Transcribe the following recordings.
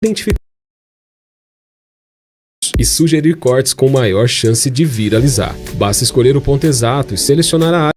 Identificar e sugerir cortes com maior chance de viralizar. Basta escolher o ponto exato e selecionar a área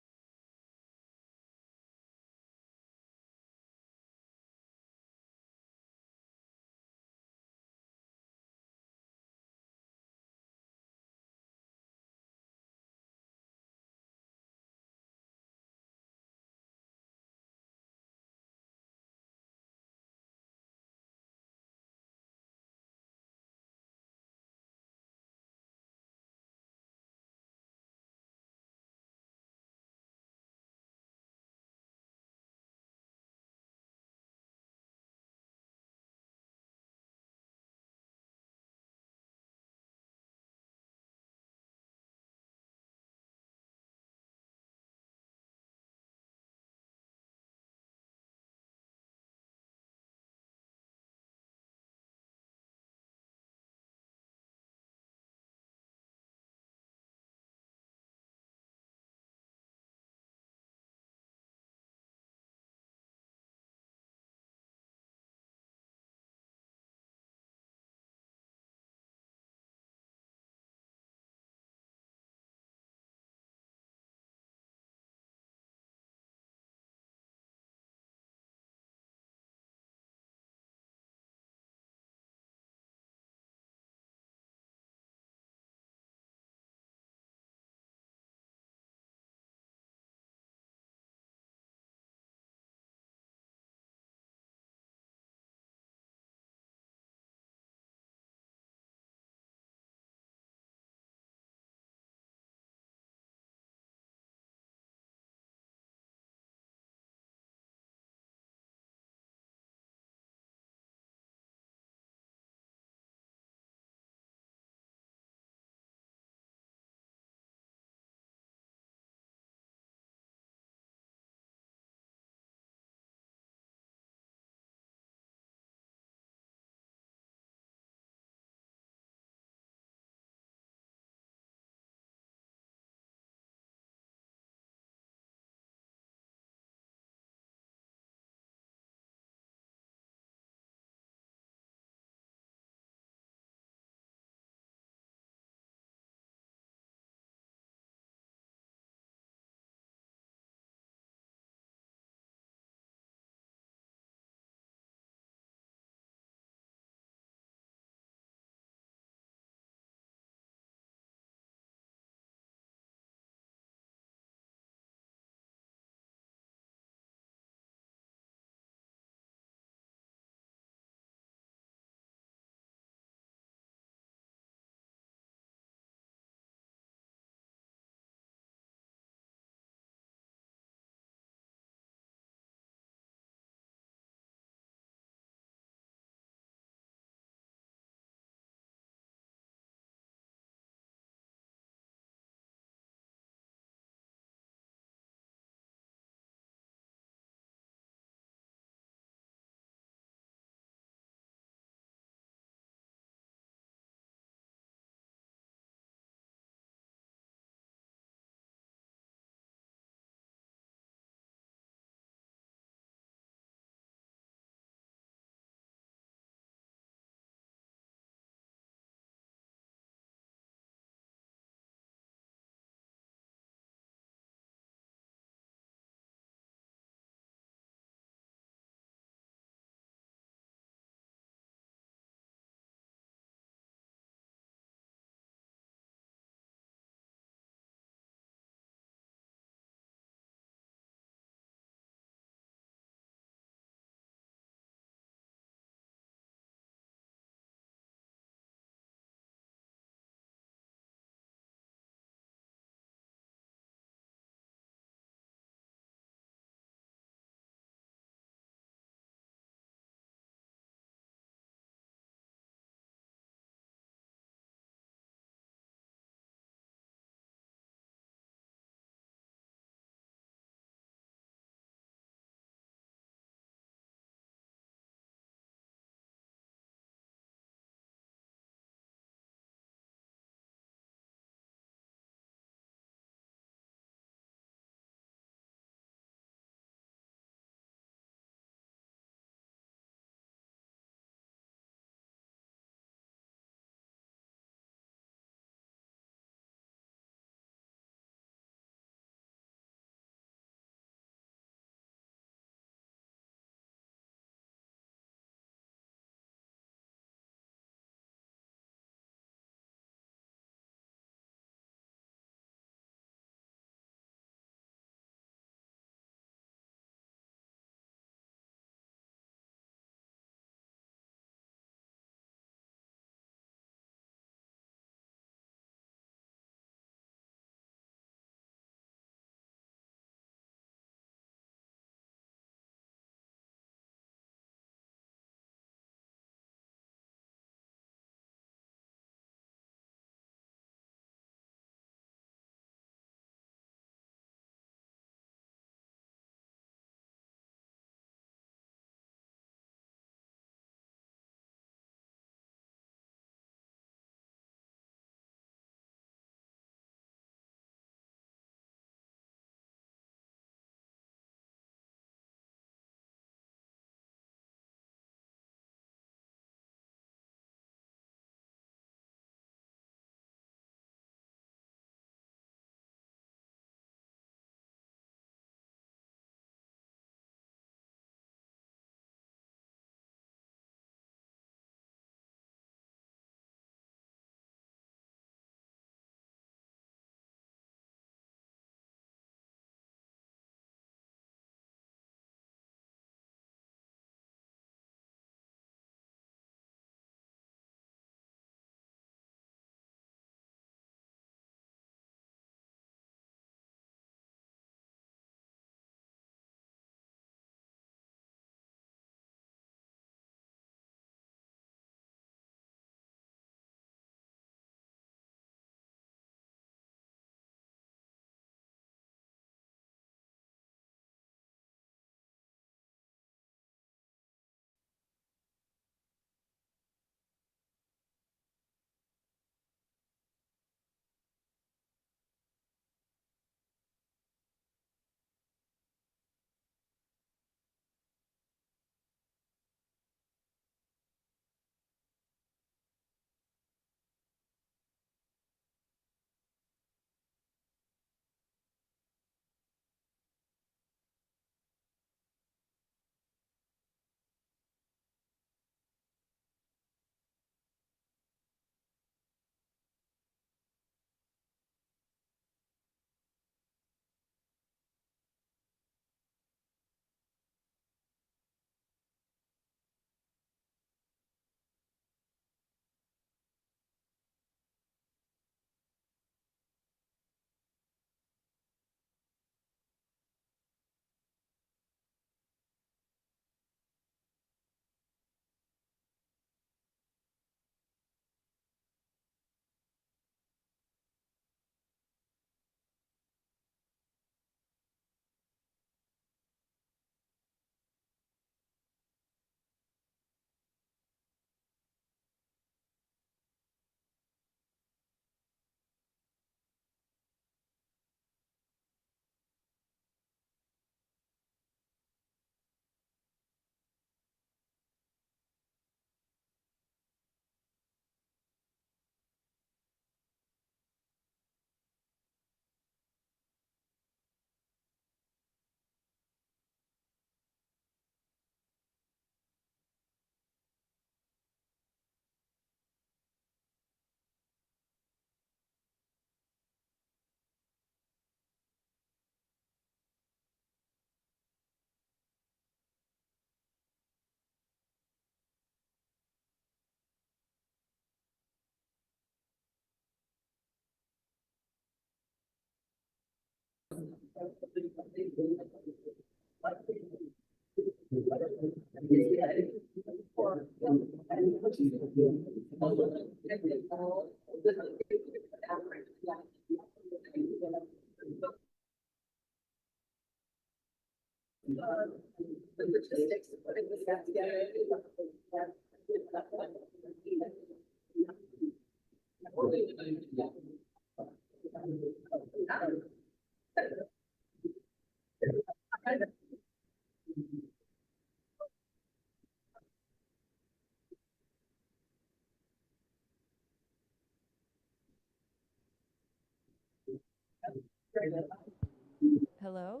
Hello?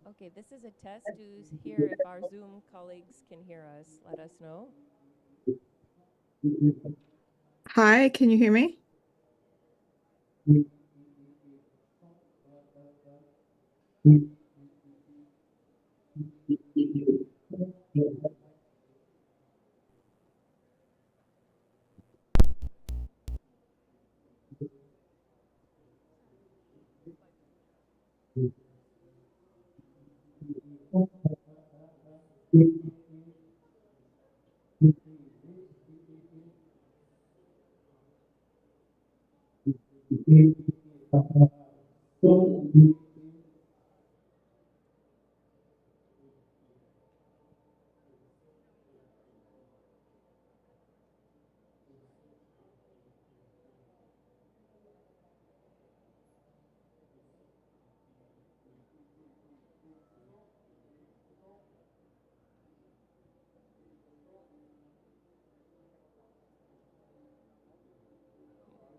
Okay, this is a test to hear if our Zoom colleagues can hear us. Let us know. Hi, can you hear me?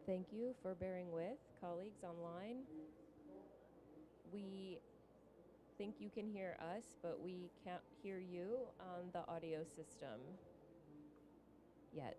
Thank you for bearing with, colleagues online. We think you can hear us, but we can't hear you on the audio system yet.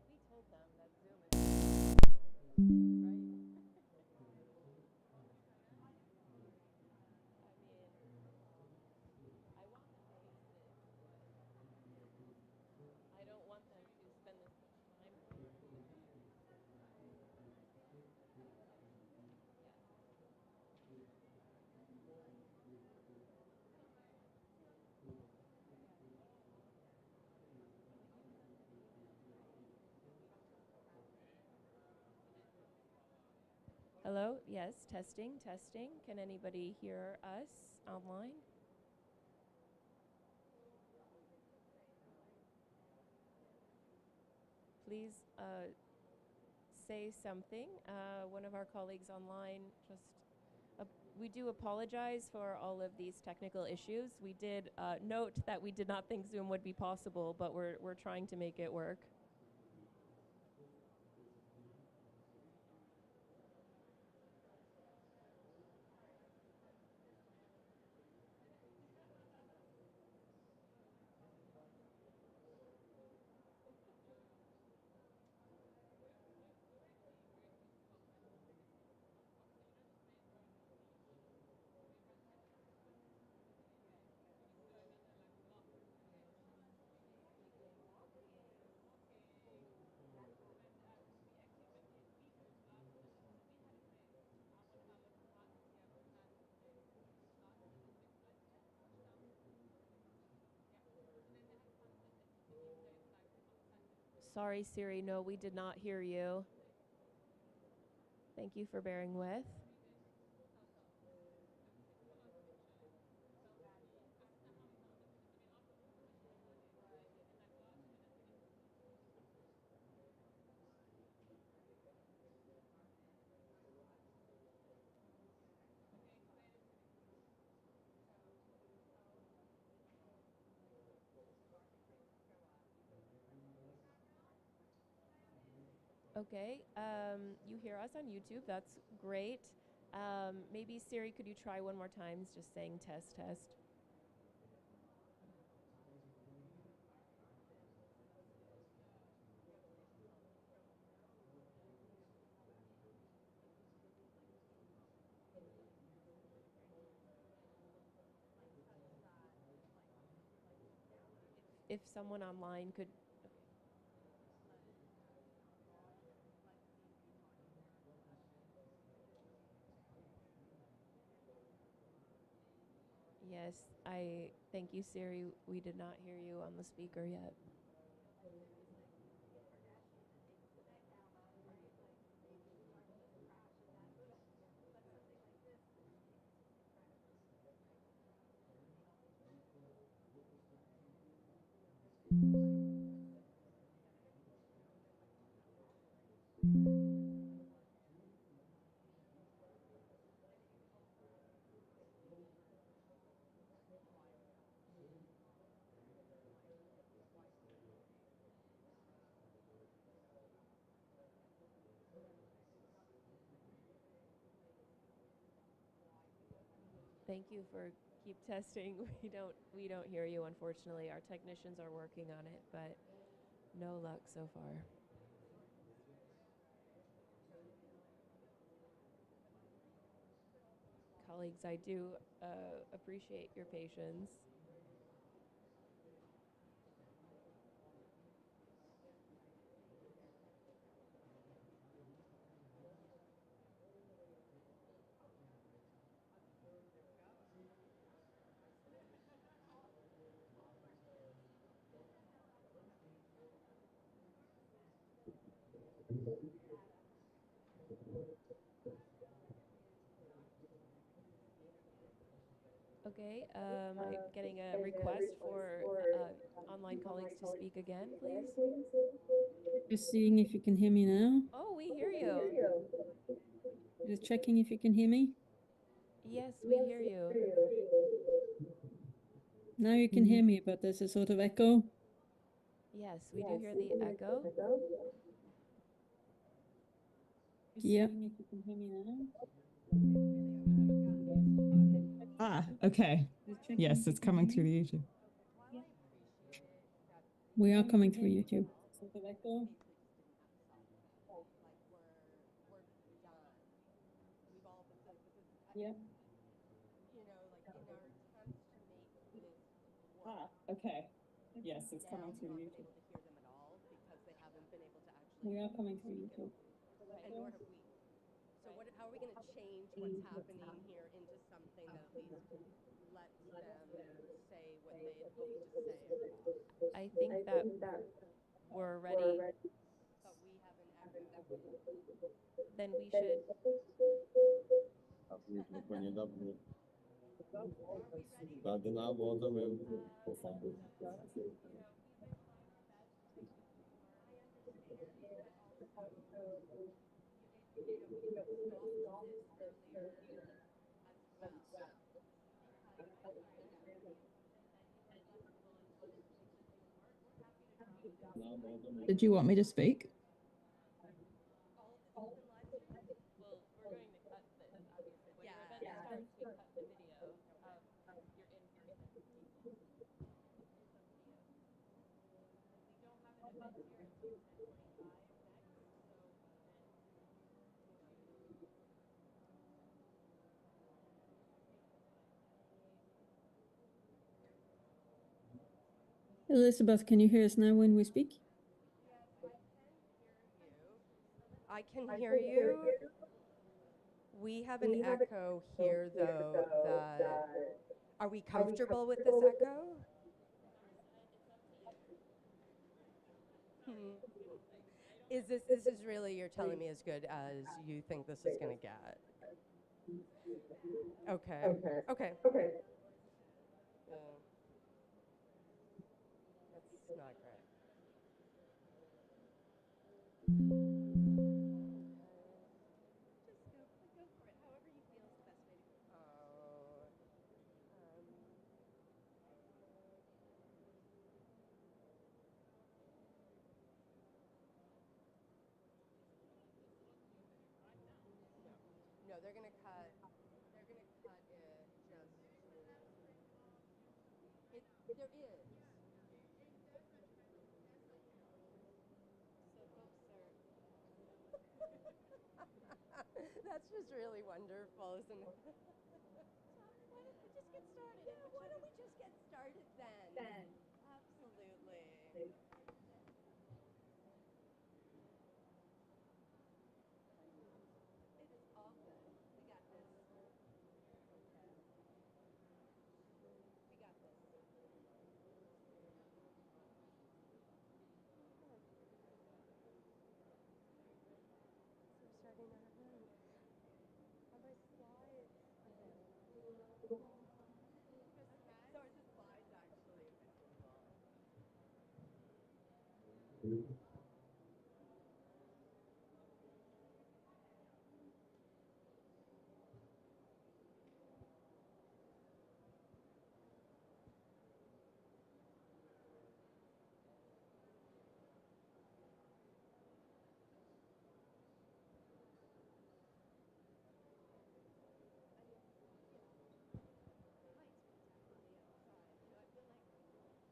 We told them that Zoom is right. I want them to use this, but I don't want them to spend this much time. Hello? Yes, testing, testing. Can anybody hear us online? Please say something. One of our colleagues online just. We do apologize for all of these technical issues. We did note that we did not think Zoom would be possible, but we're trying to make it work. Sorry, Siri. No, we did not hear you. Thank you for bearing with. Okay, you hear us on YouTube. That's great. Maybe Siri, could you try one more time, just saying test, test? If someone online could. Yes, I thank you, Siri. We did not hear you on the speaker yet. Thank you for keep testing. We don't hear you, unfortunately. Our technicians are working on it, but no luck so far. Colleagues, I do appreciate your patience. Okay, I'm getting a request for online colleagues to speak again, please. Just seeing if you can hear me now. Oh, we hear you. Just checking if you can hear me. Yes, we hear you. Now you can hear me, but there's a sort of echo. Yes, we do hear the echo. Yeah. Seeing if you can hear me now. Okay. Yes, it's coming through the YouTube. We are coming through YouTube. Sort of echo. Yeah. Okay. Yes, it's coming through the YouTube. We are coming through YouTube. And nor have we. So how are we going to change what's happening here into something that at least lets them say what they had hoped to say? I think that we're ready. But we have an echo. Then we should. Did you want me to speak? Well, we're going to cut this, obviously. When your event starts, we cut the video of your in-person people. It's up to you. We don't have an event here until 10:45 next, Elizabeth, can you hear us now when we speak? I can hear you. We have an echo here, though. Are we comfortable with this echo? Is this is really, you're telling me, as good as you think this is going to get? Okay. Okay. Yeah. That's not great. Just go for it. However you feel is the best way to go. No, they're gonna cut. They're gonna cut it just. It there is. So folks are. That's just really wonderful, isn't it? Why don't we just get started? Yeah, why don't we just get started then? Absolutely. It is awful. We got this. We got this. So we're starting our event. How about slides? So are the slides actually available?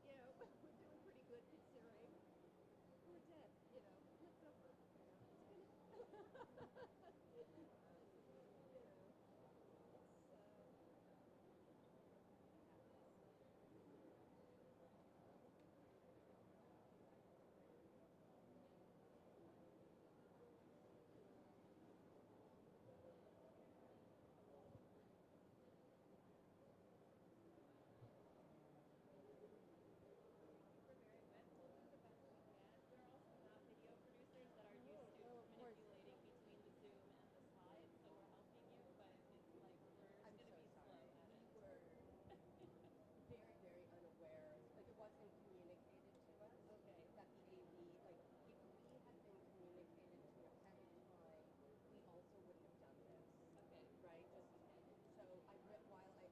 We're doing pretty good considering we're dead, It's over. It's I'm so sorry. We were very, very unaware. Like, it wasn't communicated to us. Okay. That the AV, like, if we had been communicated to ahead of time, we also wouldn't have done this. Okay. Right? Just so while I want to.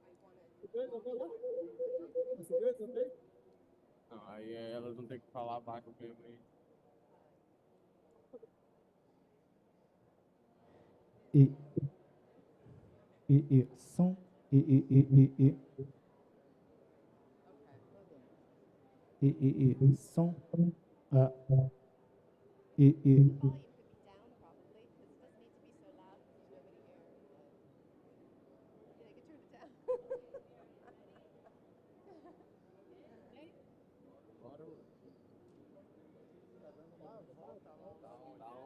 Não, aí elas vão ter que falar baixo mesmo aí. Som, som, The volume could be down probably, because it doesn't need to be so loud because there's nobody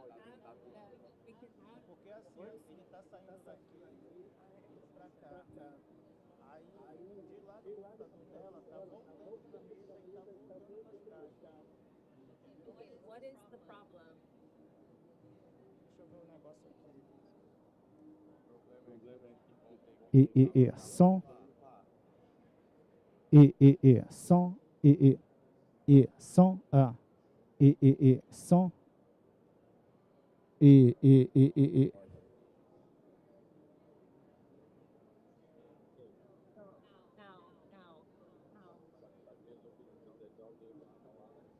here. But they could turn it down. Porque assim, ele tá saindo daqui pra cá. Aí de lá do computador dela tá voltando pra mesa e tá voltando pra trás. Entendeu? What is the problem? Deixa eu ver o negócio aqui. som, som, som, som,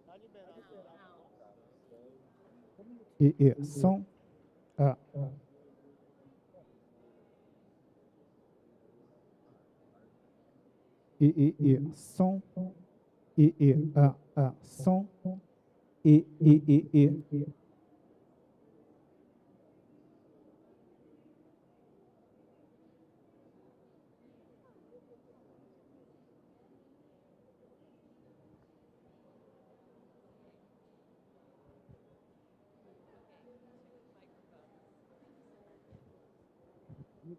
Tá liberado. som, som, som,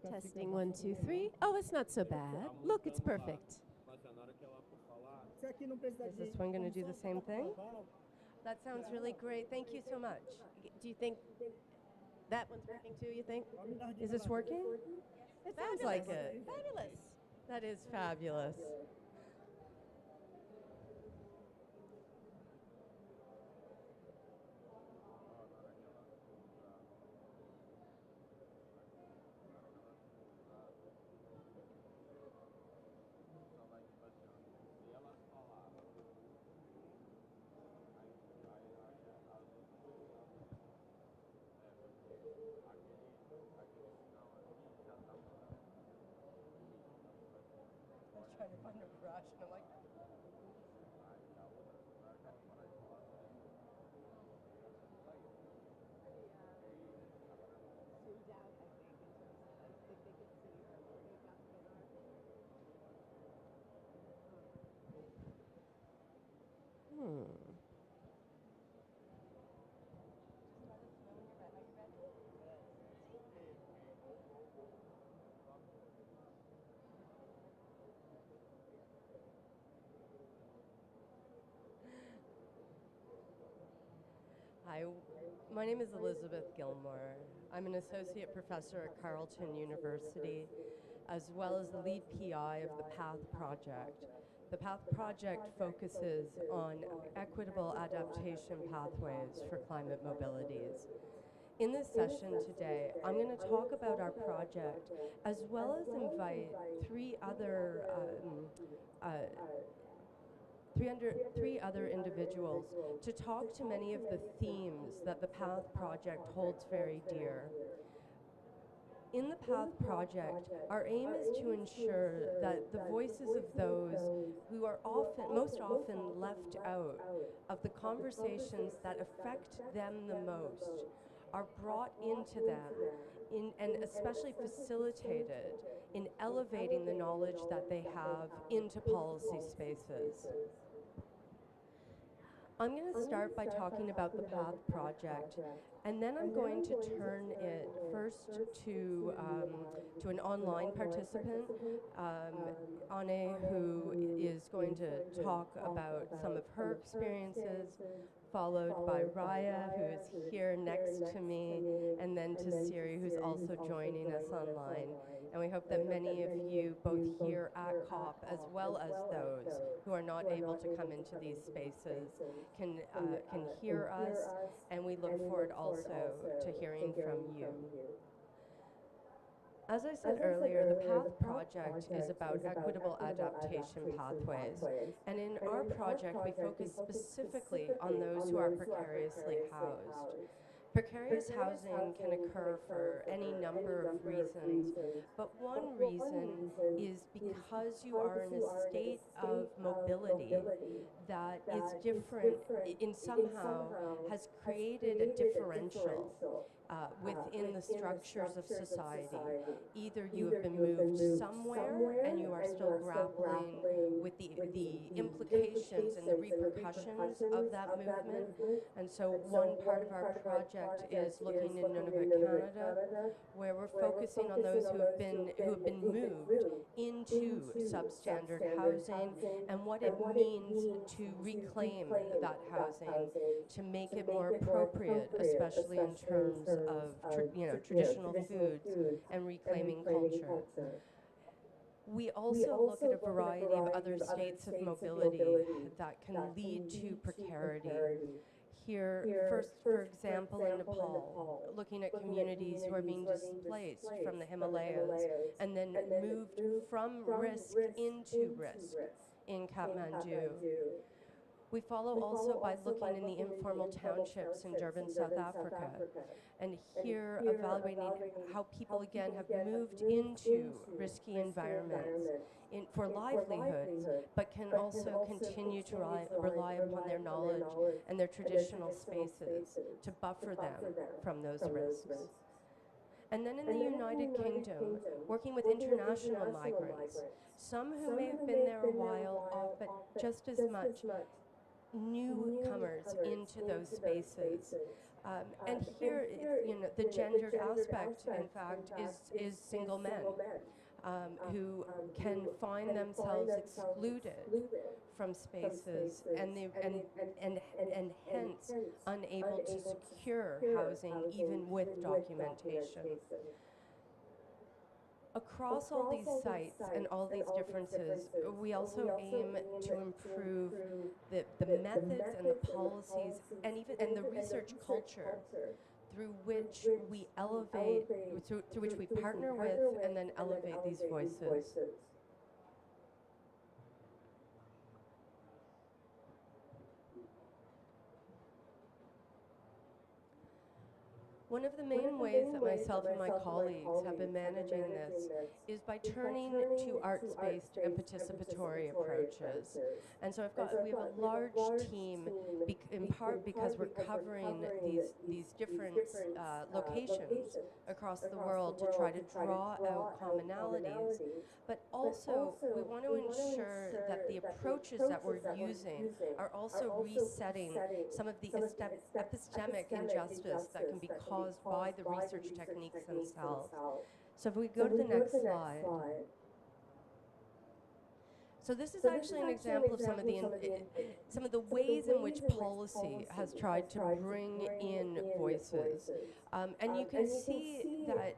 Testing 1, 2, 3. Oh, it's not so bad. Look, it's perfect. Mas na hora que ela for falar, Isso aqui não precisa Is this one going to do the same thing? That sounds really great. Thank you so much. Do you think that one's working too, you think? Is this working? It sounds like it. Fabulous. That is fabulous. I was trying to find a brush, and I'm like, Hi, my name is Elizabeth Gilmore. I'm an associate professor at Carleton University, as well as the lead PI of the PATH project. The PATH project focuses on equitable adaptation pathways for climate mobilities. In this session today, I'm going to talk about our project, as well as invite three other individuals to talk to many of the themes that the PATH project holds very dear. In the PATH project, our aim is to ensure that the voices of those who are most often left out of the conversations that affect them the most are brought into them and especially facilitated in elevating the knowledge that they have into policy spaces. I'm going to start by talking about the PATH project, and then I'm going to turn it first to an online participant, Anne, who is going to talk about some of her experiences, followed by Raya, who is here next to me, and then to Siri, who's also joining us online. And we hope that many of you, both here at COP, as well as those who are not able to come into these spaces, can hear us, and we look forward also to hearing from you. As I said earlier, the PATH project is about equitable adaptation pathways. And in our project, we focus specifically on those who are precariously housed. Precarious housing can occur for any number of reasons, but one reason is because you are in a state of mobility that is different, somehow has created a differential within the structures of society. Either you have been moved somewhere and you are still grappling with the implications and the repercussions of that movement. And so one part of our project is looking in Nunavut, Canada, where we're focusing on those who have been moved into substandard housing and what it means to reclaim that housing, to make it more appropriate, especially in terms of traditional foods and reclaiming culture. We also look at a variety of other states of mobility that can lead to precarity. Here, first, for example, in Nepal, looking at communities who are being displaced from the Himalayas and then moved from risk into risk in Kathmandu. We follow also by looking in the informal townships in Durban, South Africa, and here evaluating how people again have moved into risky environments for livelihoods, but can also continue to rely upon their knowledge and their traditional spaces to buffer them from those risks. And then in the United Kingdom, working with international migrants, some who may have been there a while, but just as much newcomers into those spaces. And here, the gendered aspect, in fact, is single men. who can find themselves excluded from spaces and hence unable to secure housing even with documentation. Across all these sites and all these differences, we also aim to improve the methods and the policies and the research culture through which we elevate, through which we partner with and then elevate these voices. One of the main ways that myself and my colleagues have been managing this is by turning to arts-based and participatory approaches. And so we have a large team, in part because we're covering these different locations across the world to try to draw out commonalities. But also, we want to ensure that the approaches that we're using are also resetting some of the epistemic injustice that can be caused by the research techniques themselves. So if we go to the next slide. So this is actually an example of some of the ways in which policy has tried to bring in voices. And you can see that,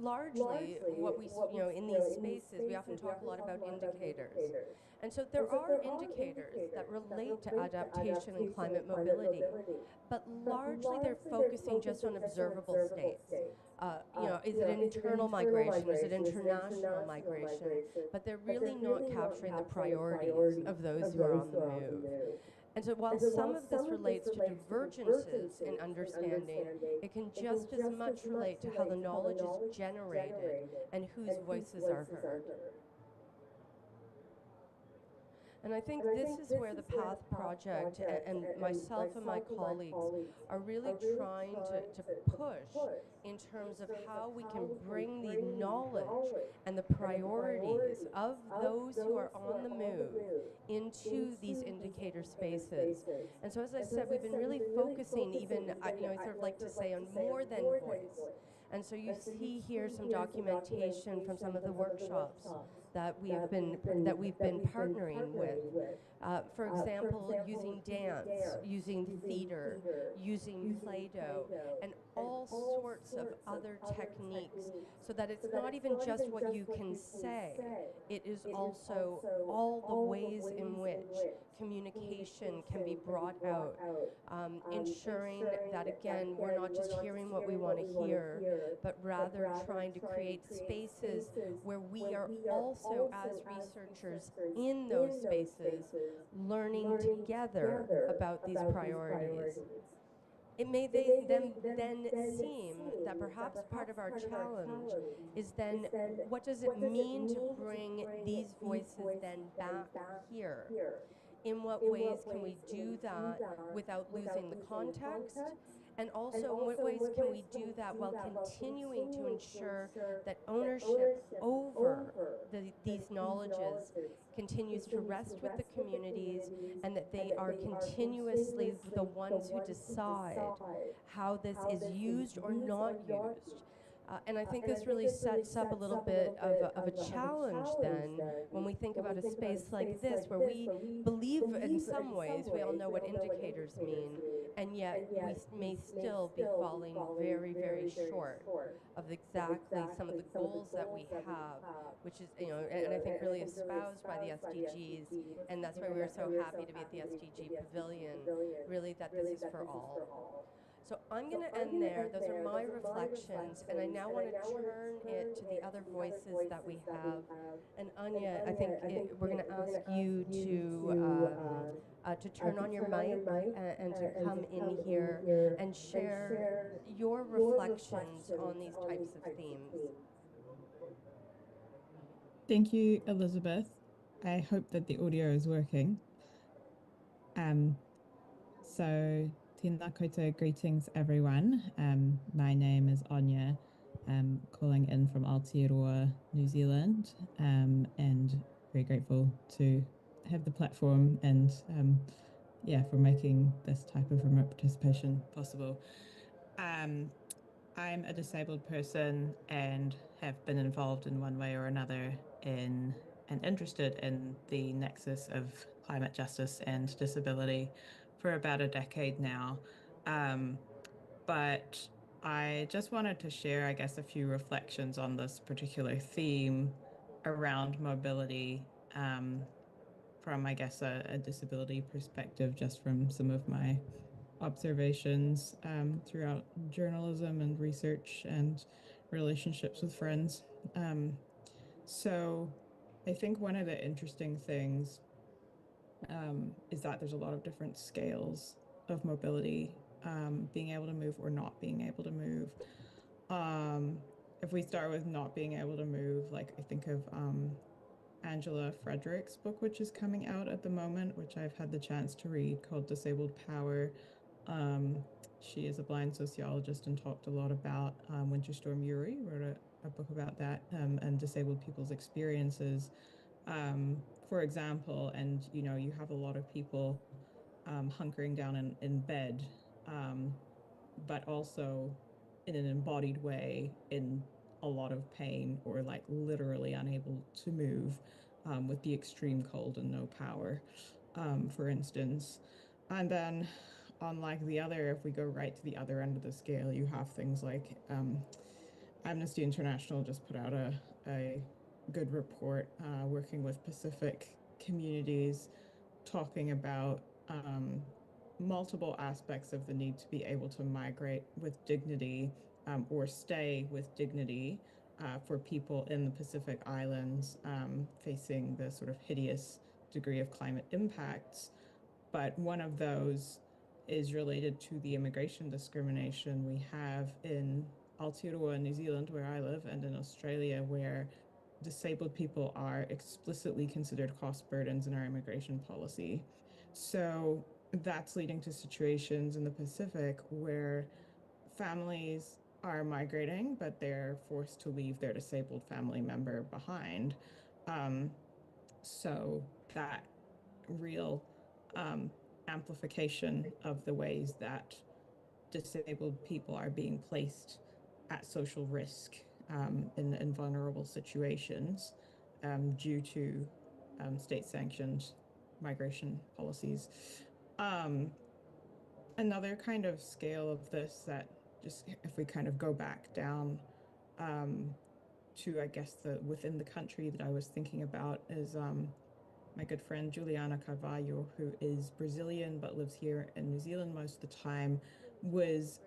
largely what we, in these spaces, we often talk a lot about indicators. And so there are indicators that relate to adaptation and climate mobility, but largely they're focusing just on observable states. Is it internal migration? Is it international migration? But they're really not capturing the priorities of those who are on the move. And so while some of this relates to divergences in understanding, it can just as much relate to how the knowledge is generated and whose voices are heard. And I think this is where the PATH project and myself and my colleagues are really trying to push in terms of how we can bring the knowledge and the priorities of those who are on the move into these indicator spaces. And so as I said, we've been really focusing even, I sort of like to say, on more than voice. And so you see here some documentation from some of the workshops that we've been partnering with. For example, using dance, using theater, using Play-Doh, and all sorts of other techniques, so that it's not even just what you can say, it is also all the ways in which communication can be brought out, ensuring that, again, we're not just hearing what we want to hear, but rather trying to create spaces where we are also, as researchers in those spaces, learning together about these priorities. It may then seem that perhaps part of our challenge is then, what does it mean to bring these voices then back here? In what ways can we do that without losing the context? And also, in what ways can we do that while continuing to ensure that ownership over these knowledges continues to rest with the communities, and that they are continuously the ones who decide how this is used or not used. And I think this really sets up a little bit of a challenge then when we think about a space like this, where we believe in some ways we all know what indicators mean, and yet we may still be falling very, very short of exactly some of the goals that we have, which is, and I think really espoused by the SDGs, and that's why we were so happy to be at the SDG Pavilion, really that this is for all. So I'm going to end there. Those are my reflections, and I now want to turn it to the other voices that we have. And Anya, I think we're going to ask you to turn on your mic and to come in here and share your reflections on these types of themes. Thank you, Elizabeth. I hope that the audio is working. So, tēnā koutou, greetings everyone. My name is Anya, calling in from Aotearoa, New Zealand, and very grateful to have the platform and for making this type of remote participation possible. I'm a disabled person and have been involved in one way or another in and interested in the nexus of climate justice and disability for about a decade now. Um, but I just wanted to share, I guess, a few reflections on this particular theme around mobility from, I guess, a disability perspective, just from some of my observations throughout journalism and research and relationships with friends. So I think one of the interesting things is that there's a lot of different scales of mobility, being able to move or not being able to move. If we start with not being able to move, like I think of Angela Frederick's book, which is coming out at the moment, which I've had the chance to read, called Disabled Power. She is a blind sociologist and talked a lot about Winter Storm Uri, wrote a book about that and disabled people's experiences, for example. And, you know, you have a lot of people hunkering down in bed, but also in an embodied way in a lot of pain or like literally unable to move with the extreme cold and no power, for instance. And then on like the other, if we go right to the other end of the scale, you have things like Amnesty International just put out a good report working with Pacific communities, talking about multiple aspects of the need to be able to migrate with dignity or stay with dignity for people in the Pacific Islands facing the sort of hideous degree of climate impacts. But one of those is related to the immigration discrimination we have in Aotearoa, New Zealand, where I live, and in Australia, where disabled people are explicitly considered cost burdens in our immigration policy. So that's leading to situations in the Pacific where families are migrating, but they're forced to leave their disabled family member behind. So that real amplification of the ways that disabled people are being placed at social risk in vulnerable situations due to state-sanctioned migration policies. Another kind of scale of this that just if we kind of go back down to, I guess, the within the country that I was thinking about is my good friend Juliana Carvalho, who is Brazilian but lives here in New Zealand most of the time, was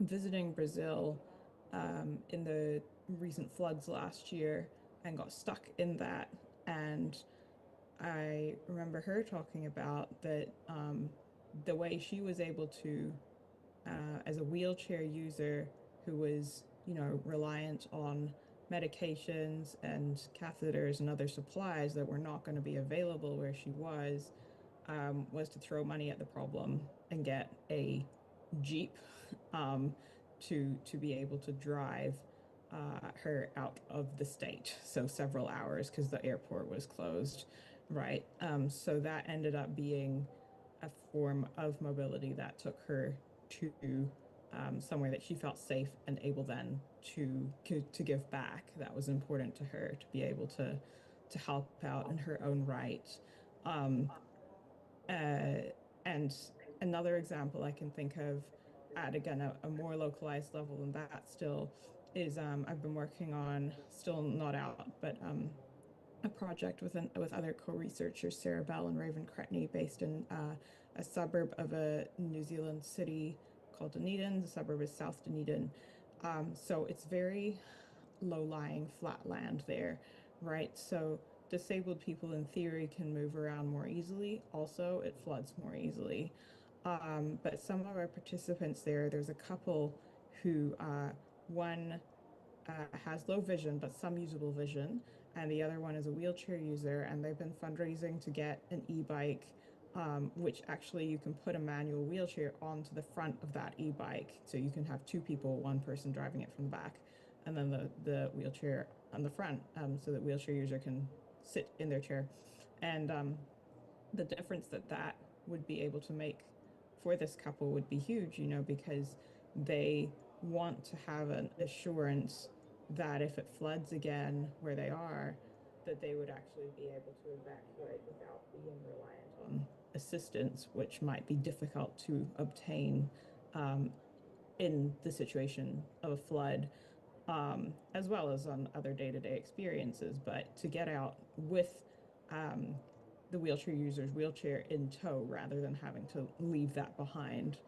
visiting Brazil in the recent floods last year and got stuck in that. And I remember her talking about that the way she was able to, as a wheelchair user who was, you know, reliant on medications and catheters and other supplies that were not going to be available where she was to throw money at the problem and get a Jeep to be able to drive her out of the state. So several hours because the airport was closed, right? So that ended up being a form of mobility that took her to somewhere that she felt safe and able then to give back. That was important to her to be able to help out in her own right. And another example I can think of at, again, a more localized level than that still is I've been working on, still not out, but a project with other co-researchers, Sarah Bell and Raven Cretney, based in a suburb of a New Zealand city called Dunedin. The suburb is South Dunedin. So it's very low-lying flat land there, right? So disabled people in theory can move around more easily. Also, it floods more easily. But some of our participants there's a couple who, one has low vision, but some usable vision, and the other one is a wheelchair user, and they've been fundraising to get an e-bike, which actually you can put a manual wheelchair onto the front of that e-bike. So you can have two people, one person driving it from the back, and then the wheelchair on the front, so that wheelchair user can sit in their chair. And the difference that would be able to make for this couple would be huge, you know, because they want to have an assurance that if it floods again where they are, that they would actually be able to evacuate without being reliant on assistance, which might be difficult to obtain in the situation of a flood, as well as on other day-to-day experiences. But to get out with the wheelchair user's wheelchair in tow rather than having to leave that behind.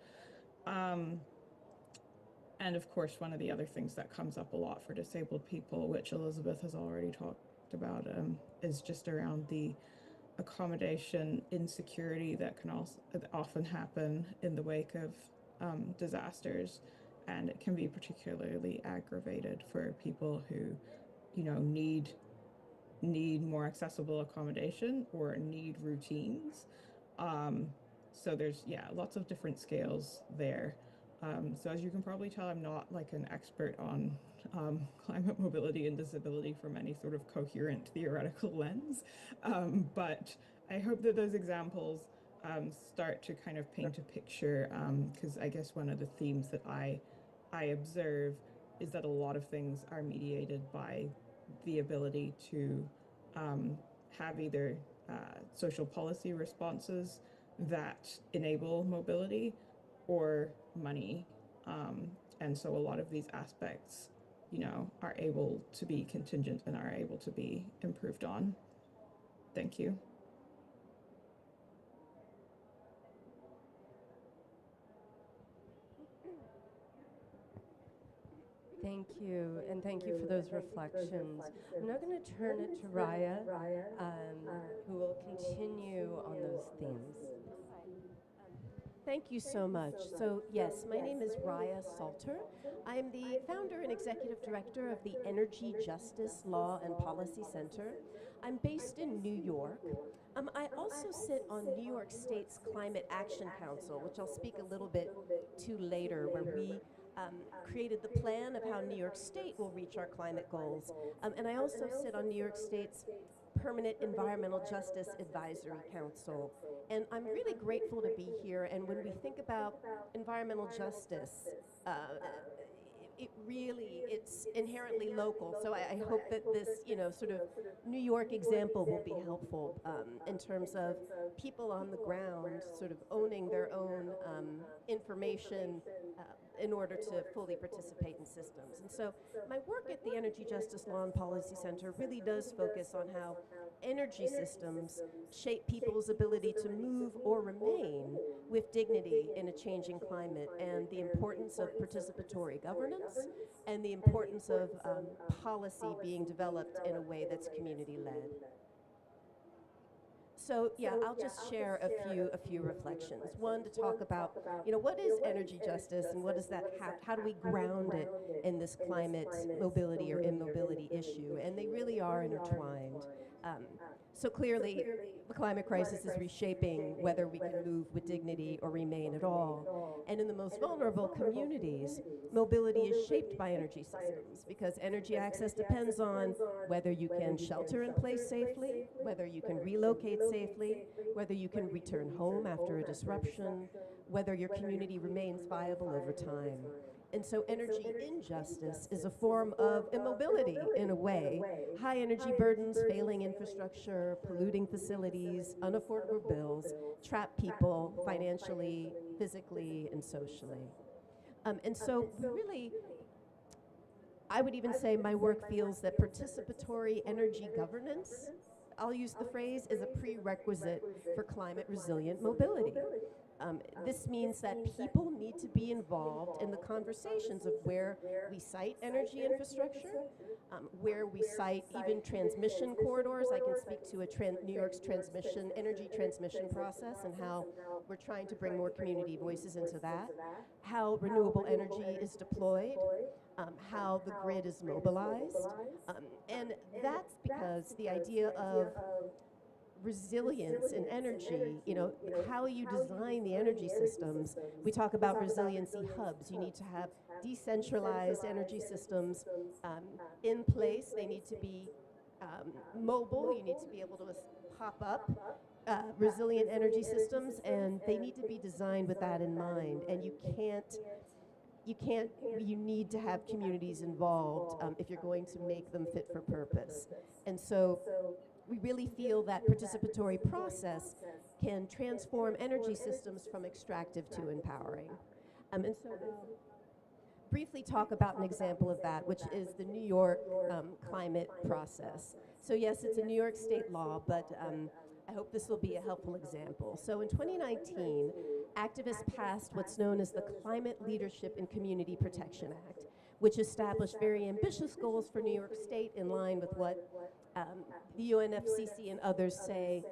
And of course, one of the other things that comes up a lot for disabled people, which Elizabeth has already talked about, is just around the accommodation insecurity that can also often happen in the wake of disasters. And it can be particularly aggravated for people who, you know, need more accessible accommodation or need routines. So there's, lots of different scales there. So as you can probably tell, I'm not like an expert on climate mobility and disability from any sort of coherent theoretical lens. But I hope that those examples start to kind of paint a picture, because I guess one of the themes that I observe is that a lot of things are mediated by the ability to have either social policy responses that enable mobility or money. And so a lot of these aspects, you know, are able to be contingent and are able to be improved on. Thank you. Thank you, and thank you for those reflections. I'm now going to turn it to Raya, who will continue on those themes. Thank you so much. So yes, my name is Raya Salter. I'm the founder and executive director of the Energy Justice Law and Policy Center. I'm based in New York. I also sit on New York State's Climate Action Council, which I'll speak a little bit to later, where we created the plan of how New York State will reach our climate goals. And I also sit on New York State's Permanent Environmental Justice Advisory Council. And I'm really grateful to be here. And when we think about environmental justice, it's inherently local. So I hope that this, sort of New York example will be helpful in terms of people on the ground sort of owning their own information in order to fully participate in systems. And so my work at the Energy Justice Law and Policy Center really does focus on how energy systems shape people's ability to move or remain with dignity in a changing climate, and the importance of participatory governance and the importance of policy being developed in a way that's community-led. So I'll just share a few reflections. One, to talk about, what is energy justice and what does that how do we ground it in this climate mobility or immobility issue? And they really are intertwined. So clearly, the climate crisis is reshaping whether we can move with dignity or remain at all. And in the most vulnerable communities, mobility is shaped by energy systems, because energy access depends on whether you can shelter in place safely, whether you can relocate safely, whether you can return home after a disruption, whether your community remains viable over time. And so energy injustice is a form of immobility in a way. High energy burdens, failing infrastructure, polluting facilities, unaffordable bills trap people financially, physically, and socially. And so really, I would even say my work feels that participatory energy governance, I'll use the phrase, is a prerequisite for climate resilient mobility. This means that people need to be involved in the conversations of where we site energy infrastructure, where we site even transmission corridors. I can speak to New York's energy transmission process and how we're trying to bring more community voices into that, how renewable energy is deployed, how the grid is mobilized. And that's because the idea of resilience in energy, how you design the energy systems. We talk about resiliency hubs. You need to have decentralized energy systems in place. They need to be mobile. You need to be able to pop up resilient energy systems, and they need to be designed with that in mind. And you you need to have communities involved if you're going to make them fit for purpose. And so we really feel that participatory process can transform energy systems from extractive to empowering. And so I'll briefly talk about an example of that, which is the New York climate process. So yes, it's a New York state law, but I hope this will be a helpful example. So in 2019, activists passed what's known as the Climate Leadership and Community Protection Act, which established very ambitious goals for New York State in line with what the UNFCCC and others say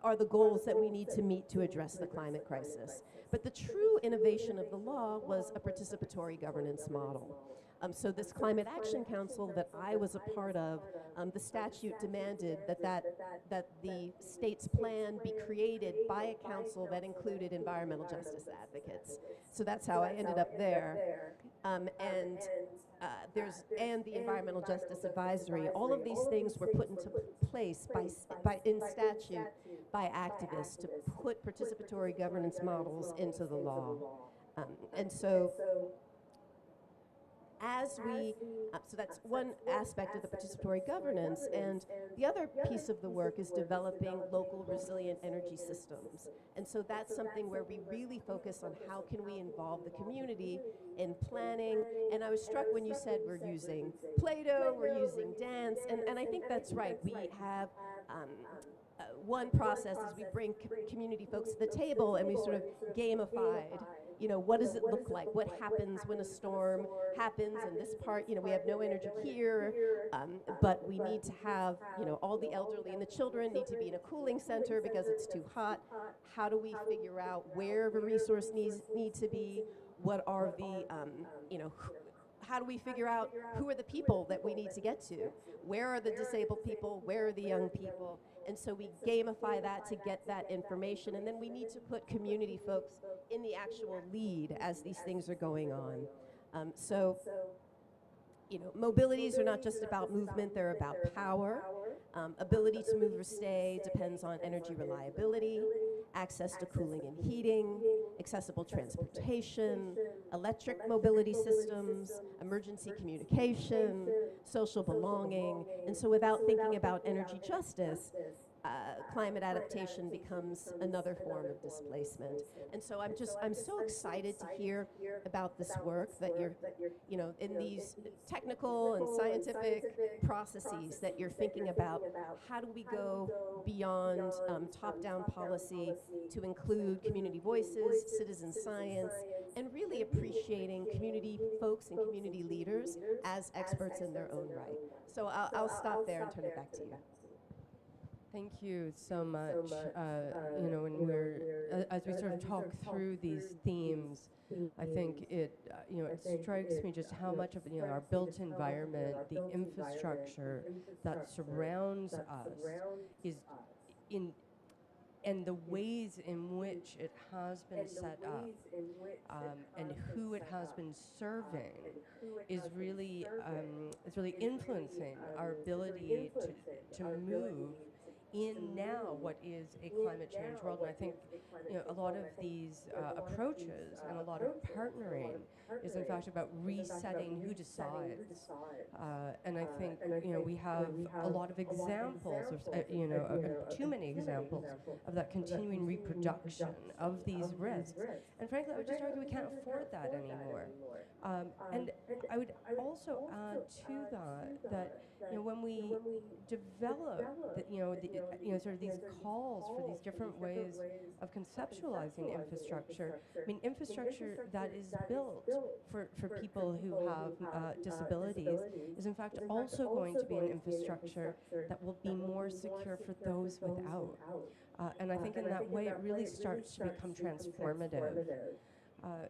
are the goals that we need to meet to address the climate crisis. But the true innovation of the law was a participatory governance model. So this Climate Action Council that I was a part of, the statute demanded that the state's plan be created by a council that included environmental justice advocates. So that's how I ended up there. And the Environmental Justice Advisory. All of these things were put into place in statute by activists to put participatory governance models into the law. And so so that's one aspect of the participatory governance, and the other piece of the work is developing local resilient energy systems. And so that's something where we really focus on how can we involve the community in planning. And I was struck when you said we're using Play-Doh, we're using dance, and I think that's right. We have one process is we bring community folks to the table and we sort of gamified, what does it look like? What happens when a storm happens in this part? We have no energy here, but we need to have, all the elderly and the children need to be in a cooling center because it's too hot. How do we figure out where the resource need to be? What are the, how do we figure out who are the people that we need to get to? Where are the disabled people? Where are the young people? And so we gamify that to get that information, and then we need to put community folks in the actual lead as these things are going on. Mobilities are not just about movement, they're about power. Ability to move or stay depends on energy reliability, access to cooling and heating, accessible transportation, electric mobility systems, emergency communication, social belonging. And so without thinking about energy justice, climate adaptation becomes another form of displacement. And so I'm so excited to hear about this work that you're, in these technical and scientific processes that you're thinking about, how do we go beyond top-down policy to include community voices, citizen science, and really appreciating community folks and community leaders as experts in their own right. So I'll stop there and turn it back to you. Thank you so much. When we're as we sort of talk through these themes, I think it strikes me just how much of our built environment, the infrastructure that surrounds us, is and the ways in which it has been set up and who it has been serving is really influencing our ability to move in now what is a climate change world. And I think a lot of these approaches and a lot of partnering is in fact about resetting who decides. And I think we have a lot of examples of too many examples of that continuing reproduction of these risks. And frankly, I would just argue we can't afford that anymore. And I would also add to that when we develop sort of these calls for these different ways of conceptualizing infrastructure, infrastructure that is built for people who have disabilities is in fact also going to be an infrastructure that will be more secure for those without. And I think in that way it really starts to become transformative.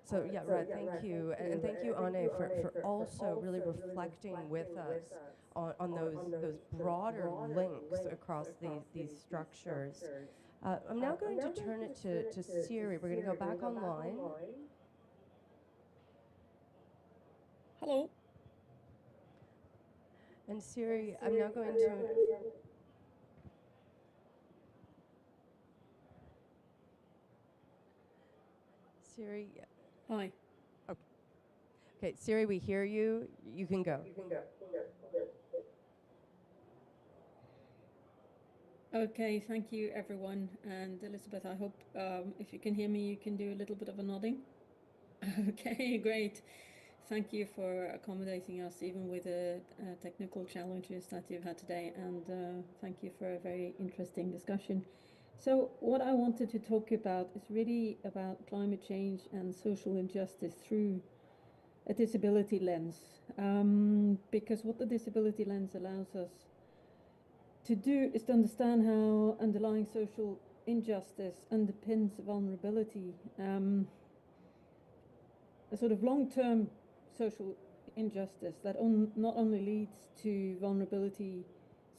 So yeah, right, thank you. And thank you, Anne, for also really reflecting with us on those broader links across these structures. I'm now going to turn it to Siri. We're going to go back online. Hello. And Siri, I'm now going to... Siri. Hi. Okay, Okay, Siri, we hear you. You can go. Okay, thank you everyone. And Elizabeth, I hope if you can hear me, you can do a little bit of a nodding. Okay, great. Thank you for accommodating us even with the technical challenges that you've had today, and thank you for a very interesting discussion. So what I wanted to talk about is really about climate change and social injustice through a disability lens, because what the disability lens allows us to do is to understand how underlying social injustice underpins vulnerability, a sort of long-term social injustice that not only leads to vulnerability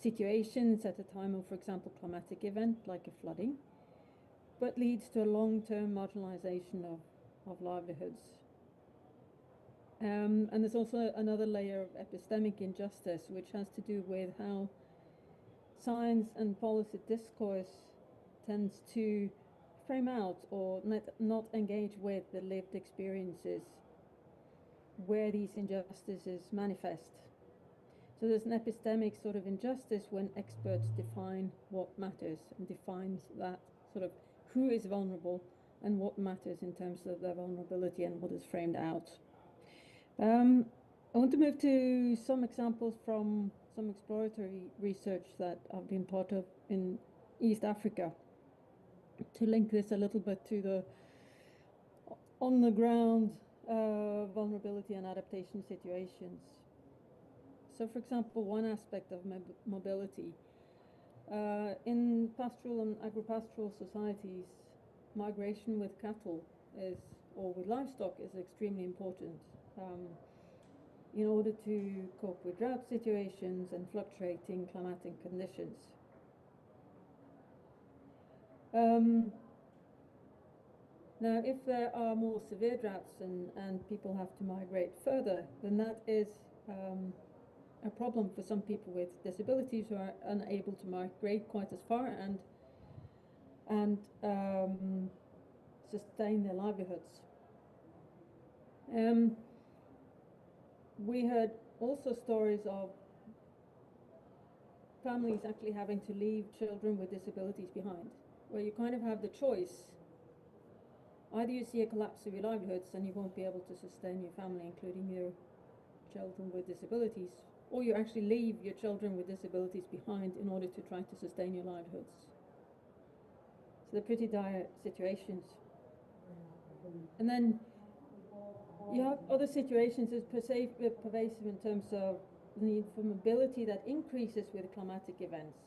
situations at a time of, for example, climatic event like a flooding, but leads to a long-term marginalization of livelihoods. And there's also another layer of epistemic injustice, which has to do with how science and policy discourse tends to frame out or not engage with the lived experiences where these injustices manifest. So there's an epistemic sort of injustice when experts define what matters and defines that sort of who is vulnerable and what matters in terms of their vulnerability and what is framed out. I want to move to some examples from some exploratory research that I've been part of in East Africa to link this a little bit to the on the ground vulnerability and adaptation situations. So for example, one aspect of mobility in pastoral and agripastoral societies, migration with cattle is, or with livestock, is extremely important in order to cope with drought situations and fluctuating climatic conditions. Now, if there are more severe droughts and people have to migrate further, then that is a problem for some people with disabilities who are unable to migrate quite as far and sustain their livelihoods. We heard also stories of families actually having to leave children with disabilities behind, where you kind of have the choice. Either you see a collapse of your livelihoods and you won't be able to sustain your family, including your children with disabilities, or you actually leave your children with disabilities behind in order to try to sustain your livelihoods. So they're pretty dire situations. And then you have other situations as pervasive in terms of the need for mobility that increases with climatic events,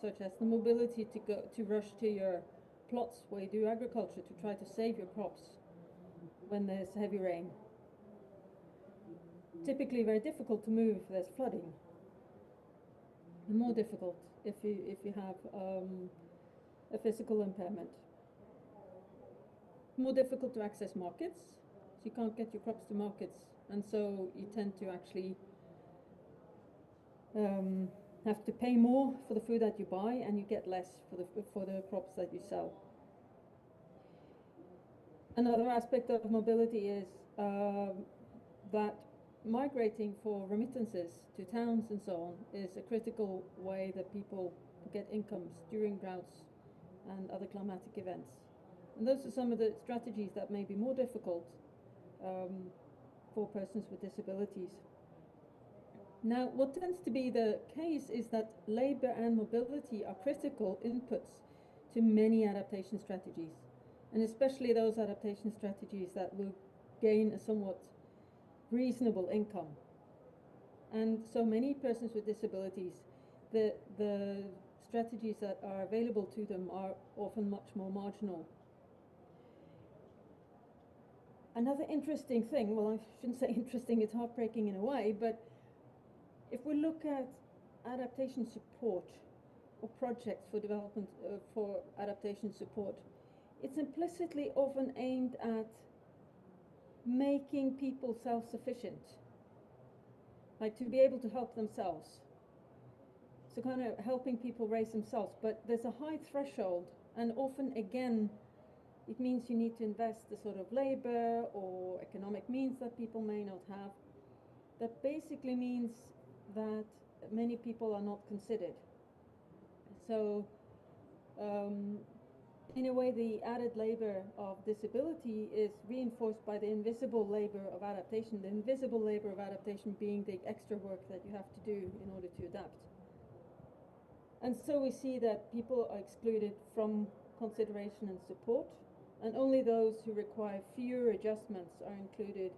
such as the mobility to rush to your plots where you do agriculture to try to save your crops when there's heavy rain. Typically very difficult to move if there's flooding, and more difficult if you have a physical impairment. More difficult to access markets, so you can't get your crops to markets, and so you tend to actually have to pay more for the food that you buy, and you get less for the crops that you sell. Another aspect of mobility is that migrating for remittances to towns and so on is a critical way that people get incomes during droughts and other climatic events. And those are some of the strategies that may be more difficult for persons with disabilities. Now, what tends to be the case is that labor and mobility are critical inputs to many adaptation strategies, and especially those adaptation strategies that will gain a somewhat reasonable income. And so many persons with disabilities, the strategies that are available to them are often much more marginal. Another interesting thing, well, I shouldn't say interesting, it's heartbreaking in a way, but if we look at adaptation support or projects for development for adaptation support, it's implicitly often aimed at making people self-sufficient, like to be able to help themselves. So kind of helping people raise themselves, but there's a high threshold and often again It means you need to invest the sort of labor or economic means that people may not have. That basically means that many people are not considered. So in a way, the added labor of disability is reinforced by the invisible labor of adaptation, the invisible labor of adaptation being the extra work that you have to do in order to adapt. And so we see that people are excluded from consideration and support, and only those who require fewer adjustments are included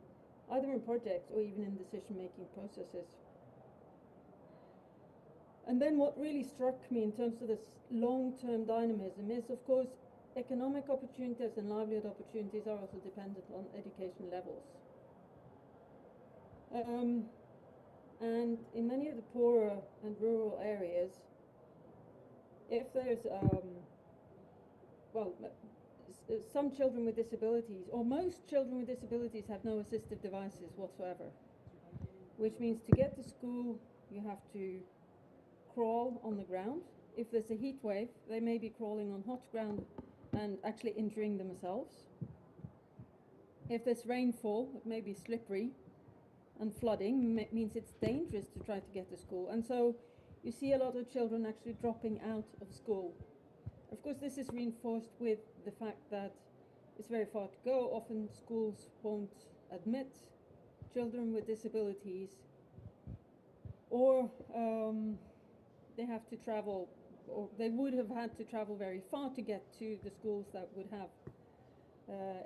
either in projects or even in decision-making processes. And then what really struck me in terms of this long-term dynamism is, of course, economic opportunities and livelihood opportunities are also dependent on education levels. And in many of the poorer and rural areas, if there's, some children with disabilities, or most children with disabilities have no assistive devices whatsoever, which means to get to school, you have to crawl on the ground. If there's a heat wave, they may be crawling on hot ground and actually injuring themselves. If there's rainfall, it may be slippery, and flooding means it's dangerous to try to get to school. And so you see a lot of children actually dropping out of school. Of course, this is reinforced with the fact that it's very far to go. Often schools won't admit children with disabilities, or they have to travel, or they would have had to travel very far to get to the schools that would have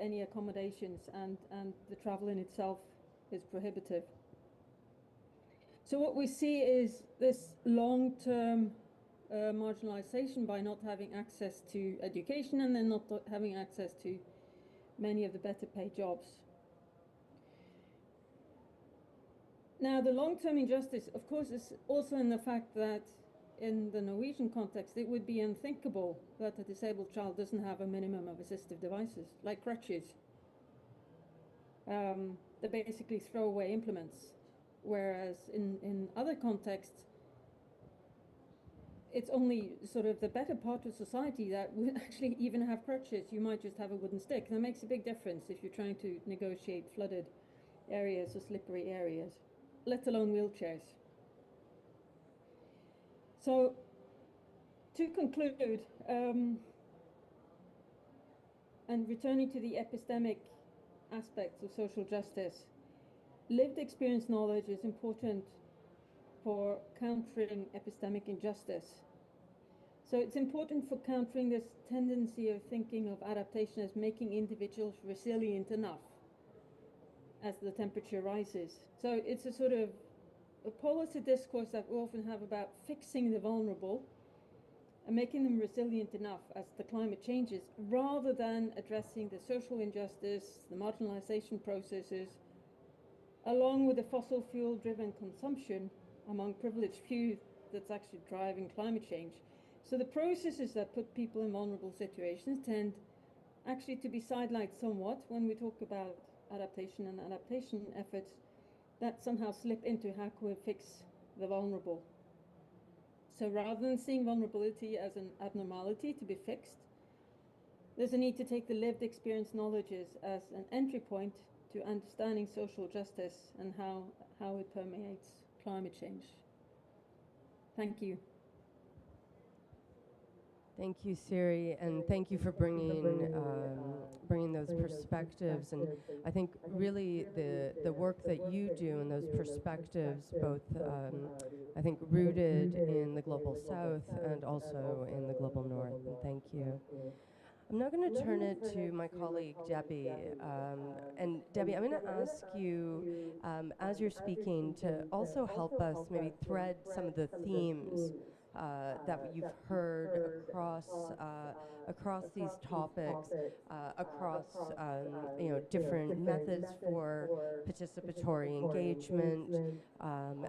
any accommodations, and the travel in itself is prohibitive. So what we see is this long-term marginalization by not having access to education, and then not having access to many of the better paid jobs. Now, the long-term injustice, of course, is also in the fact that in the Norwegian context, it would be unthinkable that a disabled child doesn't have a minimum of assistive devices, like crutches. They basically throw away implements, whereas in other contexts, it's only sort of the better part of society that would actually even have crutches. You might just have a wooden stick. That makes a big difference if you're trying to negotiate flooded areas or slippery areas, let alone wheelchairs. So, to conclude, and returning to the epistemic aspects of social justice, lived experience knowledge is important for countering epistemic injustice. So it's important for countering this tendency of thinking of adaptation as making individuals resilient enough as the temperature rises. So it's a sort of a policy discourse that we often have about fixing the vulnerable and making them resilient enough as the climate changes, rather than addressing the social injustice, the marginalization processes, along with the fossil fuel driven consumption among privileged few that's actually driving climate change. So the processes that put people in vulnerable situations tend actually to be sidelined somewhat when we talk about adaptation and adaptation efforts that somehow slip into how can we fix the vulnerable. So rather than seeing vulnerability as an abnormality to be fixed, there's a need to take the lived experience knowledges as an entry point to understanding social justice and how it permeates climate change. Thank you. Thank you, Siri, and thank you for bringing those perspectives. And I think really the work that you do and those perspectives, both I think rooted in the global South and also in the global North. And thank you. I'm now going to turn it to my colleague Debbie. And Debbie, I'm going to ask you, as you're speaking, to also help us maybe thread some of the themes that you've heard across these topics, across different methods for participatory engagement,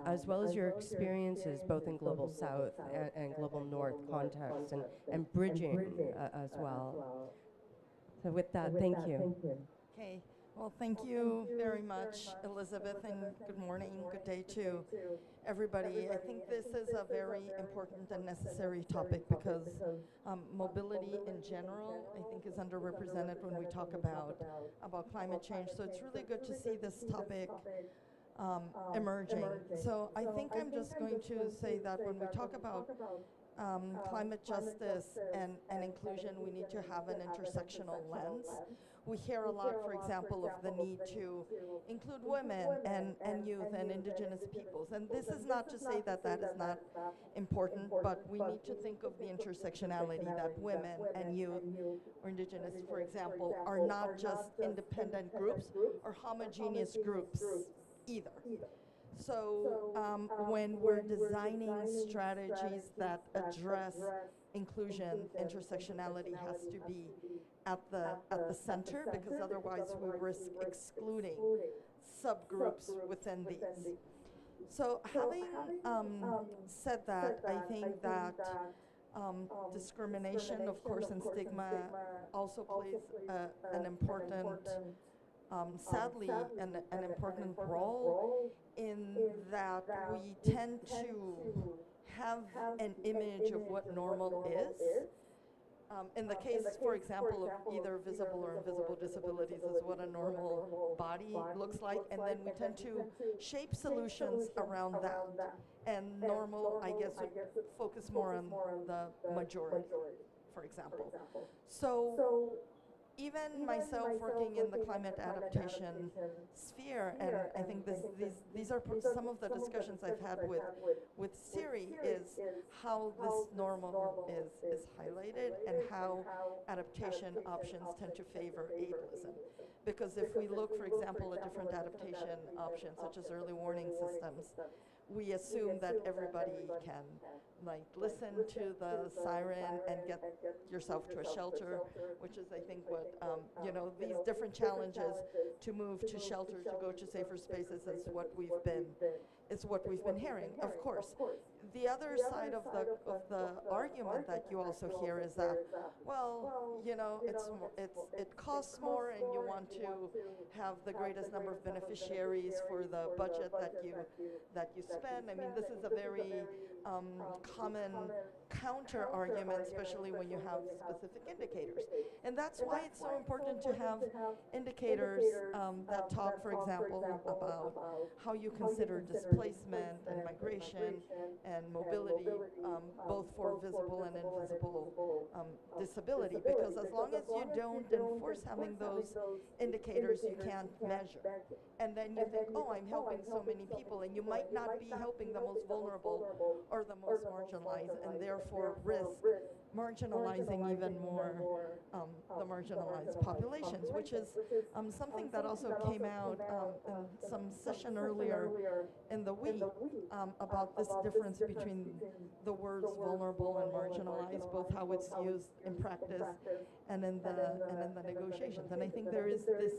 as well as your experiences both in Global South and Global North contexts, and bridging as well. So with that, thank you. Okay. Well, thank you very much, Elizabeth, and good morning, good day to everybody. I think this is a very important and necessary topic because mobility in general, I think, is underrepresented when we talk about climate change. So it's really good to see this topic emerging. So I think I'm just going to say that when we talk about climate justice and inclusion, we need to have an intersectional lens. We hear a lot, for example, of the need to include women and youth and indigenous peoples. And this is not to say that that is not important, but we need to think of the intersectionality that women and youth or indigenous, for example, are not just independent groups or homogeneous groups either. So when we're designing strategies that address inclusion, intersectionality has to be at the center, because otherwise we risk excluding subgroups within these. So having said that, I think that discrimination, of course, and stigma also plays an important, sadly, an important role in that we tend to have an image of what normal is. In the case, for example, of either visible or invisible disabilities, is what a normal body looks like, and then we tend to shape solutions around that. And normal, I guess, would focus more on the majority, for example. So even myself working in the climate adaptation sphere, and I think these are some of the discussions I've had with Siri, is how this normal is highlighted and how adaptation options tend to favor ableism. Because if we look, for example, at different adaptation options, such as early warning systems, we assume that everybody can listen to the siren and get yourself to a shelter, which is, I think, what these different challenges to move to shelter, to go to safer spaces, is what we've been hearing. Of course, the other side of the argument that you also hear is that, well, it costs more, and you want to have the greatest number of beneficiaries for the budget that you spend. I mean, this is a very common counter argument, especially when you have specific indicators. And that's why it's so important to have indicators that talk, for example, about how you consider displacement and migration and mobility, both for visible and invisible disability. Because as long as you don't enforce having those indicators, you can't measure. And then you think, oh, I'm helping so many people, and you might not be helping the most vulnerable or the most marginalized, and therefore risk marginalizing even more the marginalized populations, which is something that also came out in some session earlier in the week about this difference between the words vulnerable and marginalized, both how it's used in practice and in the negotiations. And I think there is this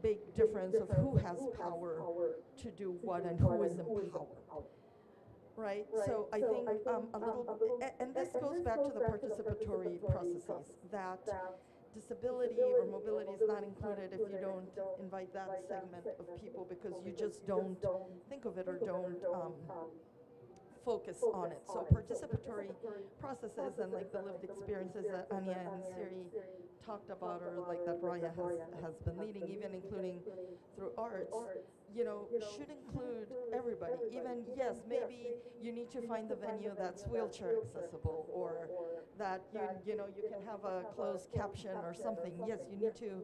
big difference of who has power to do what and who is empowered. Right? So I think a little, and this goes back to the participatory processes, that disability or mobility is not included if you don't invite that segment of people, because you just don't think of it or don't focus on it. So participatory processes and the lived experiences that Anya and Siri talked about, or that Raya has been leading, even including through arts, should include everybody. Even, yes, maybe you need to find the venue that's wheelchair accessible, or that you can have a closed caption or something. Yes, you need to,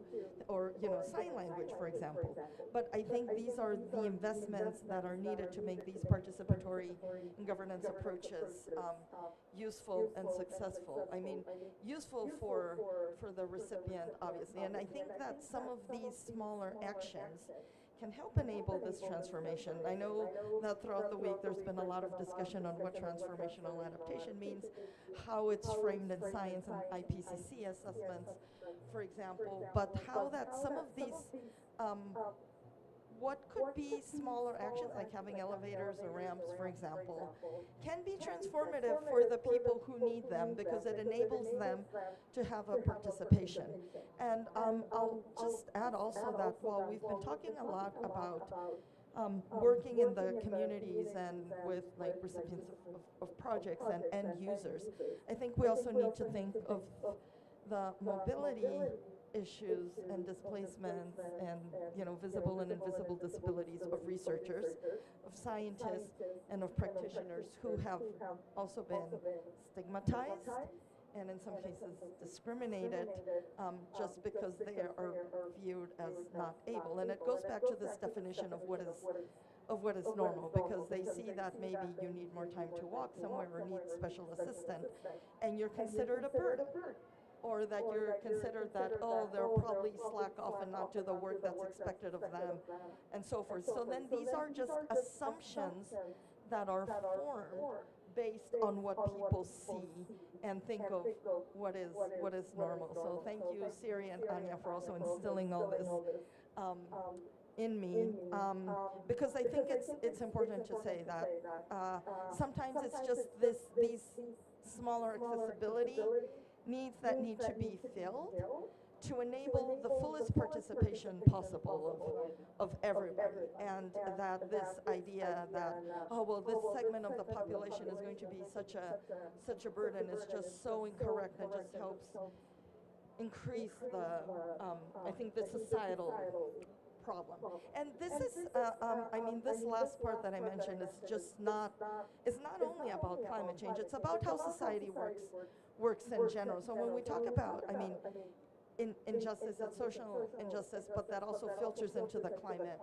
or sign language, for example. But I think these are the investments that are needed to make these participatory and governance approaches useful and successful. I mean, useful for the recipient, obviously. And I think that some of these smaller actions can help enable this transformation. I know that throughout the week there's been a lot of discussion on what transformational adaptation means, how it's framed in science and IPCC assessments, for example, but how that some of these what could be smaller actions, like having elevators or ramps, for example, can be transformative for the people who need them because it enables them to have a participation. And I'll just add also that while we've been talking a lot about working in the communities and with like recipients of projects and end users, I think we also need to think of the mobility issues and displacements and visible and invisible disabilities of researchers, of scientists, and of practitioners who have also been stigmatized and in some cases discriminated just because they are viewed as not able. And it goes back to this definition of what is normal, because they see that maybe you need more time to walk somewhere or need special assistance, and you're considered a burden. Or that you're considered that, oh, they'll probably slack off and not do the work that's expected of them, and so forth. So then these are just assumptions that are formed based on what people see and think of what is normal. So thank you, Siri and Anya, for also instilling all this in me, because I think it's important to say that sometimes it's just these smaller accessibility needs that need to be filled to enable the fullest participation possible of everybody, and that this idea that, oh well, this segment of the population is going to be such a burden is just so incorrect and just helps increase the I think the societal problem. And this is I mean, this last part that I mentioned is just not only about climate change, it's about how society works in general. So when we talk about, I mean, injustice, it's social injustice, but that also filters into the climate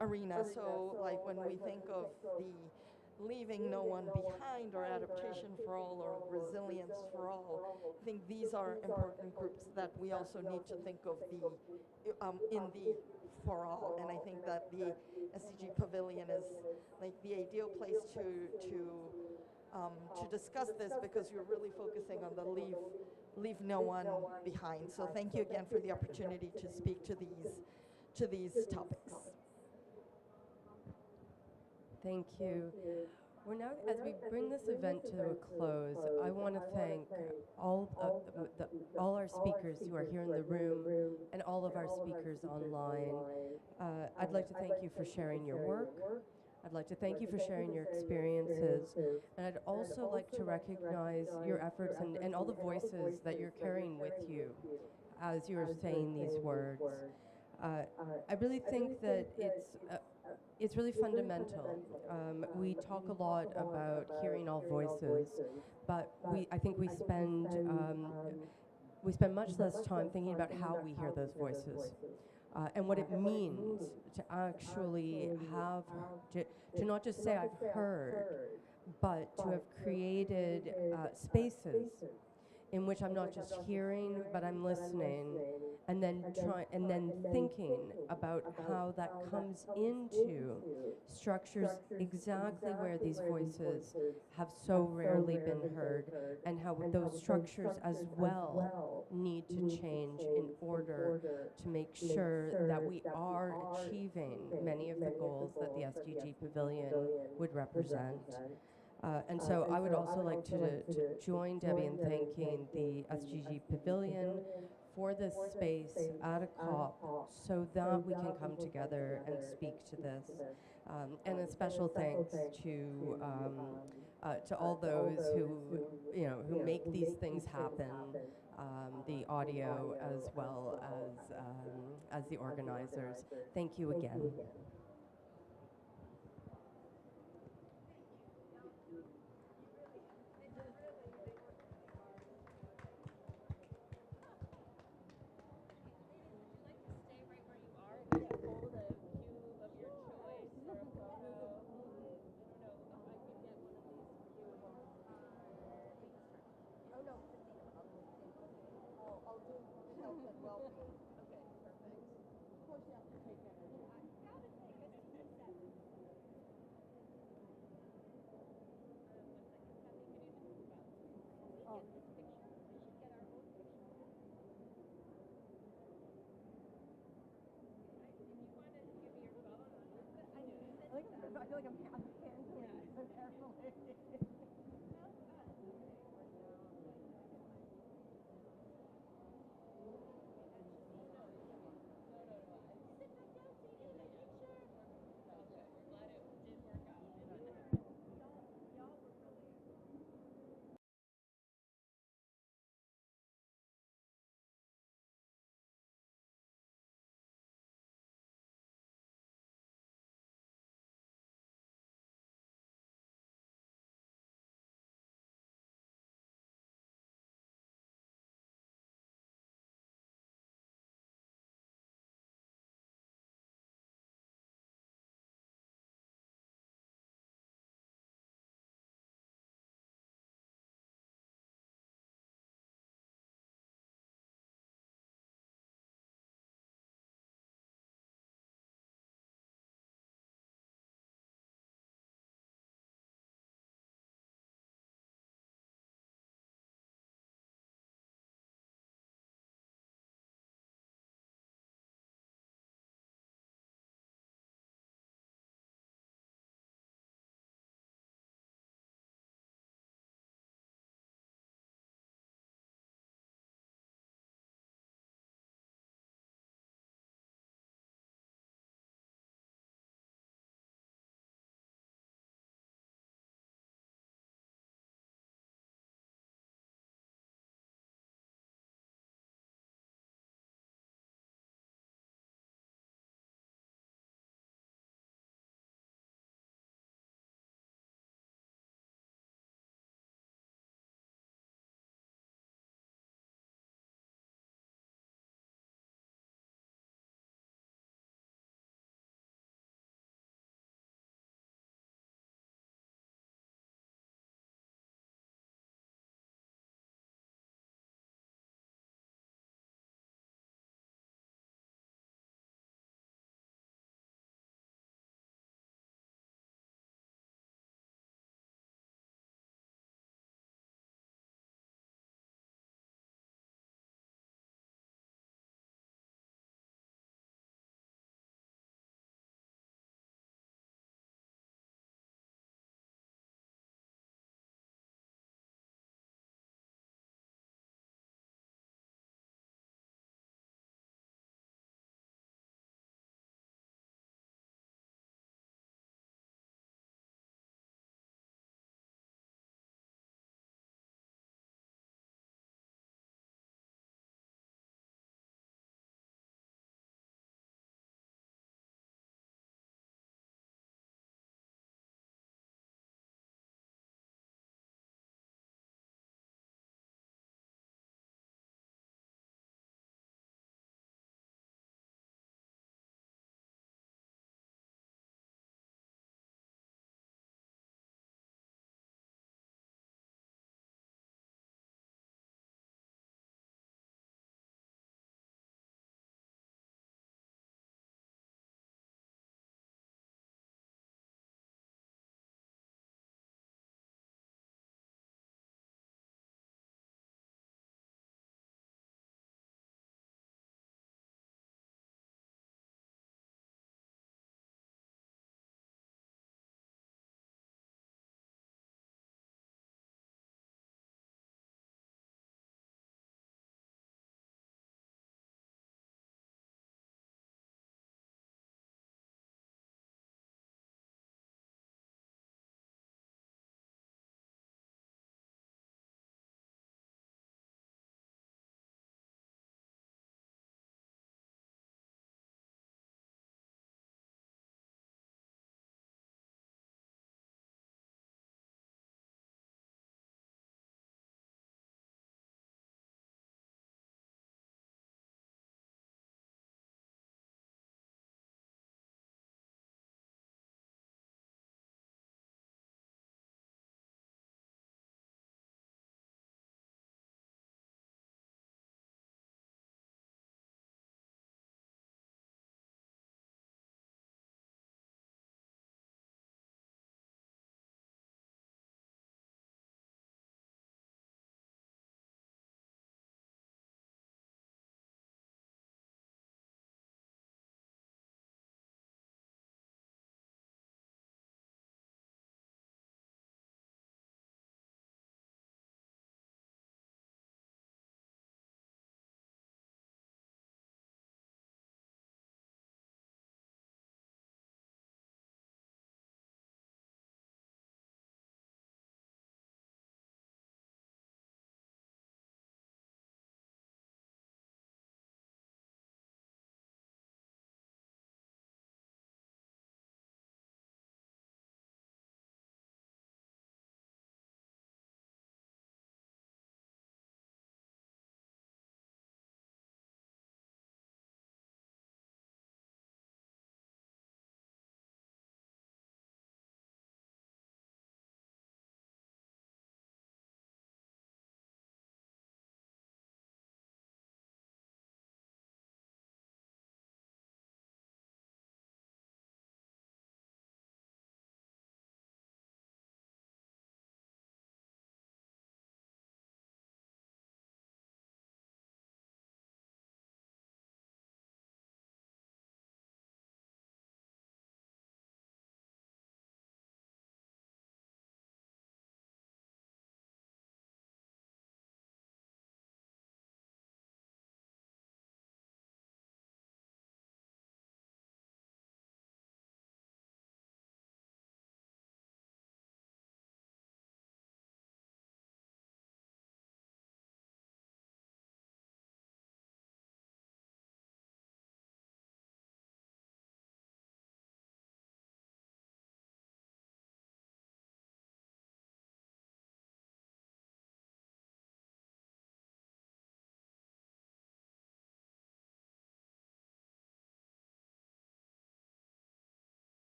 arena. So like when we think of the leaving no one behind or adaptation for all or resilience for all, I think these are important groups that we also need to think of in the for all. And I think that the SDG Pavilion is like the ideal place to discuss this, because you're really focusing on the leave no one behind. So thank you again for the opportunity to speak to these topics. Thank you. We're now, as we bring this event to a close, I want to thank all our speakers who are here in the room and all of our speakers online. I'd like to thank you for sharing your work. I'd like to thank you for sharing your experiences. And I'd also like to recognize your efforts and all the voices that you're carrying with you as you're saying these words. I really think that it's really fundamental. We talk a lot about hearing all voices, but I think we spend much less time thinking about how we hear those voices. And what it means to actually have, to not just say I've heard, but to have created spaces in which I'm not just hearing, but I'm listening, and then thinking about how that comes into structures exactly where these voices have so rarely been heard, and how those structures as well need to change in order to make sure that we are achieving many of the goals that the SDG Pavilion would represent. And so I would also like to join Debbie in thanking the SDG Pavilion for this space at a COP so that we can come together and speak to this. And a special thanks to all those who make these things happen, the audio as well as the organizers. Thank you again. I'll do health and well-being. Okay, perfect. Of course, you have to take energy. I feel like I'm hand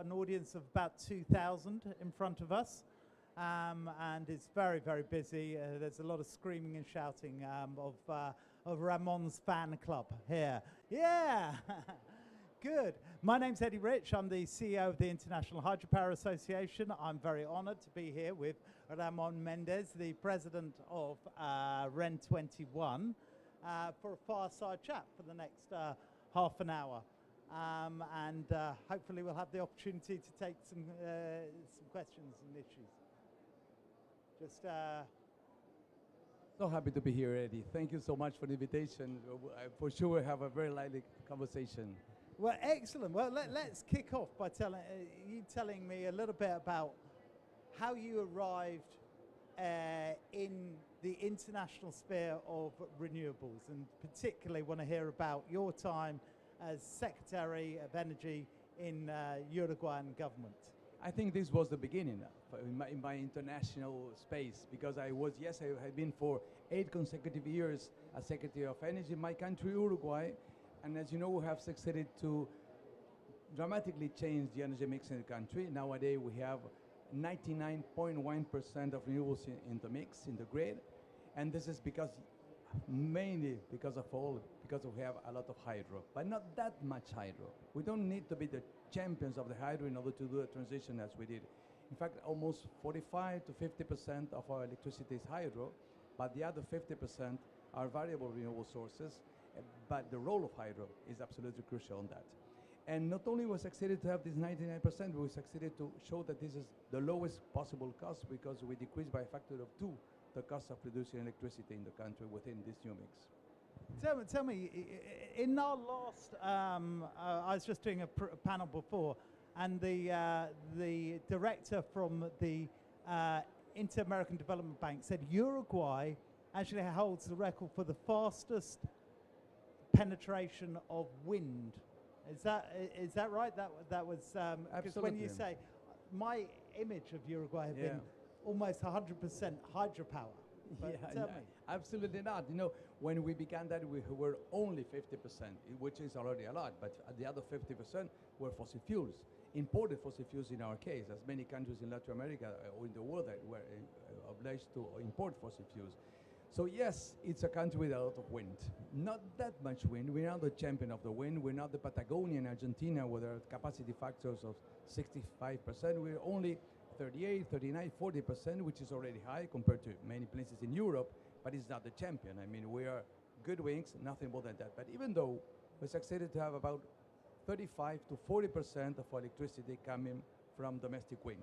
got an audience of about 2,000 in front of us. And it's very, very busy. There's a lot of screaming and shouting of Ramon's fan club here. Yeah! Good. My name's Eddie Rich. I'm the CEO of the International Hydropower Association. I'm very honored to be here with Ramon Mendez, the president of REN21, for a fireside chat for the next half an hour. And hopefully we'll have the opportunity to take some questions and issues. Just so happy to be here, Eddie. Thank you so much for the invitation. For sure we'll have a very lively conversation. Well, excellent. Well, let's kick off by telling me a little bit about how you arrived in the international sphere of renewables, and particularly want to hear about your time as Secretary of Energy in Uruguayan government. I think this was the beginning in my international space, because I had been for 8 consecutive years as Secretary of Energy in my country, Uruguay. And as you know, we have succeeded to dramatically change the energy mix in the country. Nowadays, we have 99.1% of renewables in the mix, in the grid. And this is mainly because we have a lot of hydro, but not that much hydro. We don't need to be the champions of the hydro in order to do a transition as we did. In fact, almost 45 to 50% of our electricity is hydro, but the other 50% are variable renewable sources. But the role of hydro is absolutely crucial on that. And not only we succeeded to have this 99%, we succeeded to show that this is the lowest possible cost, because we decreased by a factor of 2 the cost of producing electricity in the country within this new mix. Tell me, in our last, I was just doing a panel before, and the director from the Inter-American Development Bank said Uruguay actually holds the record for the fastest penetration of wind. Is that right? That was because when you say, my image of Uruguay has been almost 100% hydropower. But tell me. Absolutely not. You know, when we began that, we were only 50%, which is already a lot. But the other 50% were fossil fuels, imported fossil fuels in our case, as many countries in Latin America or in the world that were obliged to import fossil fuels. So yes, it's a country with a lot of wind. Not that much wind. We're not the champion of the wind. We're not the Patagonia in Argentina, where there are capacity factors of 65%. We're only 38, 39, 40%, which is already high compared to many places in Europe, but it's not the champion. I mean, we are good wings, nothing more than that. But even though we succeeded to have about 35 to 40% of our electricity coming from domestic wind.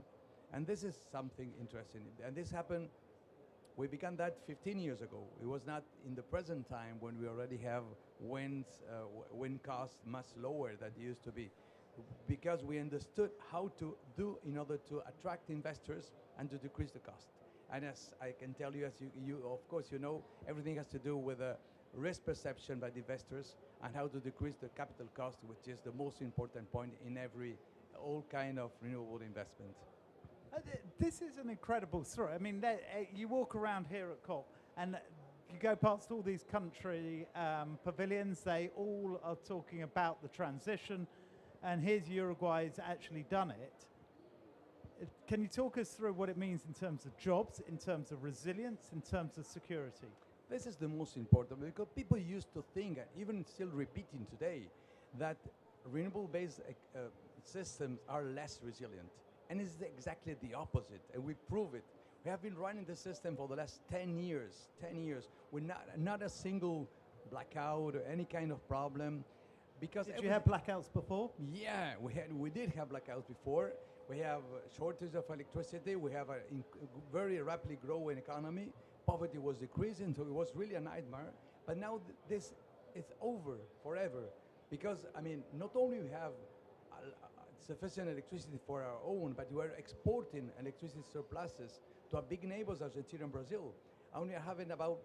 And this is something interesting. And this happened. We began that 15 years ago. It was not in the present time when we already have wind costs much lower than it used to be, because we understood how to do in order to attract investors and to decrease the cost. And as I can tell you, as you of course you know, everything has to do with a risk perception by the investors and how to decrease the capital cost, which is the most important point in all kind of renewable investment. This is an incredible story. I mean, you walk around here at COP and you go past all these country pavilions. They all are talking about the transition, and here's Uruguay's actually done it. Can you talk us through what it means in terms of jobs, in terms of resilience, in terms of security? This is the most important, because people used to think, and even still repeating today, that renewable-based systems are less resilient. And it's exactly the opposite, and we prove it. We have been running the system for the last 10 years, with not a single blackout or any kind of problem. Because did you have blackouts before? Yeah, we did have blackouts before. We have a shortage of electricity. We have a very rapidly growing economy. Poverty was decreasing, so it was really a nightmare. But now this is over forever, because I mean, not only we have sufficient electricity for our own, but we are exporting electricity surpluses to our big neighbors, Argentina and Brazil. Only having about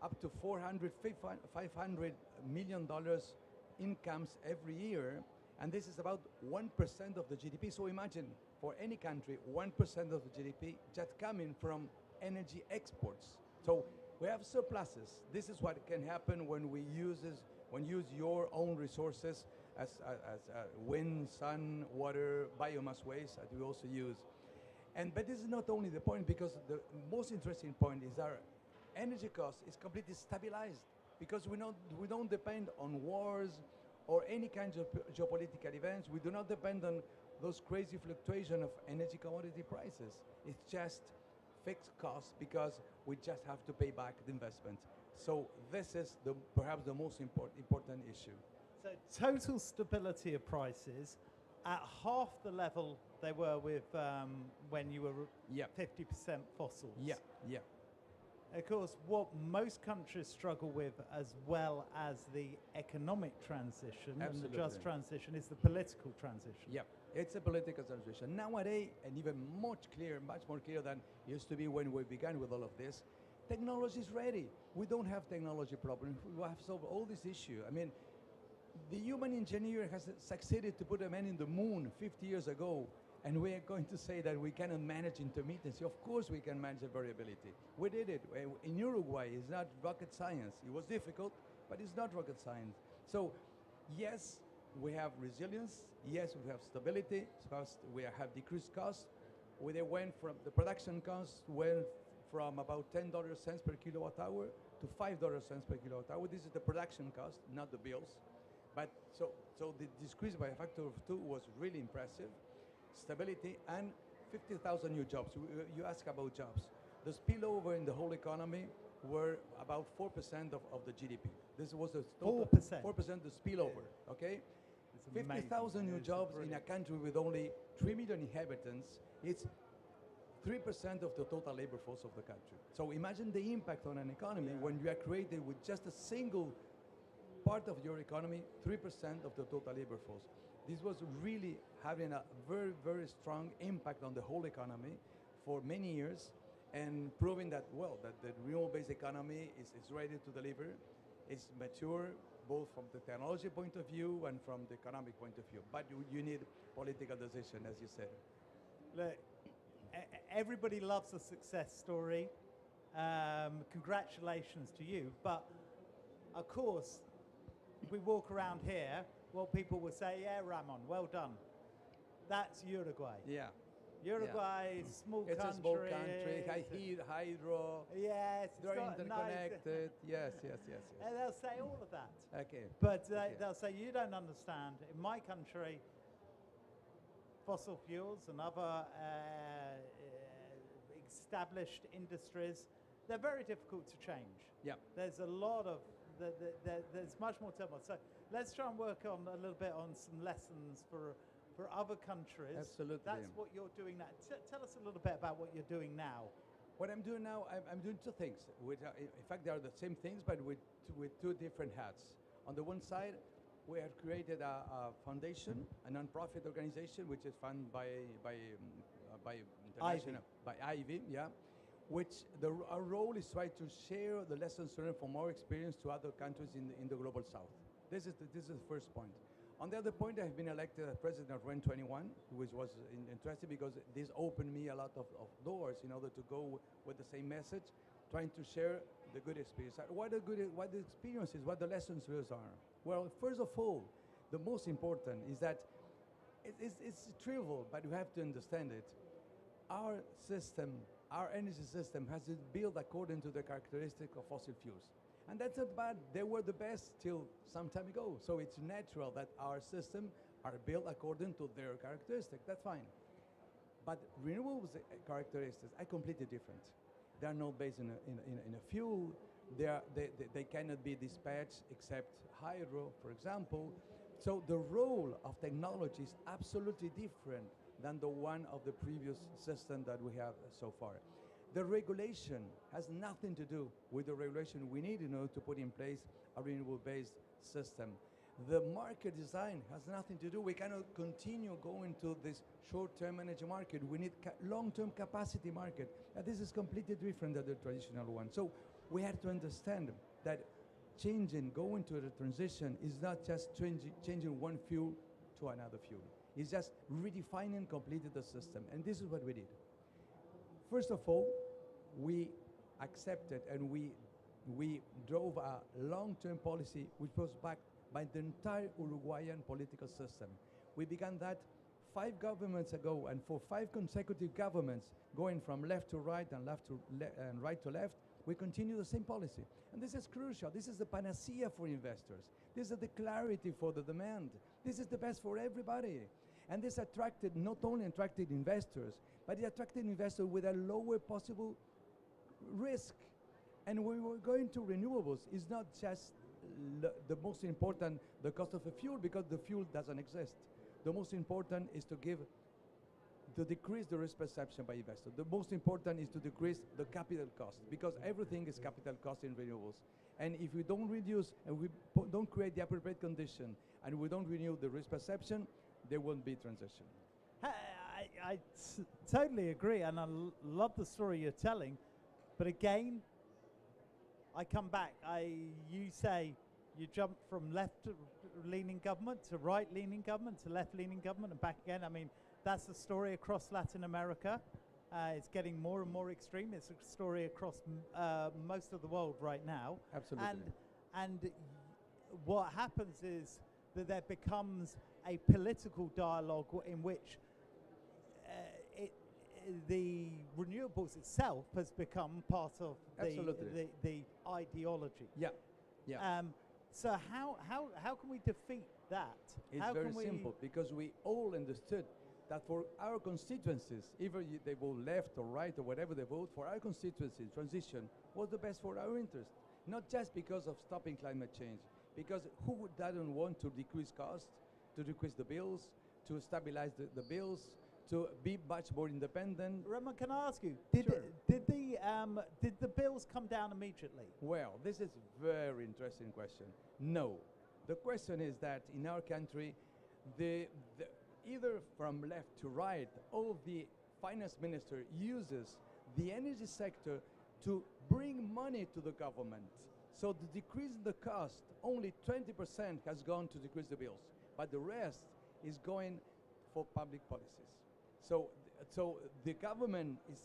up to $400, $500 million incomes every year, and this is about 1% of the GDP. So imagine, for any country, 1% of the GDP just coming from energy exports. So we have surpluses. This is what can happen when we use your own resources as wind, sun, water, biomass waste that we also use. But this is not only the point, because the most interesting point is our energy cost is completely stabilized, because we don't depend on wars or any kinds of geopolitical events. We do not depend on those crazy fluctuation of energy commodity prices. It's just fixed costs because we just have to pay back the investment. So this is perhaps the most important issue. So total stability of prices at half the level they were with when you were 50% fossils. Yeah, yeah. Of course, what most countries struggle with, as well as the economic transition and the just transition, is the political transition. Yeah, it's a political transition. Nowadays, and even much more clear than it used to be when we began with all of this, technology is ready. We don't have technology problems. We have solved all these issues. I mean, the human engineer has succeeded to put a man in the moon 50 years ago, and we are going to say that we cannot manage intermittency. Of course we can manage the variability. We did it. In Uruguay, it's not rocket science. It was difficult, but it's not rocket science. So, yes, we have resilience. Yes, we have stability. We have decreased costs. We went from the production costs went from about $10 cents per kilowatt hour to $5 cents per kilowatt hour. This is the production cost, not the bills. But so the decrease by a factor of 2 was really impressive. Stability and 50,000 new jobs. You ask about jobs. The spillover in the whole economy were about 4% of the GDP. This was the total 4% the spillover. Okay, 50,000 new jobs in a country with only 3 million inhabitants. It's 3% of the total labor force of the country. So imagine the impact on an economy when you are created with just a single part of your economy, 3% of the total labor force. This was really having a very, very strong impact on the whole economy for many years, and proving that, well, that the renewable-based economy is ready to deliver. It's mature, both from the technology point of view and from the economic point of view. But you need political decision, as you said. Look, everybody loves a success story. Congratulations to you. But, of course, if we walk around here, well, people will say, yeah, Ramon, well done. That's Uruguay. Yeah. Uruguay is small it's country. It's a small country, hydro. Yes, they're interconnected. Yes. And they'll say all of that. Okay. But they'll say, you don't understand. In my country, fossil fuels and other established industries, they're very difficult to change. Yeah. There's a lot of, there's much more turmoil. So let's try and work on a little bit on some lessons for other countries. Absolutely. That's what you're doing now. Tell us a little bit about what you're doing now. What I'm doing now, I'm doing two things. Which are, in fact, they are the same things, but with two different hats. On the one side, we have created a foundation, a non-profit organization, which is funded by international, by Ivy, yeah. Which our role is try to share the lessons learned from our experience to other countries in the global south. This is the first point. On the other point, I have been elected as president of REN 21, which was interesting because this opened me a lot of doors in order to go with the same message, trying to share the good experience. What the experiences, what the lessons learned are. Well, first of all, the most important is that it's trivial, but you have to understand it. Our system, our energy system has been built according to the characteristic of fossil fuels. And that's not bad. They were the best till some time ago. So it's natural that our system are built according to their characteristics. That's fine. But renewables characteristics are completely different. They are not based in a fuel. They cannot be dispatched except hydro, for example. So the role of technology is absolutely different than the one of the previous system that we have so far. The regulation has nothing to do with the regulation we need in order to put in place a renewable-based system. The market design has nothing to do. We cannot continue going to this short-term energy market. We need long-term capacity market. And this is completely different than the traditional one. So we have to understand that going to the transition is not just changing one fuel to another fuel. It's just redefining completely the system. And this is what we did. First of all, we accepted and we drove a long-term policy which was backed by the entire Uruguayan political system. We began that 5 governments ago, and for 5 consecutive governments, going from left to right and left to and right to left, we continue the same policy. And this is crucial. This is the panacea for investors. This is the clarity for the demand. This is the best for everybody. And this attracted, not only attracted investors, but it attracted investors with a lower possible risk. And when we're going to renewables, it's not just the most important, the cost of the fuel, because the fuel doesn't exist. The most important is to decrease the risk perception by investors. The most important is to decrease the capital cost, because everything is capital cost in renewables. And if we don't reduce and we don't create the appropriate condition and we don't renew the risk perception, there won't be transition. I totally agree, and I love the story you're telling. But again, I come back. You say you jump from left-leaning government to right-leaning government to left-leaning government and back again. I mean, that's the story across Latin America. It's getting more and more extreme. It's a story across most of the world right now. Absolutely. And what happens is that there becomes a political dialogue in which the renewables itself has become part of the ideology. Yeah, yeah. So how can we defeat that? It's how very can we simple, because we all understood that for our constituencies, either they vote left or right or whatever they vote, for our constituency, transition was the best for our interest. Not just because of stopping climate change, because who doesn't want to decrease costs, to decrease the bills, to stabilize the bills, to be much more independent. Ramon, can I ask you, did the bills come down immediately? Well, this is a very interesting question. No. The question is that in our country, either from left to right, all the finance minister uses the energy sector to bring money to the government. So the decrease in the cost, only 20% has gone to decrease the bills, but the rest is going for public policies. So the government is,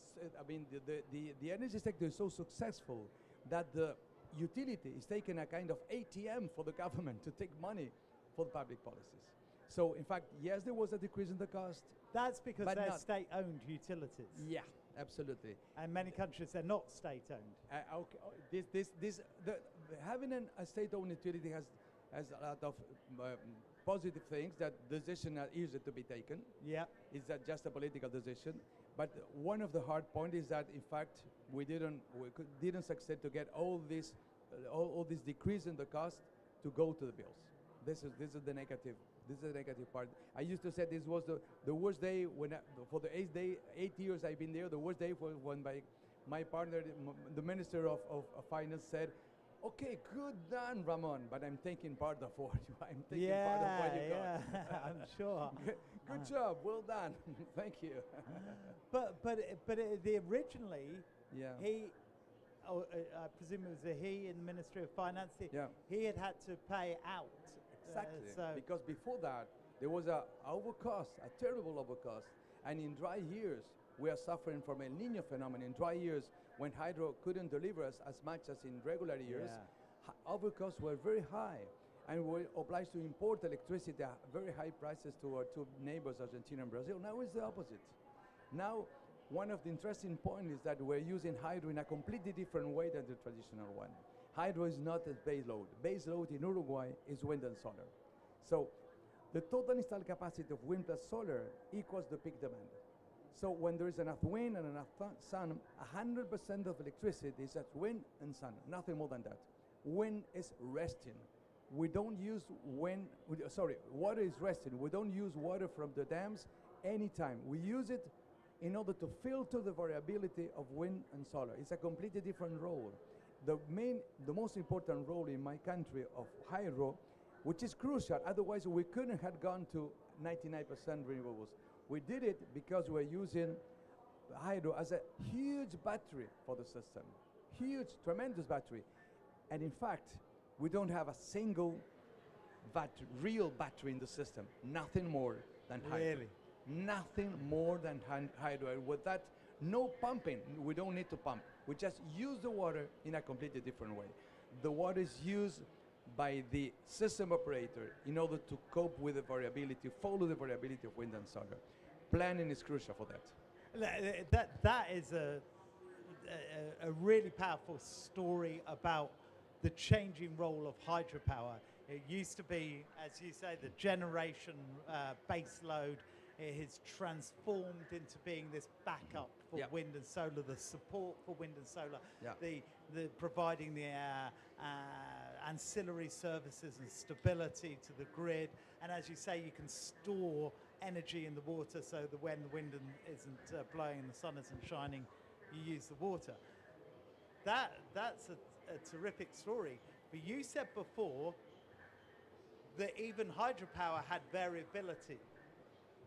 the energy sector is so successful that the utility is taking a kind of ATM for the government to take money for the public policies. So in fact, yes, there was a decrease in the cost. That's because they're state-owned utilities. Yeah, absolutely. And many countries, they're not state-owned. Having a state-owned utility has a lot of positive things, that decisions are easy to be taken. Yeah. It's just a political decision. But one of the hard points is that, in fact, we didn't succeed to get all this decrease in the cost to go to the bills. This is the negative. This is the negative part. I used to say this was the worst day for the 8 years I've been there. The worst day was when my partner, the Minister of Finance, said, "Okay, good done, Ramon, but I'm taking part of what I'm taking part of what you got." I'm sure. Good job, well done. Thank you. But originally, yeah. I presume it was he in the Ministry of Finance. He had to pay out. Exactly. Because before that, there was a terrible overcost, and in dry years, we are suffering from El Niño phenomenon. In dry years, when hydro couldn't deliver us as much as in regular years, overcosts were very high, and we were obliged to import electricity at very high prices to our two neighbors, Argentina and Brazil. Now it's the opposite. Now, one of the interesting points is that we're using hydro in a completely different way than the traditional one. Hydro is not a base load. Base load in Uruguay is wind and solar. So the total installed capacity of wind plus solar equals the peak demand. So when there is enough wind and enough sun, 100% of electricity is at wind and sun, nothing more than that. Wind is resting. We don't use water is resting. We don't use water from the dams anytime. We use it in order to filter the variability of wind and solar. It's a completely different role. The most important role in my country of hydro, which is crucial, otherwise we couldn't have gone to 99% renewables. We did it because we're using hydro as a huge battery for the system. Huge, tremendous battery. And in fact, we don't have a single real battery in the system. Nothing more than hydro. Really? Nothing more than hydro. And with that, no pumping. We don't need to pump. We just use the water in a completely different way. The water is used by the system operator in order to cope with the variability, follow the variability of wind and solar. Planning is crucial for that. That is a really powerful story about the changing role of hydropower. It used to be, as you say, the generation base load. It has transformed into being this backup for wind and solar, the support for wind and solar, the providing the ancillary services and stability to the grid. And as you say, you can store energy in the water so that when the wind isn't blowing and the sun isn't shining, you use the water. That's a terrific story. But you said before that even hydropower had variability,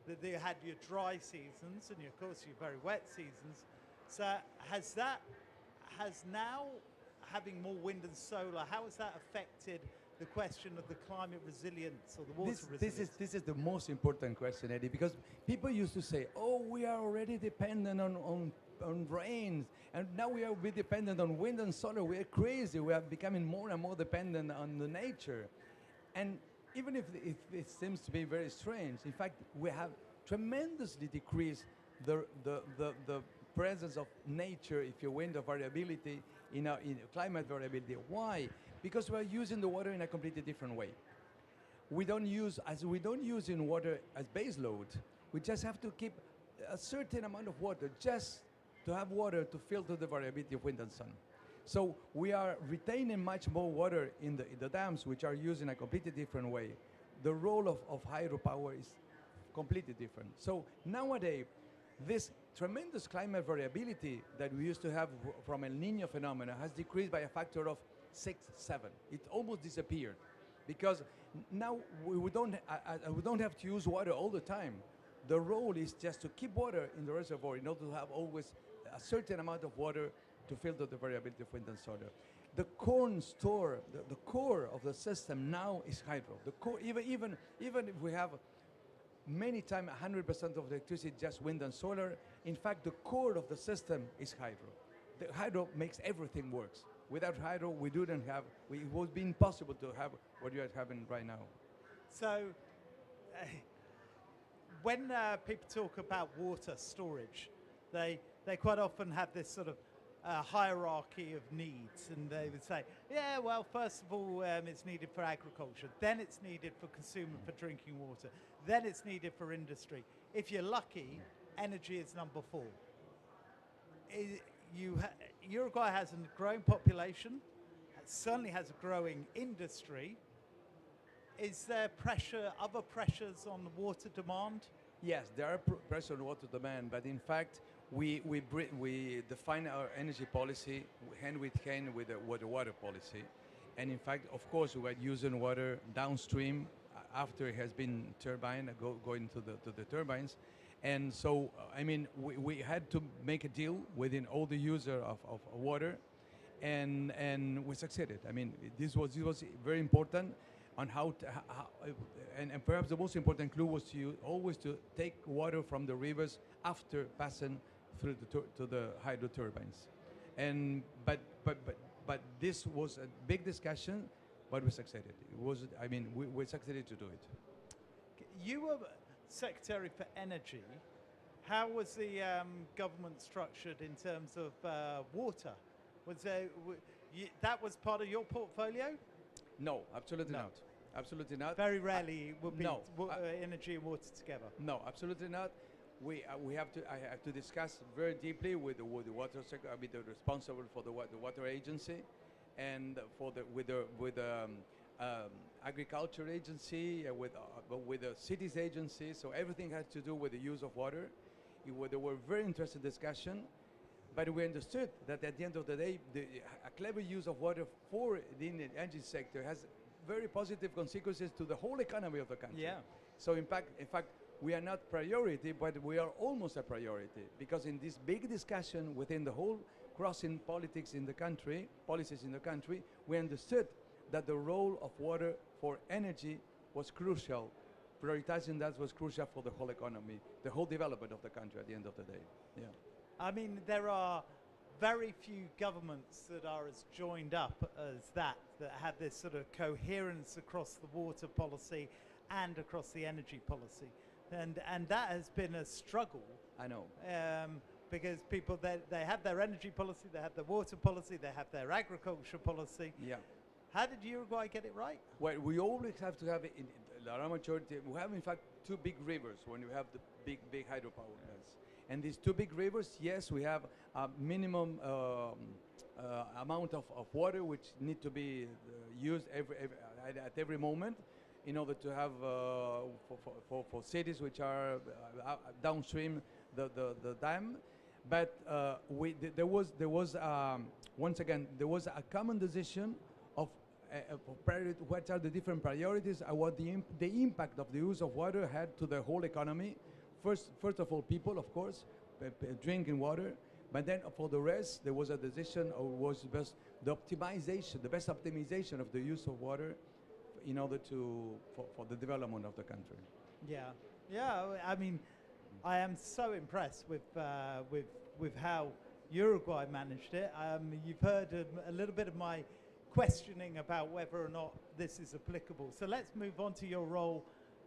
that they had your dry seasons and of course your very wet seasons. So has now having more wind and solar, how has that affected the question of the climate resilience or the water resilience? This is the most important question, Eddie, because people used to say, oh, we are already dependent on rains, and now we are dependent on wind and solar. We are crazy. We are becoming more and more dependent on the nature. And even if it seems to be very strange, in fact, we have tremendously decreased the presence of nature, if you will, the variability in climate variability. Why? Because we are using the water in a completely different way. We don't use in water as base load. We just have to keep a certain amount of water just to have water to filter the variability of wind and sun. So we are retaining much more water in the dams, which are used in a completely different way. The role of hydropower is completely different. So nowadays, this tremendous climate variability that we used to have from El Niño phenomena has decreased by a factor of 6, 7. It almost disappeared because now we don't have to use water all the time. The role is just to keep water in the reservoir in order to have always a certain amount of water to filter the variability of wind and solar. The the core of the system now is hydro. The core, even if we have many times 100% of the electricity just wind and solar, in fact the core of the system is hydro. The hydro makes everything works. Without hydro, it would be impossible to have what you are having right now. So, when people talk about water storage, they quite often have this sort of hierarchy of needs, and they would say, yeah, well, first of all, it's needed for agriculture, then it's needed for consumer for drinking water, then it's needed for industry. If you're lucky, energy is number 4. Uruguay has a growing population, certainly has a growing industry. Is there other pressures on water demand? Yes, there are pressure on water demand, but in fact, we define our energy policy hand with hand with the water policy. And in fact, of course, we are using water downstream after it has been turbined, going to the turbines. And so, I mean, we had to make a deal within all the user of water, and we succeeded. I mean, this was very important on and perhaps the most important clue was always to take water from the rivers after passing through to the hydro turbines. And but this was a big discussion, but we succeeded. We succeeded to do it. You were Secretary for Energy. How was the government structured in terms of water? That was part of your portfolio? No, absolutely not. Absolutely not. Very rarely would be energy and water together. No, absolutely not. I have to discuss very deeply with the water sector. I'll be the responsible for the water agency, and with the agriculture agency, with the cities agency. So everything has to do with the use of water. There were very interesting discussion, but we understood that at the end of the day, a clever use of water for the energy sector has very positive consequences to the whole economy of the country. Yeah. So in fact, we are not priority, but we are almost a priority, because in this big discussion within the whole crossing policies in the country, we understood that the role of water for energy was crucial. Prioritizing that was crucial for the whole economy, the whole development of the country at the end of the day. Yeah. I mean, there are very few governments that are as joined up as that have this sort of coherence across the water policy and across the energy policy. And that has been a struggle. I know. Because people, they have their energy policy, they have their water policy, they have their agriculture policy. Yeah. How did Uruguay get it right? Well, we always have to have, in the majority, we have in fact two big rivers when you have the big hydropower plants. And these two big rivers, yes, we have a minimum amount of water which need to be used at every moment in order to have for cities which are downstream the dam. But there was once again there was a common decision of what are the different priorities and what the impact of the use of water had to the whole economy. First of all, people, of course, drinking water. But then for the rest, there was a decision of was best the best optimization of the use of water in order for the development of the country. Yeah. I mean, I am so impressed with how Uruguay managed it. You've heard a little bit of my questioning about whether or not this is applicable. So let's move on to your role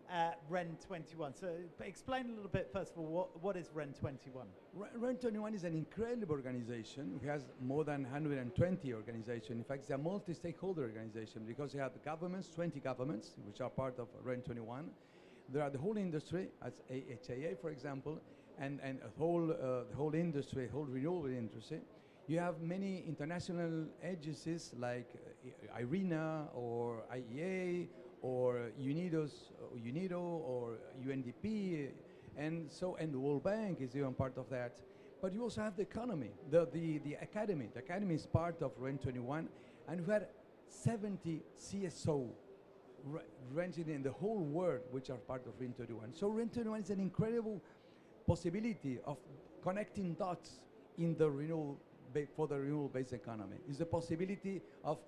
at REN 21. So explain a little bit, first of all, what is REN 21? REN 21 is an incredible organization. It has more than 120 organizations. In fact, it's a multi-stakeholder organization because you have the governments, 20 governments, which are part of REN 21. There are the whole industry, as AHAA, for example, and the whole industry, whole renewable industry. You have many international agencies like IRENA or IEA or UNIDO or UNDP, and the World Bank is even part of that. But you also have the economy, the academy. The academy is part of REN 21, and we had 70 CSO ranging in the whole world, which are part of REN 21. So REN 21 is an incredible possibility of connecting dots in the for the renewable-based economy. It's the possibility of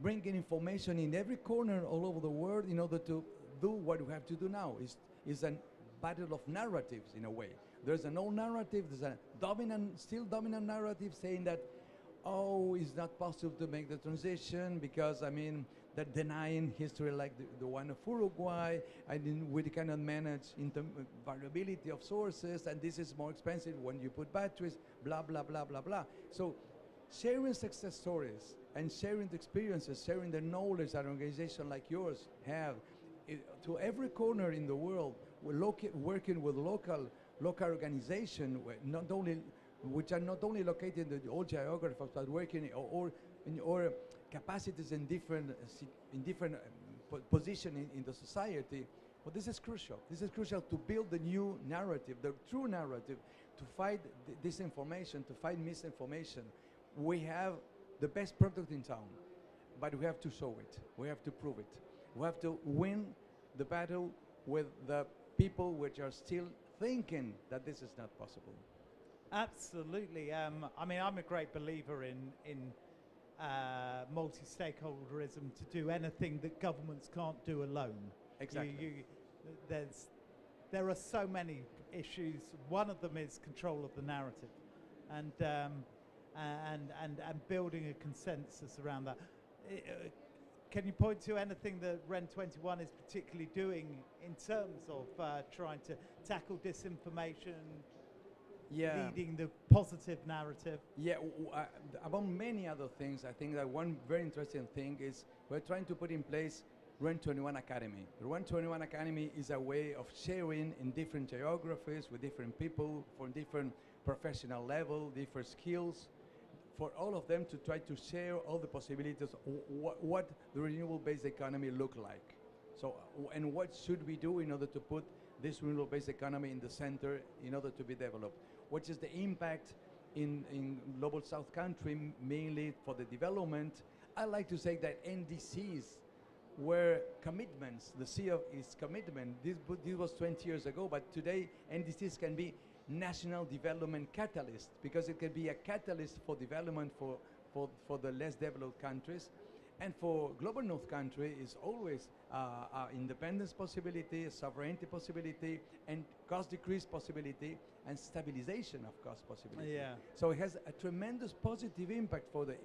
bringing information in every corner all over the world in order to do what we have to do now. It's a battle of narratives in a way. There's an old narrative, there's a still dominant narrative saying that, oh, it's not possible to make the transition because, I mean, that denying history like the one of Uruguay, and we cannot manage variability of sources, and this is more expensive when you put batteries, blah, blah, blah, blah, blah. So sharing success stories and sharing the experiences, sharing the knowledge that an organization like yours have to every corner in the world, we're working with local organizations, which are not only located in the old geography, but working or capacities in different position in the society. But this is crucial. This is crucial to build the new narrative, the true narrative, to fight disinformation, to fight misinformation. We have the best product in town, but we have to show it. We have to prove it. We have to win the battle with the people which are still thinking that this is not possible. Absolutely. I mean, I'm a great believer in multi-stakeholderism to do anything that governments can't do alone. Exactly. There are so many issues. One of them is control of the narrative, and building a consensus around that. Can you point to anything that REN 21 is particularly doing in terms of trying to tackle disinformation? Yeah. Leading the positive narrative. Yeah, among many other things, I think that one very interesting thing is we're trying to put in place REN 21 Academy. The REN 21 Academy is a way of sharing in different geographies with different people from different professional level, different skills, for all of them to try to share all the possibilities of what the renewable-based economy look like. So, and what should we do in order to put this renewable-based economy in the center in order to be developed? What is the impact in global South country, mainly for the development? I like to say that NDCs were commitments. The C is commitment. This was 20 years ago, but today NDCs can be national development catalyst because it can be a catalyst for development for the less developed countries. And for global north country is always independence possibility, sovereignty possibility, and cost decrease possibility, and stabilization of cost possibility. Yeah. So it has a tremendous positive impact for the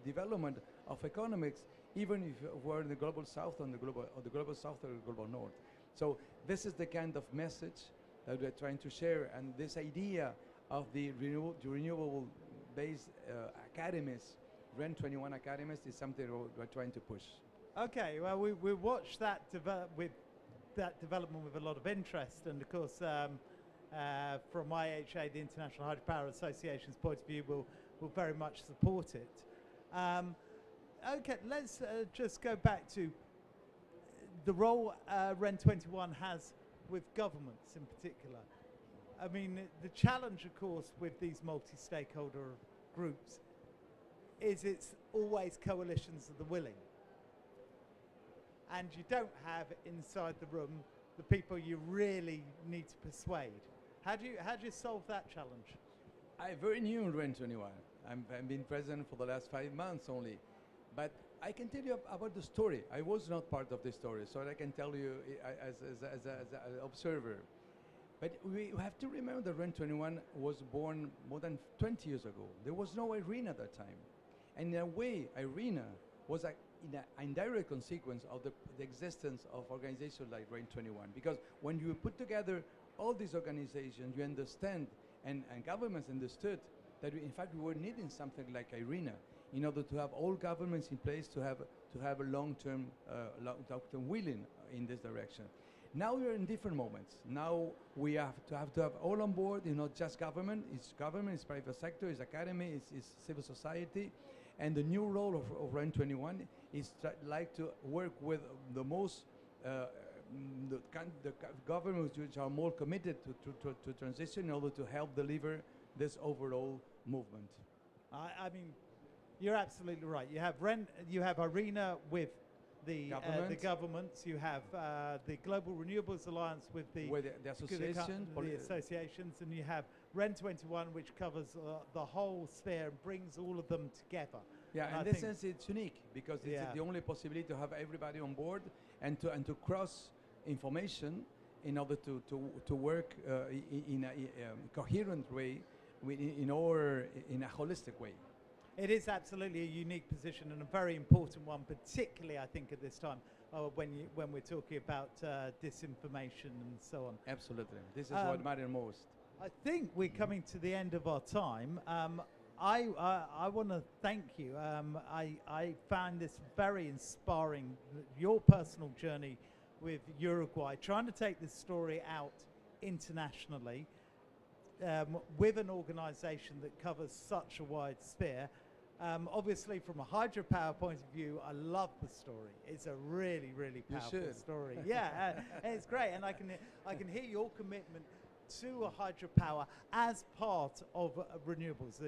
development of economics, even if we're in the global south or the global south or the global north. So this is the kind of message that we're trying to share, and this idea of the renewable-based academies, REN 21 academies, is something we're trying to push. Okay, well, we watched that development with a lot of interest, and of course, from IHA, the International Hydropower Association's point of view, we'll very much support it. Okay, let's just go back to the role REN 21 has with governments in particular. I mean, the challenge, of course, with these multi-stakeholder groups is it's always coalitions of the willing. And you don't have inside the room the people you really need to persuade. How do you solve that challenge? I'm very new in REN 21. I've been present for the last 5 months only. But I can tell you about the story. I was not part of the story, so I can tell you as an observer. But we have to remember that REN 21 was born more than 20 years ago. There was no IRENA at that time. And in a way, IRENA was an indirect consequence of the existence of organizations like REN 21. Because when you put together all these organizations, you understand, and governments understood, that in fact we were needing something like IRENA in order to have all governments in place to have a long-term willing in this direction. Now we are in different moments. Now we have to have all on board, not just government, it's private sector, it's academy, it's civil society. And the new role of REN 21 is to work with the most, the governments which are more committed to transition in order to help deliver this overall movement. I mean, you're absolutely right. You have IRENA with the governments. You have the Global Renewables Alliance with the associations, and you have REN 21, which covers the whole sphere and brings all of them together. Yeah, and in this sense, it's unique because it's the only possibility to have everybody on board and to cross information in order to work in a coherent way, in a holistic way. It is absolutely a unique position and a very important one, particularly I think at this time when we're talking about disinformation and so on. Absolutely, this is what matters most. I think we're coming to the end of our time. I want to thank you. I found this very inspiring, your personal journey with Uruguay, trying to take this story out internationally with an organization that covers such a wide sphere. Obviously, from a hydropower point of view, I love the story. It's a really, really powerful story. Yeah, it's great, and I can hear your commitment to a hydropower as part of renewables.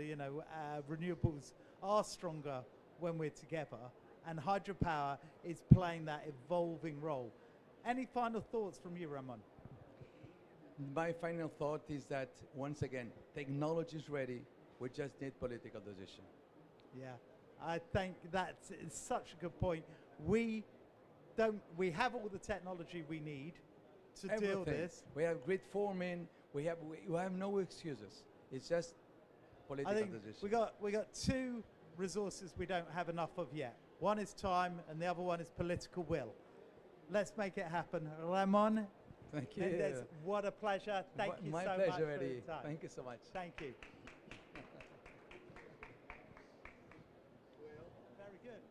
Renewables are stronger when we're together, and hydropower is playing that evolving role. Any final thoughts from you, Ramon? My final thought is that, once again, technology is ready. We just need political decision. Yeah, I think that's such a good point. We have all the technology we need to deal with this. We have grid forming. We have no excuses. It's just political decision. We got two resources we don't have enough of yet. One is time, and the other one is political will. Let's make it happen, Ramon. Thank you. Mendez, what a pleasure. Thank you so much. My pleasure, for Eddie. your time. Thank you so much. Thank you. Very good.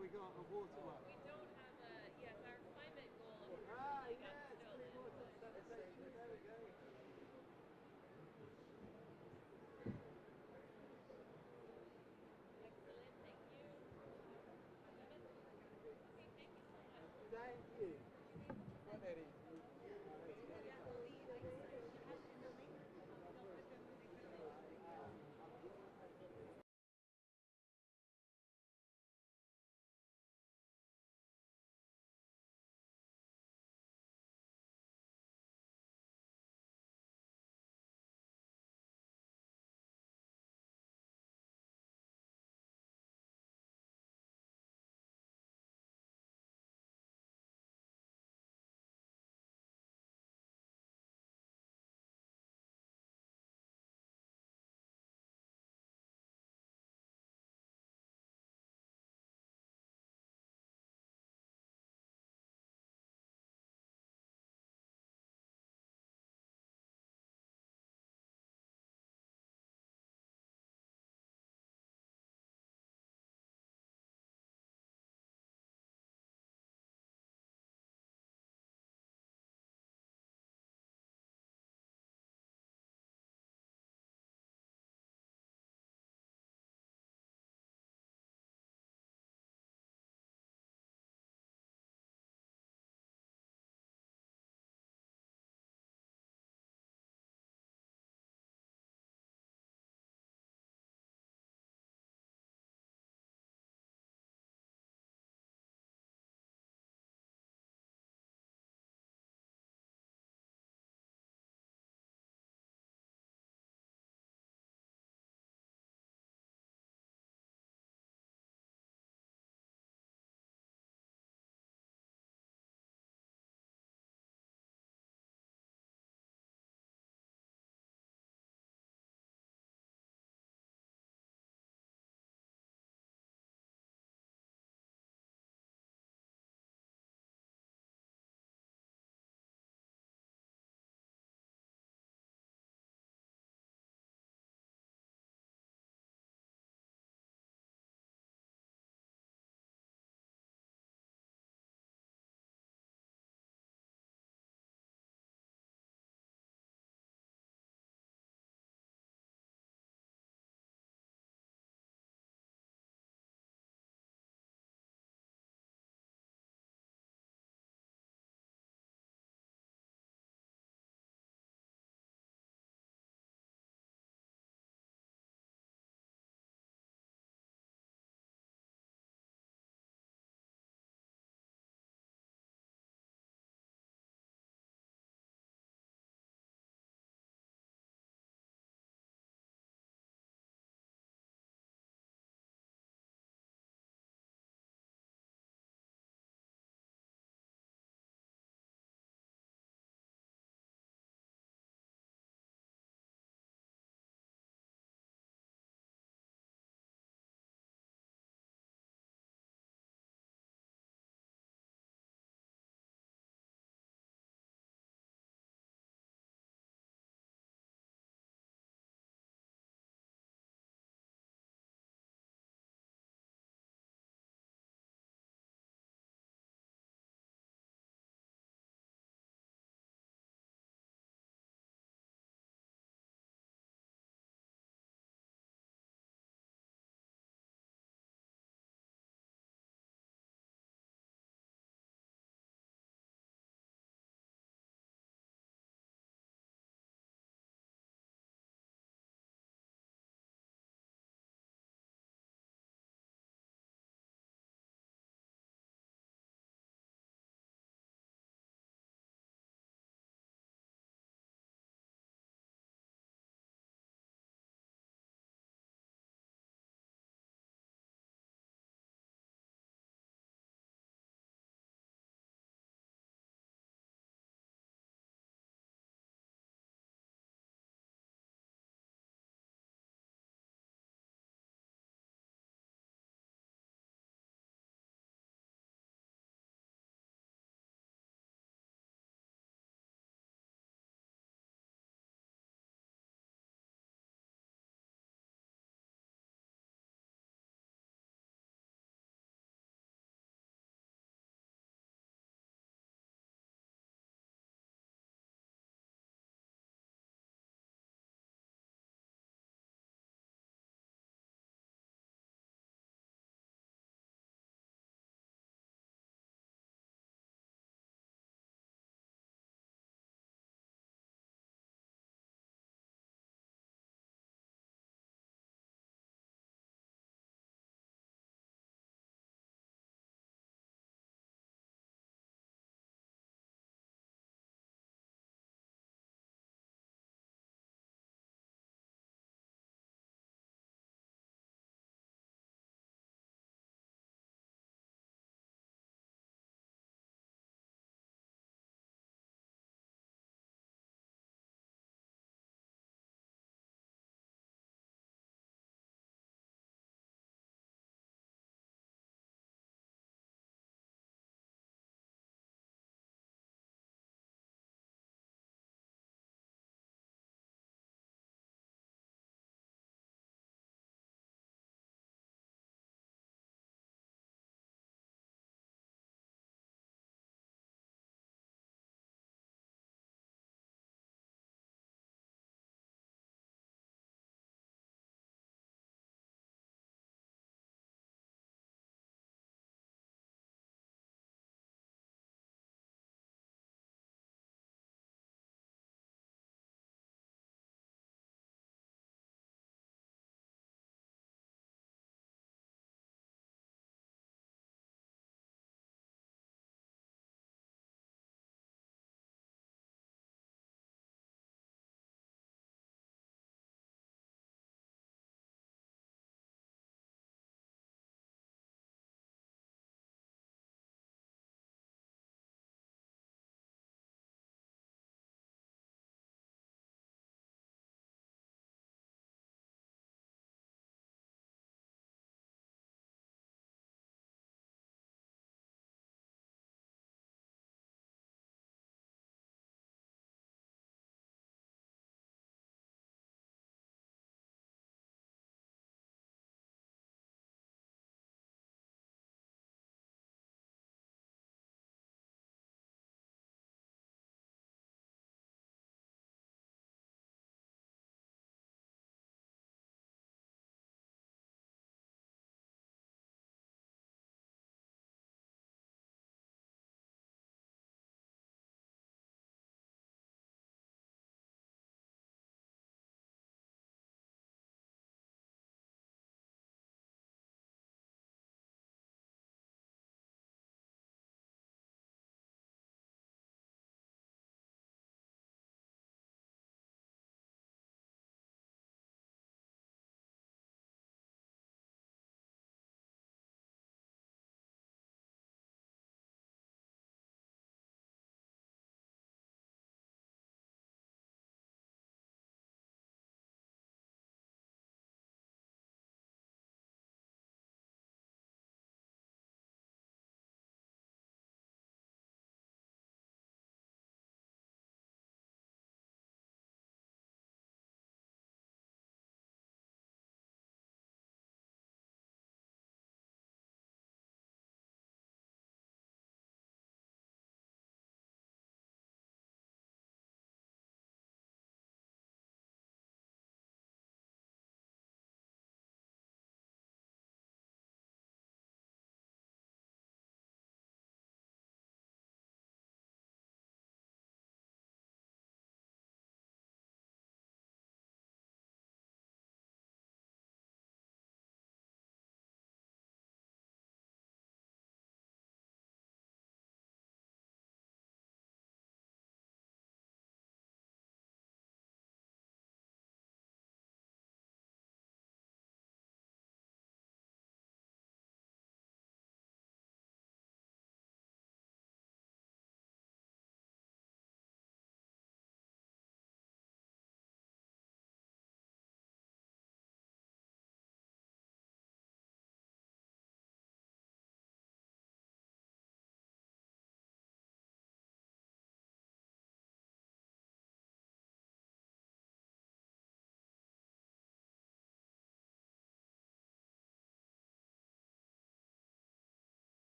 We got a water well. We don't have our climate goal of filling up still. There we go. Excellent, thank you. Okay, thank you so much. Thank you. Eddie.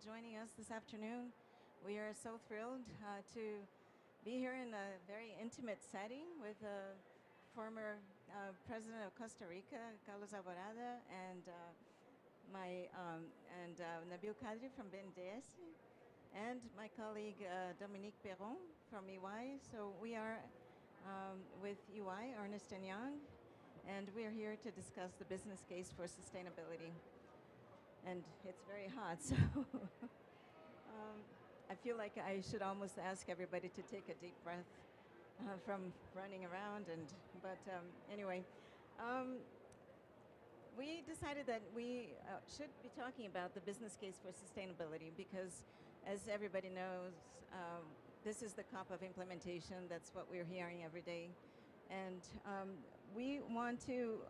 joining us this afternoon. We are so thrilled to be here in a very intimate setting with former President of Costa Rica, Carlos Alvarado, and Nabil Kadri from BNDES, and my colleague Dominique Perron from EY. So we are with EY, Ernst & Young, and we are here to discuss the business case for sustainability. And it's very hot, so I feel like I should almost ask everybody to take a deep breath from running around. Anyway, we decided that we should be talking about the business case for sustainability because, as everybody knows, this is the COP of implementation. That's what we're hearing every day. And we want to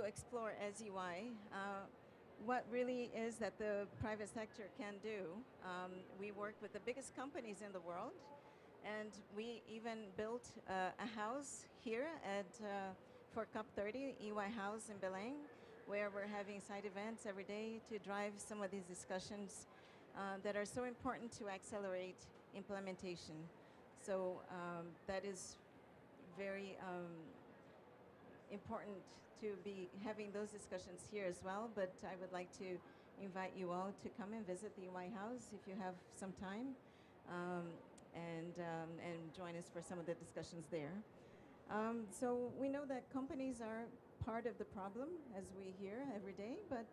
explore as EY what really is that the private sector can do. We work with the biggest companies in the world, and we even built a house here for COP30, EY House in Belém, where we're having side events every day to drive some of these discussions that are so important to accelerate implementation. So that is very important to be having those discussions here as well, but I would like to invite you all to come and visit the EY House if you have some time, and join us for some of the discussions there. So we know that companies are part of the problem, as we hear every day, but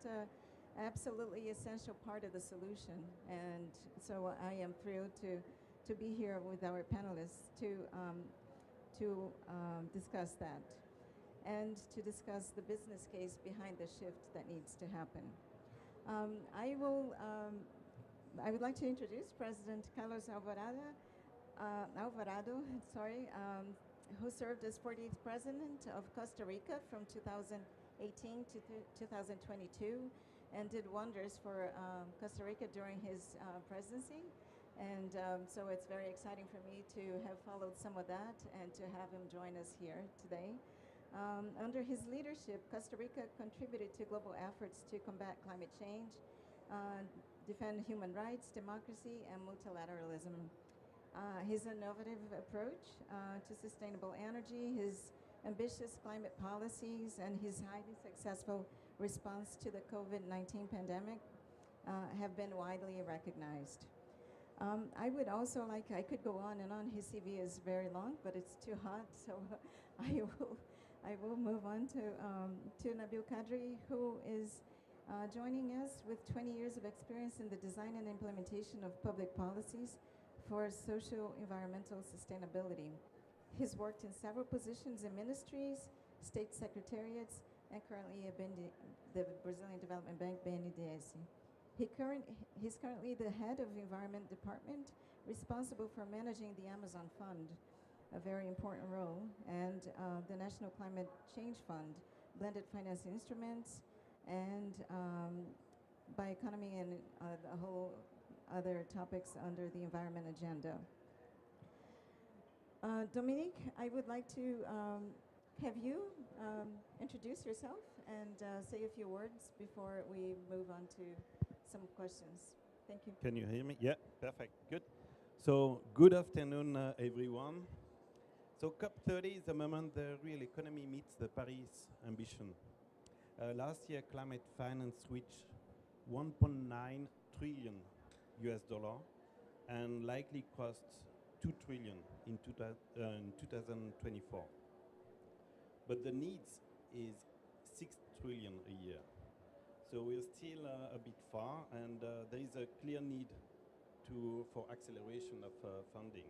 absolutely essential part of the solution. And so I am thrilled to be here with our panelists to discuss that, and to discuss the business case behind the shift that needs to happen. I would like to introduce President Carlos Alvarado, who served as 48th President of Costa Rica from 2018 to 2022, and did wonders for Costa Rica during his presidency. And so it's very exciting for me to have followed some of that and to have him join us here today. Under his leadership, Costa Rica contributed to global efforts to combat climate change, defend human rights, democracy, and multilateralism. His innovative approach to sustainable energy, his ambitious climate policies, and his highly successful response to the COVID-19 pandemic have been widely recognized. I would also I could go on and on. His CV is very long, but it's too hot, so I will move on to Nabil Kadri, who is joining us with 20 years of experience in the design and implementation of public policies for socio-environmental sustainability. He's worked in several positions in ministries, state secretariats, and currently the Brazilian Development Bank, BNDES. He's currently the head of the Environment Department, responsible for managing the Amazon Fund, a very important role, and the National Climate Change Fund, blended finance instruments, and bioeconomy, and a whole other topics under the environment agenda. Dominique, I would like to have you introduce yourself and say a few words before we move on to some questions. Thank you. Can you hear me? Yeah, perfect, good. So good afternoon, everyone. So COP30 is the moment the real economy meets the Paris ambition. Last year, climate finance reached $1.9 trillion and likely cost $2 trillion in 2024. But the needs is $6 trillion a year. So we're still a bit far, and there is a clear need for acceleration of funding.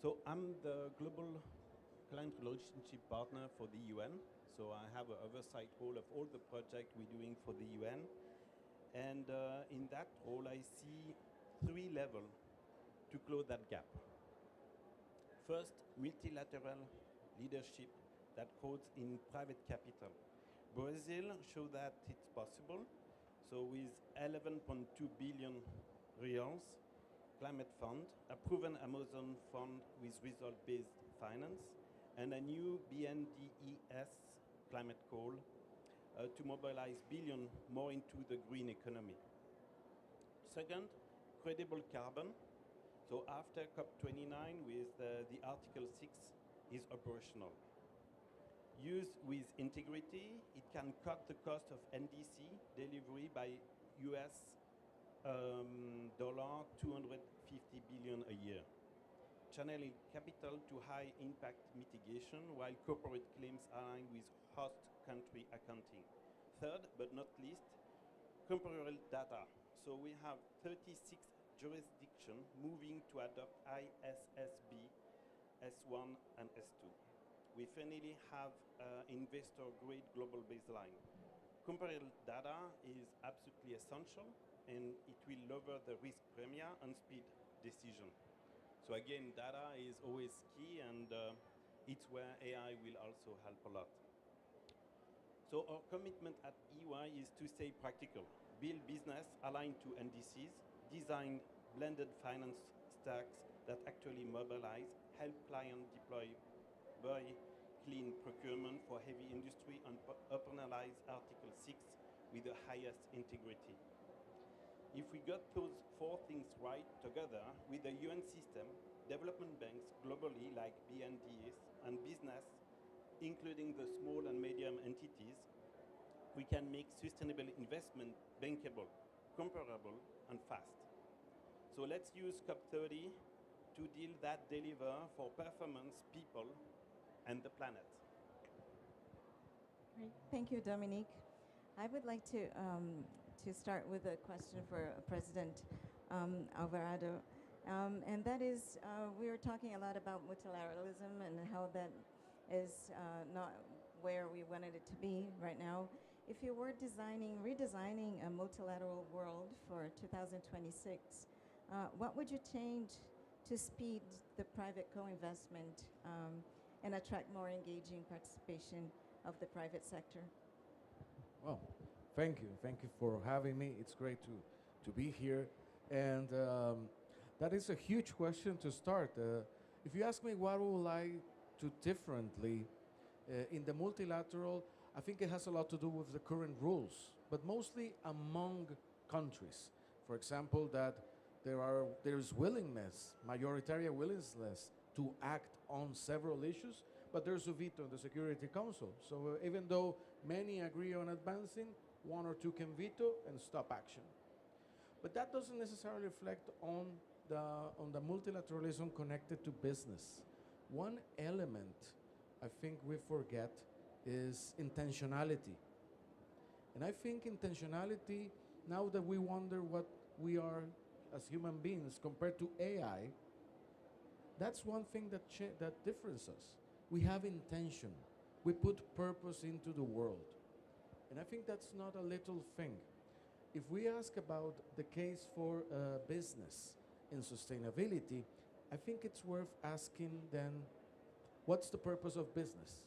So I'm the global client relationship partner for the UN. So I have an oversight role of all the projects we're doing for the UN. And in that role, I see 3 levels to close that gap. First, multilateral leadership that holds in private capital. Brazil showed that it's possible. So with 11.2 billion reals, climate fund, a proven Amazon fund with result-based finance, and a new BNDES climate call to mobilize billion more into the green economy. Second, credible carbon. So after COP29 with the Article 6 is operational. Used with integrity, it can cut the cost of NDC delivery by US dollar 250 billion a year, channeling capital to high impact mitigation while corporate claims align with host country accounting. Third, but not least, comparable data. So we have 36 jurisdictions moving to adopt ISSB S1 and S2. We finally have investor-grade global baseline. Comparable data is absolutely essential, and it will lower the risk premium and speed decision. So again, data is always key, and it's where AI will also help a lot. So our commitment at EY is to stay practical, build business aligned to NDCs, design blended finance stacks that actually mobilize, help clients deploy very clean procurement for heavy industry, and operationalize Article 6 with the highest integrity. If we got those four things right together with the UN system, development banks globally like BNDES, and business, including the small and medium entities, we can make sustainable investment bankable, comparable, and fast. So let's use COP30 to deal that deliver for performance, people, and the planet. Great. Thank you, Dominique. I would like to start with a question for President Alvarado. And that is, we were talking a lot about multilateralism and how that is not where we wanted it to be right now. If you were redesigning a multilateral world for 2026, what would you change to speed the private co-investment and attract more engaging participation of the private sector? Well, thank you. Thank you for having me. It's great to be here. And that is a huge question to start. If you ask me what would I do differently in the multilateral, I think it has a lot to do with the current rules, but mostly among countries. For example, that there's willingness, majoritarian willingness to act on several issues, but there's a veto in the Security Council. So even though many agree on advancing, one or two can veto and stop action. But that doesn't necessarily reflect on the multilateralism connected to business. One element I think we forget is intentionality. And I think intentionality, now that we wonder what we are as human beings compared to AI, that's one thing that differentiates us. We have intention. We put purpose into the world. And I think that's not a little thing. If we ask about the case for business in sustainability, I think it's worth asking then, what's the purpose of business?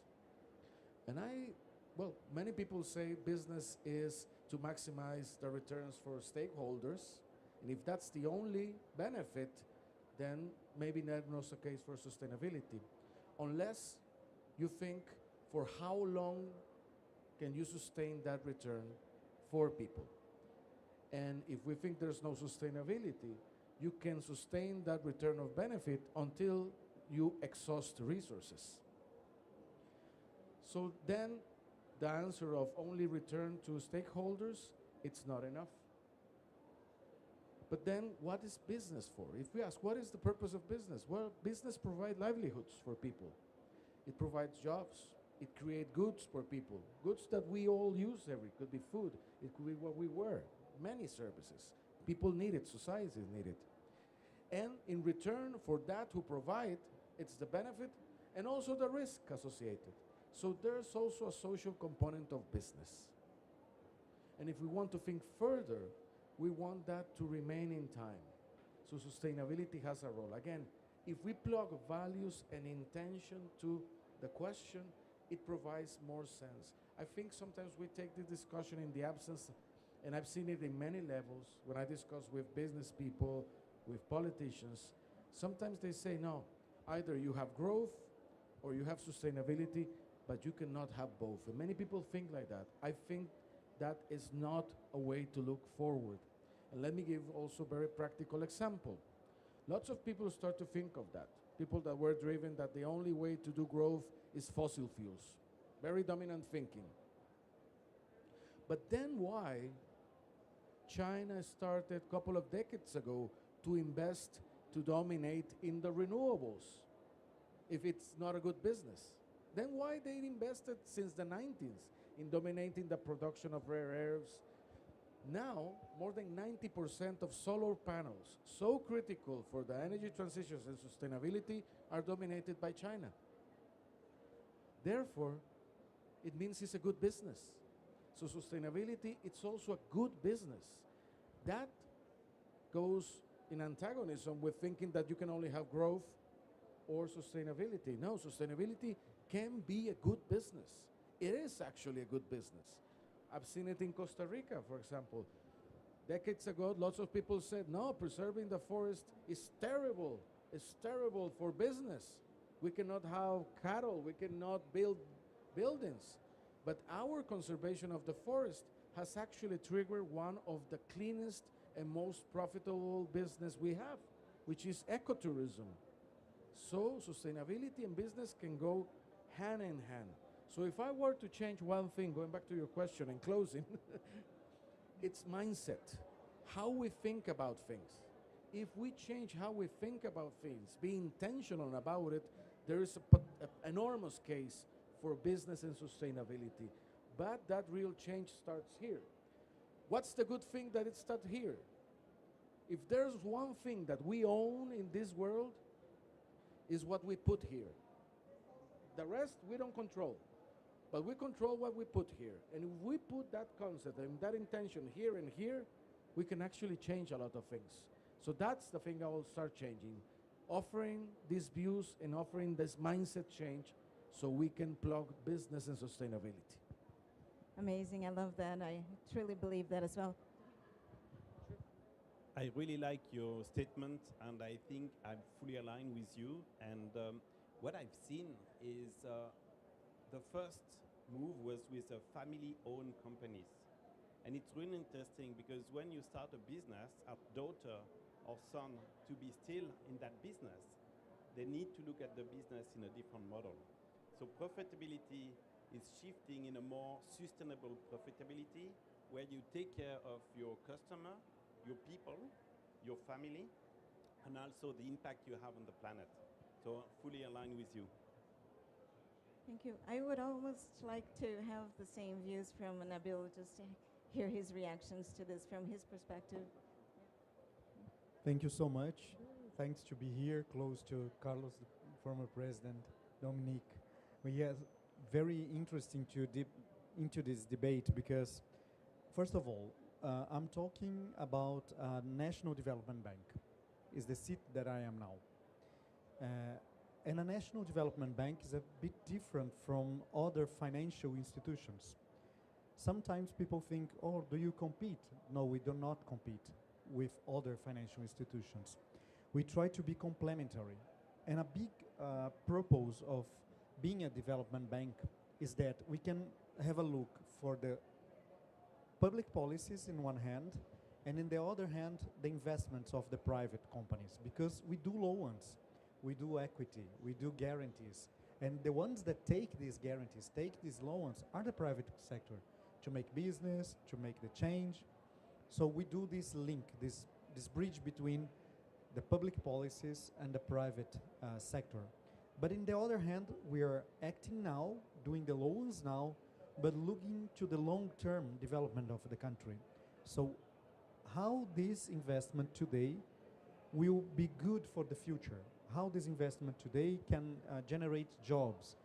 And well, many people say business is to maximize the returns for stakeholders. And if that's the only benefit, then maybe that's not the case for sustainability. Unless you think for how long can you sustain that return for people. And if we think there's no sustainability, you can sustain that return of benefit until you exhaust resources. So then the answer of only return to stakeholders, it's not enough. But then what is business for? If we ask, what is the purpose of business? Well, business provides livelihoods for people. It provides jobs. It creates goods for people. Goods that we all use every, could be food. It could be what we wear. Many services. People need it. Societies need it. And in return for that who provide, it's the benefit and also the risk associated. So there's also a social component of business. And if we want to think further, we want that to remain in time. So sustainability has a role. Again, if we plug values and intention to the question, it provides more sense. I think sometimes we take this discussion in the absence, and I've seen it in many levels, when I discuss with business people, with politicians, sometimes they say, no, either you have growth or you have sustainability, but you cannot have both. And many people think like that. I think that is not a way to look forward. And let me give also a very practical example. Lots of people start to think of that. People that were driven that the only way to do growth is fossil fuels. Very dominant thinking. But then why China started a couple of decades ago to invest to dominate in the renewables if it's not a good business? Then why they invested since the 90s in dominating the production of rare earths? Now, more than 90% of solar panels, so critical for the energy transitions and sustainability, are dominated by China. Therefore, it means it's a good business. So sustainability, it's also a good business. That goes in antagonism with thinking that you can only have growth or sustainability. No, sustainability can be a good business. It is actually a good business. I've seen it in Costa Rica, for example. Decades ago, lots of people said, no, preserving the forest is terrible. It's terrible for business. We cannot have cattle. We cannot build buildings. But our conservation of the forest has actually triggered one of the cleanest and most profitable business we have, which is ecotourism. So sustainability and business can go hand in hand. So if I were to change one thing, going back to your question and closing, it's mindset, how we think about things. If we change how we think about things, be intentional about it, there is an enormous case for business and sustainability. But that real change starts here. What's the good thing that it starts here? If there's one thing that we own in this world, is what we put here. The rest we don't control, but we control what we put here. And if we put that concept and that intention here and here, we can actually change a lot of things. So that's the thing I will start changing. Offering these views and offering this mindset change so we can plug business and sustainability. Amazing, I love that. I truly believe that as well. I really like your statement, and I think I'm fully aligned with you. And what I've seen is the first move was with family-owned companies. And it's really interesting because when you start a business, a daughter or son to be still in that business, they need to look at the business in a different model. So profitability is shifting in a more sustainable profitability where you take care of your customer, your people, your family, and also the impact you have on the planet. So fully aligned with you. Thank you. I would almost like to have the same views from Nabil, just to hear his reactions to this from his perspective. Thank you so much. Thanks to be here, close to Carlos, the former president, Dominique. Yes, very interesting to dip into this debate because, first of all, I'm talking about National Development Bank. Is the seat that I am now. And a National Development Bank is a bit different from other financial institutions. Sometimes people think, oh, do you compete? No, we do not compete with other financial institutions. We try to be complementary. And a big purpose of being a development bank is that we can have a look for the public policies in one hand, and in the other hand, the investments of the private companies, because we do loans, we do equity, we do guarantees, and the ones that take these guarantees, take these loans, are the private sector to make business, to make the change. So we do this link, this bridge between the public policies and the private sector. But in the other hand, we are acting now, doing the loans now, but looking to the long-term development of the country. So how this investment today will be good for the future, how this investment today can generate jobs,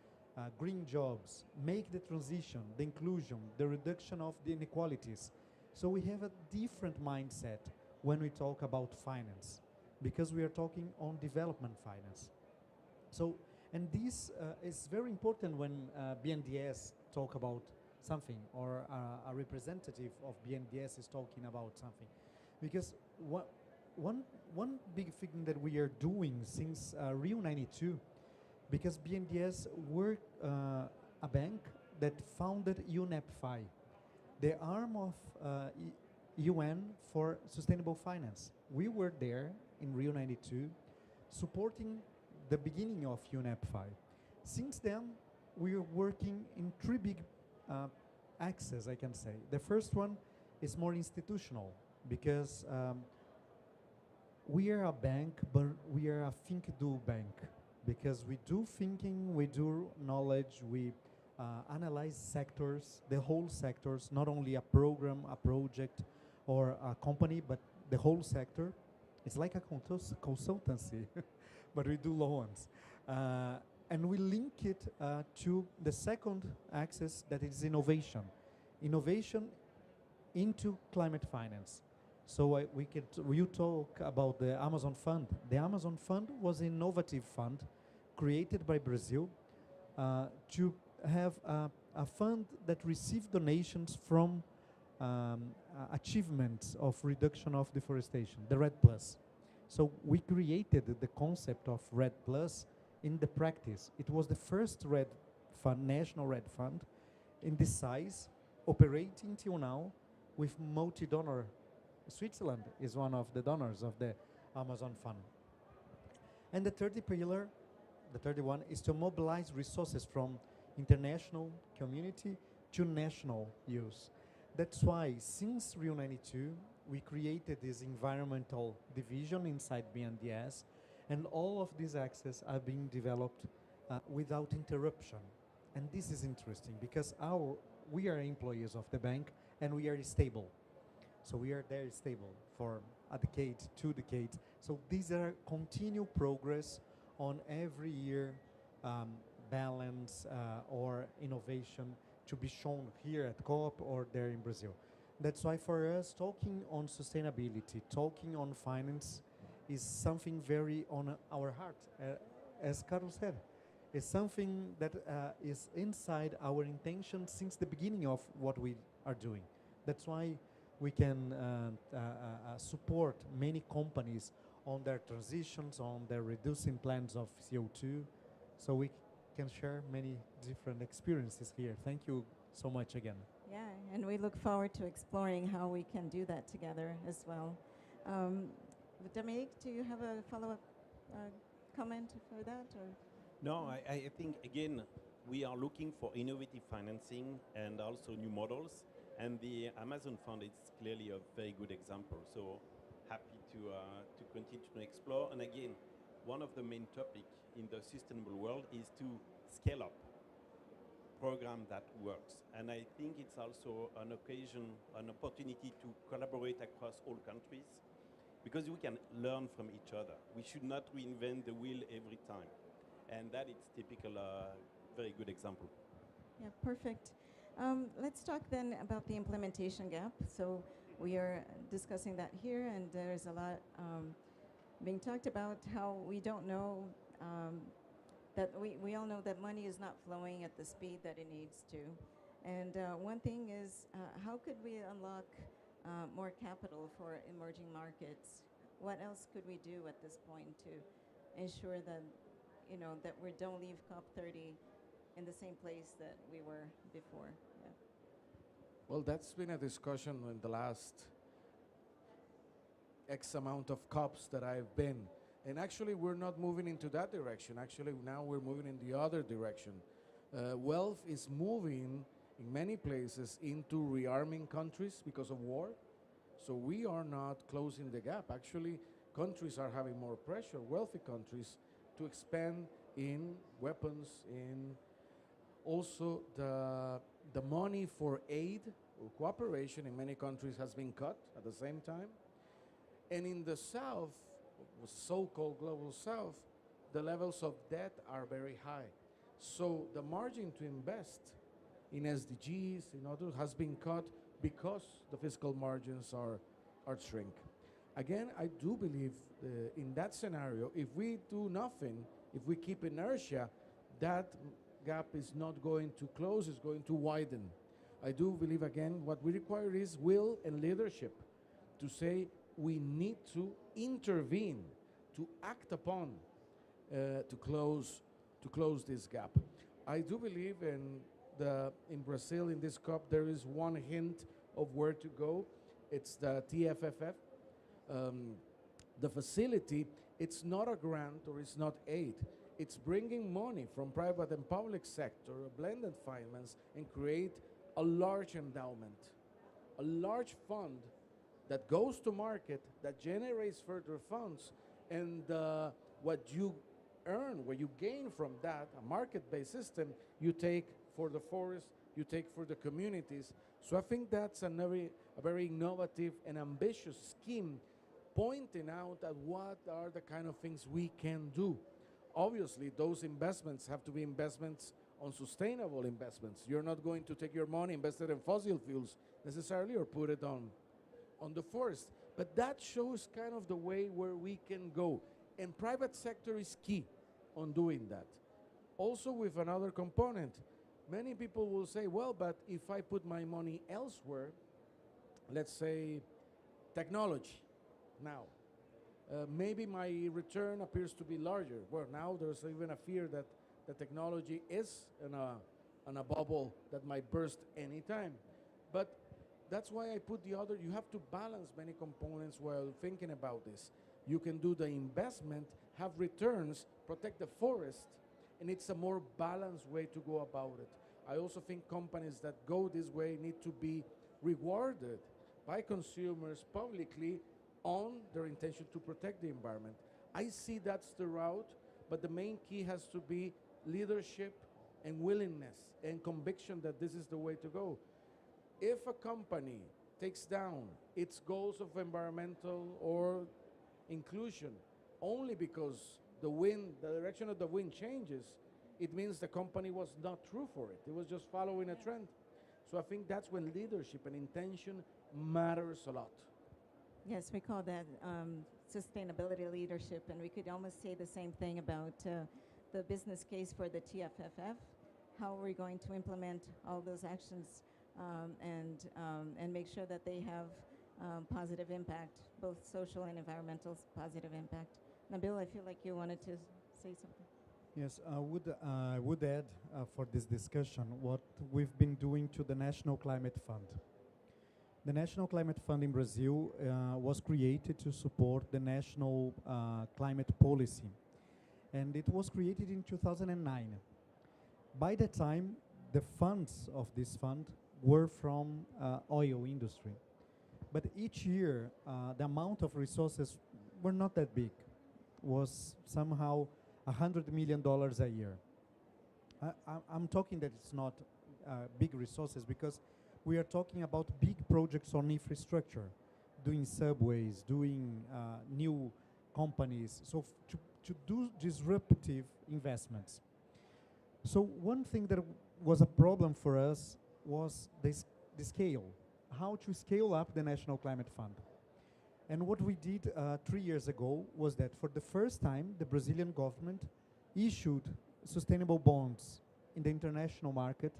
green jobs, make the transition, the inclusion, the reduction of the inequalities. So we have a different mindset when we talk about finance, because we are talking on development finance. So, and this is very important when BNDES talk about something, or a representative of BNDES is talking about something. Because one big thing that we are doing since Rio 92, because BNDES were a bank that founded UNEP-FI, the arm of UN for Sustainable Finance. We were there in Rio 92 supporting the beginning of UNEP 5. Since then, we are working in three big axes, I can say. The first one is more institutional because we are a bank, but we are a think-do bank because we do thinking, we do knowledge, we analyze sectors, the whole sectors, not only a program, a project, or a company, but the whole sector. It's like a consultancy, but we do loans. And we link it to the second axis, that is innovation. Innovation into climate finance. So you talk about the Amazon Fund. The Amazon Fund was an innovative fund created by Brazil to have a fund that received donations from achievements of reduction of deforestation, the RED Plus. So we created the concept of RED Plus in the practice. It was the first RED fund, national RED fund, in this size, operating till now with multi-donor. Switzerland is one of the donors of the Amazon Fund. And the third pillar, the third one, is to mobilize resources from international community to national use. That's why, since Rio 92, we created this environmental division inside BNDES, and all of these axes are being developed without interruption. And this is interesting because we are employees of the bank and we are stable. So we are there stable for a decade, 2 decades. So these are continual progress on every year balance or innovation to be shown here at COP or there in Brazil. That's why for us, talking on sustainability, talking on finance is something very on our heart. As Carlos said, it's something that is inside our intention since the beginning of what we are doing. That's why we can support many companies on their transitions, on their reducing plans of CO2. So we can share many different experiences here. Thank you so much again. Yeah, and we look forward to exploring how we can do that together as well. Dominique, do you have a follow-up comment for that? Or? No, I think, again, we are looking for innovative financing and also new models. And the Amazon Fund is clearly a very good example. So happy to continue to explore. And again, one of the main topics in the sustainable world is to scale up program that works. And I think it's also an occasion, an opportunity to collaborate across all countries because we can learn from each other. We should not reinvent the wheel every time. And that is typical, very good example. Yeah, perfect. Let's talk then about the implementation gap. So we are discussing that here, and there's a lot being talked about how we don't know that we all know that money is not flowing at the speed that it needs to. And one thing is, how could we unlock more capital for emerging markets? What else could we do at this point to ensure that, that we don't leave COP30 in the same place that we were before? Yeah. Well, that's been a discussion in the last X amount of COPs that I've been. And actually, we're not moving into that direction. Actually, now we're moving in the other direction. Wealth is moving in many places into rearming countries because of war. So we are not closing the gap. Actually, countries are having more pressure, wealthy countries, to expand in weapons, in also the money for aid or cooperation in many countries has been cut at the same time. And in the South, so-called global South, the levels of debt are very high. So the margin to invest in SDGs, in others, has been cut because the fiscal margins are shrink. Again, I do believe in that scenario, if we do nothing, if we keep inertia, that gap is not going to close, it's going to widen. I do believe, again, what we require is will and leadership to say we need to intervene, to act upon, to close this gap. I do believe in Brazil, in this COP, there is one hint of where to go, It's the TFFF. The facility, it's not a grant or it's not aid. It's bringing money from private and public sector, a blended finance, and create a large endowment, a large fund that goes to market, that generates further funds, and what you earn, what you gain from that, a market-based system, you take for the forest, you take for the communities. So I think that's a very innovative and ambitious scheme, pointing out at what are the kind of things we can do. Obviously, those investments have to be investments on sustainable investments. You're not going to take your money invested in fossil fuels necessarily or put it on the forest. But that shows kind of the way where we can go. And private sector is key on doing that. Also with another component, many people will say, well, but if I put my money elsewhere, let's say technology now, maybe my return appears to be larger. Well, now there's even a fear that the technology is in a bubble that might burst anytime. But that's why I put the other, you have to balance many components while thinking about this. You can do the investment, have returns, protect the forest, and it's a more balanced way to go about it. I also think companies that go this way need to be rewarded by consumers publicly on their intention to protect the environment. I see that's the route, but the main key has to be leadership and willingness and conviction that this is the way to go. If a company takes down its goals of environmental or inclusion only because the direction of the wind changes, it means the company was not true for it. It was just following a trend. So I think that's when leadership and intention matters a lot. Yes, we call that sustainability leadership, and we could almost say the same thing about the business case for the TFFF. How are we going to implement all those actions and make sure that they have positive impact, both social and environmental positive impact? Nabil, I feel like you wanted to say something. Yes, I would add for this discussion what we've been doing to the National Climate Fund. The National Climate Fund in Brazil was created to support the national climate policy, and it was created in 2009. By that time, the funds of this fund were from oil industry, but each year the amount of resources were not that big. Was somehow $100 million a year. I'm talking that it's not big resources because we are talking about big projects on infrastructure, doing subways, doing new companies, so to do disruptive investments. So one thing that was a problem for us was the scale, how to scale up the National Climate Fund. And what we did 3 years ago was that for the first time, the Brazilian government issued sustainable bonds in the international market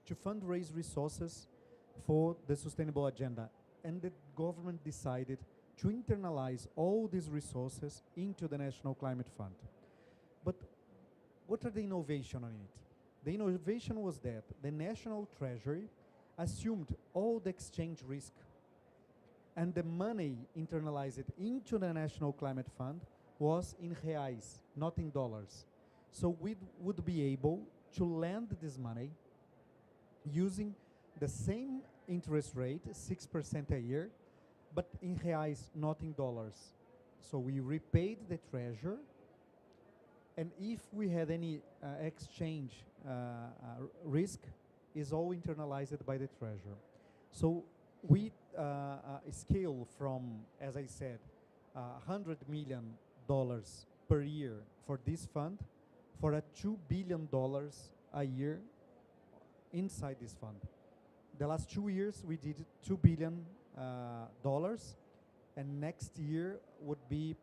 to fundraise resources for the sustainable agenda. And the government decided to internalize all these resources into the National Climate Fund. But what are the innovation on it? The innovation was that the National Treasury assumed all the exchange risk, and the money internalized into the National Climate Fund was in reais, not in dollars. So we would be able to lend this money using the same interest rate, 6% a year, but in reais, not in dollars. So we repaid the treasury, and if we had any exchange risk, is all internalized by the treasury. So we scale from, as I said, $100 million per year for this fund for a $2 billion a year inside this fund. The last 2 years we did $2 billion, and next year would be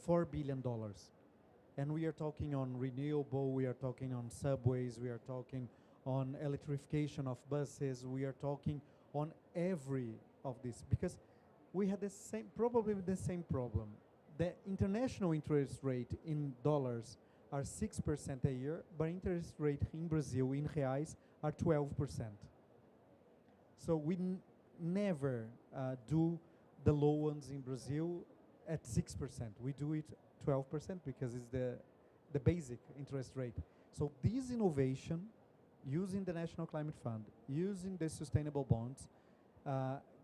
$4 billion. And we are talking on renewable, we are talking on subways, we are talking on electrification of buses, we are talking on every of this, because we had the same, probably the same problem. The international interest rate in dollars are 6% a year, but interest rate in Brazil in reais are 12%. So we never do the low ones in Brazil at 6%. We do it 12% because it's the basic interest rate. So this innovation, using the National Climate Fund, using the sustainable bonds,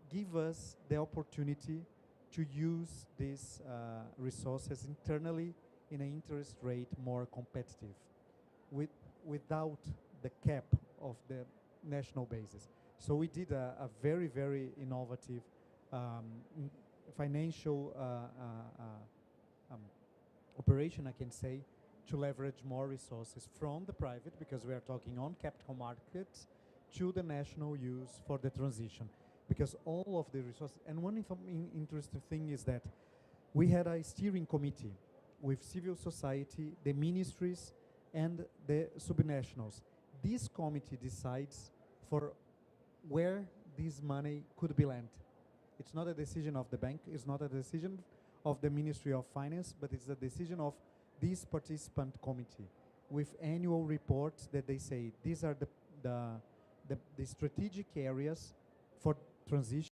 give us the opportunity to use these resources internally in an interest rate more competitive, without the cap of the national basis. So we did a very, very innovative financial operation, I can say, to leverage more resources from the private, because we are talking on capital markets, to the national use for the transition. Because all of the resources, and one interesting thing is that we had a steering committee with civil society, the ministries, and the subnationals. This committee decides for where this money could be lent. It's not a decision of the bank, it's not a decision of the Ministry of Finance, but it's a decision of this participant committee with annual reports that they say these are the strategic areas for transition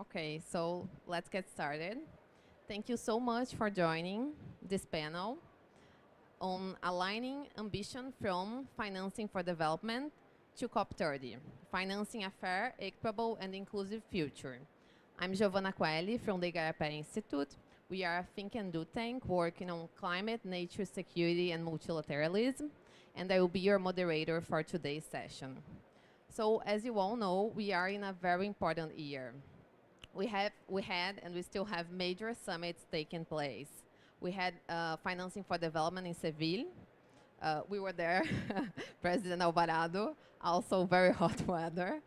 Okay, so let's get started. Thank you so much for joining this panel on aligning ambition from financing for development to COP30, financing a fair, equitable, and inclusive future. I'm Giovanna Coeli from the Igarapé Institute. We are a think and do tank working on climate, nature, security, and multilateralism, and I will be your moderator for today's session. So, as you all know, we are in a very important year. We had and we still have major summits taking place. We had financing for development in Seville. We were there, President Alvarado, also very hot weather.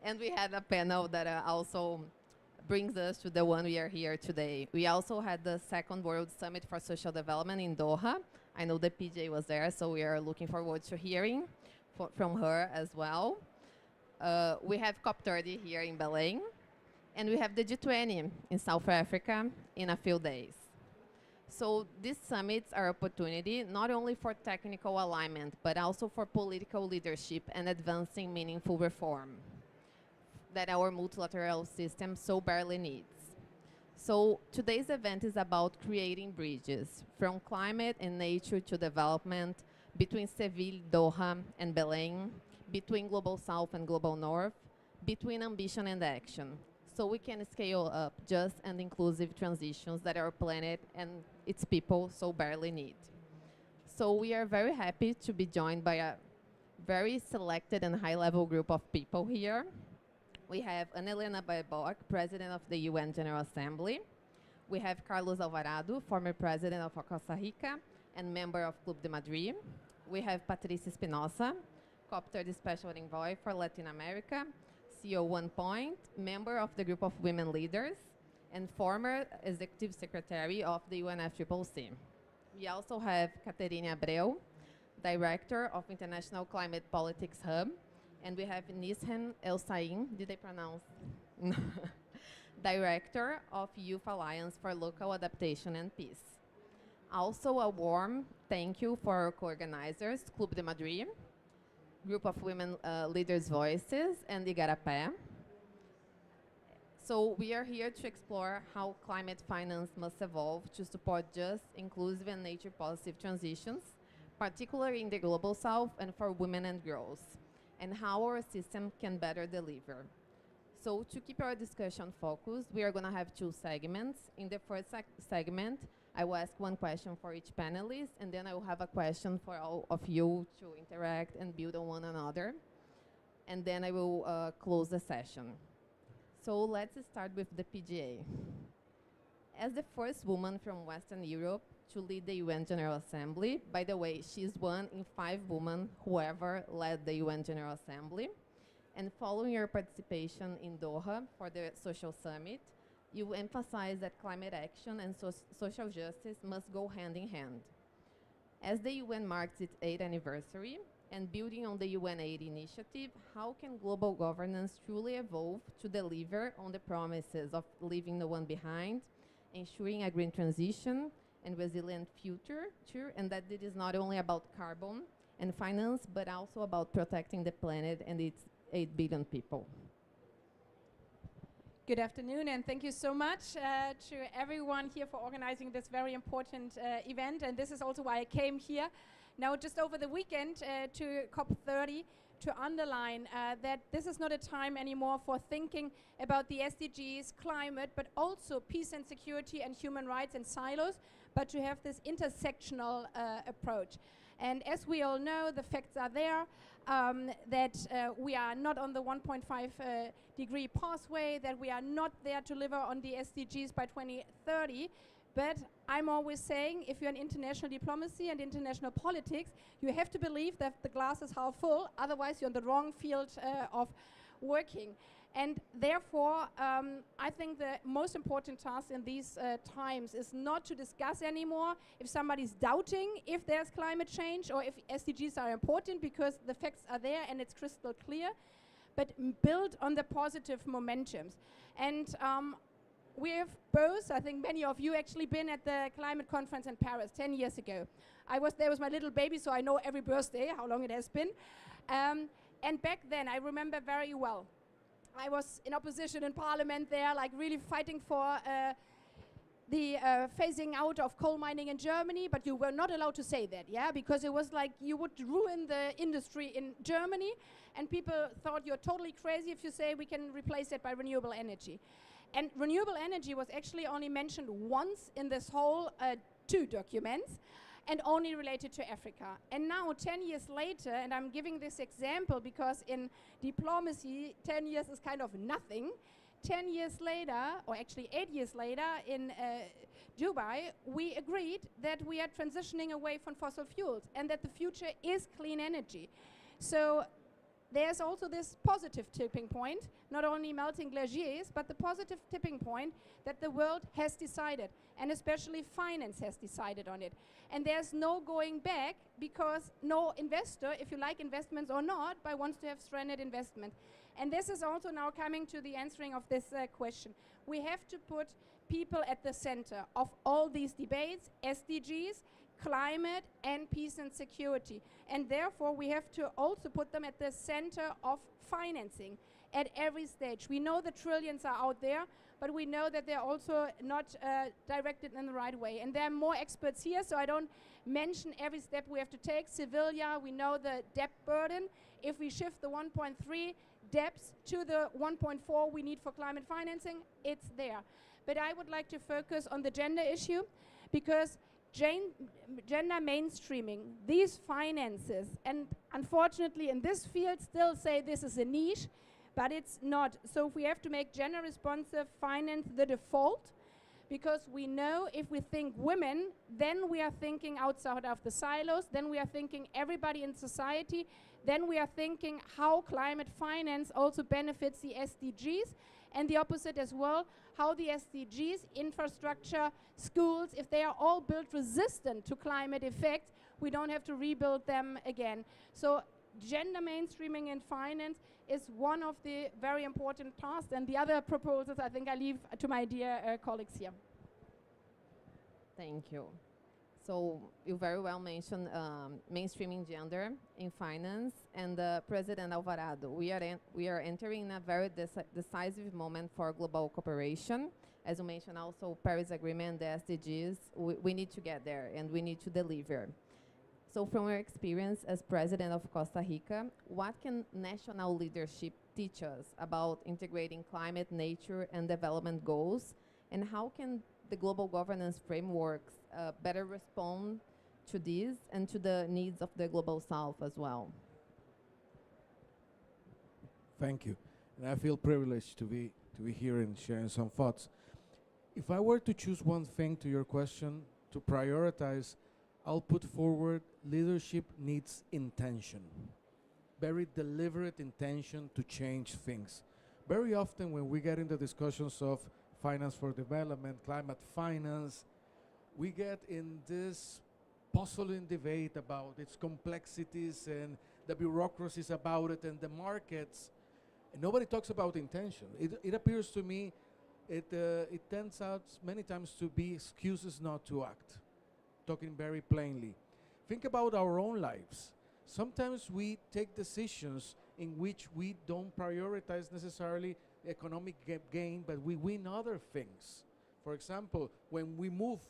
And we had a panel that also brings us to the one we are here today. We also had the second World Summit for Social Development in Doha. I know the PJ was there, so we are looking forward to hearing from her as well. We have COP30 here in Belém, and we have the G20 in South Africa in a few days. So these summits are opportunity not only for technical alignment, but also for political leadership and advancing meaningful reform that our multilateral system so badly needs. So today's event is about creating bridges from climate and nature to development between Seville, Doha, and Belém, between Global South and Global North, between ambition and action, so we can scale up just and inclusive transitions that our planet and its people so badly need. So we are very happy to be joined by a very selected and high-level group of people here. We have Ana Helena Baerbock, President of the UN General Assembly. We have Carlos Alvarado, former President of Costa Rica and member of Club de Madrid. We have Patricia Espinosa, COP30 Special Envoy for Latin America, CO 1 Point, member of the Group of Women Leaders, and former Executive Secretary of the UNFCCC. We also have Caterine Abreu, Director of International Climate Politics Hub, and we have Nishan El Sain, did I pronounce? Director of Youth Alliance for Local Adaptation and Peace. Also a warm thank you for our co-organizers, Club de Madrid, Group of Women Leaders Voices, and Igarapé. So we are here to explore how climate finance must evolve to support just, inclusive, and nature-positive transitions, particularly in the Global South and for women and girls, and how our system can better deliver. So to keep our discussion focused, we are going to have two segments. In the first segment, I will ask one question for each panelist, and then I will have a question for all of you to interact and build on one another. And then I will close the session. So let's start with the PGA. As the first woman from Western Europe to lead the UN General Assembly, by the way, she's one in 5 women who ever led the UN General Assembly, and following your participation in Doha for the Social Summit, you emphasize that climate action and social justice must go hand in hand. As the UN marks its 8th anniversary, and building on the UN Aid initiative, how can global governance truly evolve to deliver on the promises of leaving no one behind, ensuring a green transition and resilient future, and that it is not only about carbon and finance, but also about protecting the planet and its 8 billion people? Good afternoon, and thank you so much to everyone here for organizing this very important event. And this is also why I came here now just over the weekend to COP30 to underline that this is not a time anymore for thinking about the SDGs, climate, but also peace and security and human rights in silos, but to have this intersectional approach. And as we all know, the facts are there, that we are not on the 1.5 degree pathway, that we are not there to deliver on the SDGs by 2030. But I'm always saying, if you're in international diplomacy and international politics, you have to believe that the glass is half full, otherwise you're on the wrong field of working. And therefore, I think the most important task in these times is not to discuss anymore if somebody's doubting if there's climate change or if SDGs are important, because the facts are there and it's crystal clear, but build on the positive momentums. And we have both, I think many of you actually been at the climate conference in Paris 10 years ago. I was there with my little baby, so I know every birthday, how long it has been. And back then, I remember very well, I was in opposition in parliament there, like really fighting for the phasing out of coal mining in Germany, but you were not allowed to say that, yeah, because it was like you would ruin the industry in Germany, and people thought you're totally crazy if you say we can replace it by renewable energy. And renewable energy was actually only mentioned once in this whole 2 documents, and only related to Africa. And now 10 years later, and I'm giving this example because in diplomacy 10 years is kind of nothing. 10 years later, or actually 8 years later in Dubai, we agreed that we are transitioning away from fossil fuels and that the future is clean energy. So there's also this positive tipping point, not only melting glaciers, but the positive tipping point that the world has decided, and especially finance has decided on it. And there's no going back, because no investor, if you like investments or not, but wants to have stranded investment. And this is also now coming to the answering of this question. We have to put people at the center of all these debates, SDGs, climate, and peace and security. And therefore, we have to also put them at the center of financing at every stage. We know the trillions are out there, but we know that they're also not directed in the right way. And there are more experts here, so I don't mention every step we have to take. Sevilla, we know the debt burden. If we shift the 1.3 debts to the 1.4 we need for climate financing, it's there. But I would like to focus on the gender issue, because gender mainstreaming, these finances, and unfortunately in this field still say this is a niche, but it's not. So if we have to make gender responsive finance the default, because we know if we think women, then we are thinking outside of the silos, then we are thinking everybody in society, then we are thinking how climate finance also benefits the SDGs, and the opposite as well, how the SDGs, infrastructure, schools, if they are all built resistant to climate effects, we don't have to rebuild them again. So gender mainstreaming in finance is one of the very important tasks, and the other proposals I think I leave to my dear colleagues here. Thank you. So you very well mentioned mainstreaming gender in finance, and President Alvarado, we are entering a very decisive moment for global cooperation. As you mentioned, also Paris Agreement, the SDGs, we need to get there and we need to deliver. So from your experience as President of Costa Rica, what can national leadership teach us about integrating climate, nature, and development goals, and how can the global governance frameworks better respond to these and to the needs of the global south as well? Thank you. And I feel privileged to be here and sharing some thoughts. If I were to choose one thing to your question to prioritize, I'll put forward leadership needs intention. Very deliberate intention to change things. Very often when we get into discussions of finance for development, climate finance, we get in this puzzling debate about its complexities and the bureaucracies about it and the markets. And nobody talks about intention. It appears to me it turns out many times to be excuses not to act. Talking very plainly. Think about our own lives. Sometimes we take decisions in which we don't prioritize necessarily economic gain, but we win other things. For example, when we move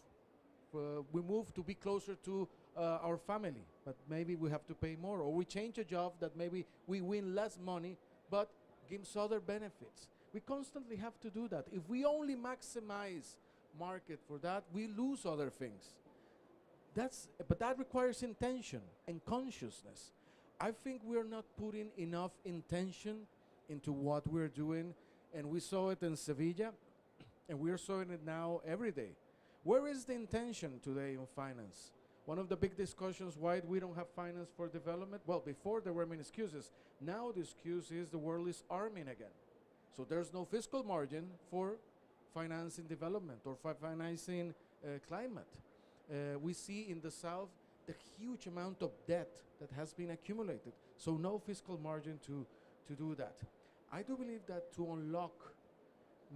to be closer to our family, but maybe we have to pay more, or we change a job that maybe we win less money, but gives other benefits. We constantly have to do that. If we only maximize market for that, we lose other things. But that requires intention and consciousness. I think we're not putting enough intention into what we're doing, and we saw it in Sevilla, and we're seeing it now every day. Where is the intention today in finance? One of the big discussions why we don't have finance for development, well, before there were many excuses. Now the excuse is the world is arming again. So there's no fiscal margin for financing development or for financing climate. We see in the South the huge amount of debt that has been accumulated. So no fiscal margin to do that. I do believe that to unlock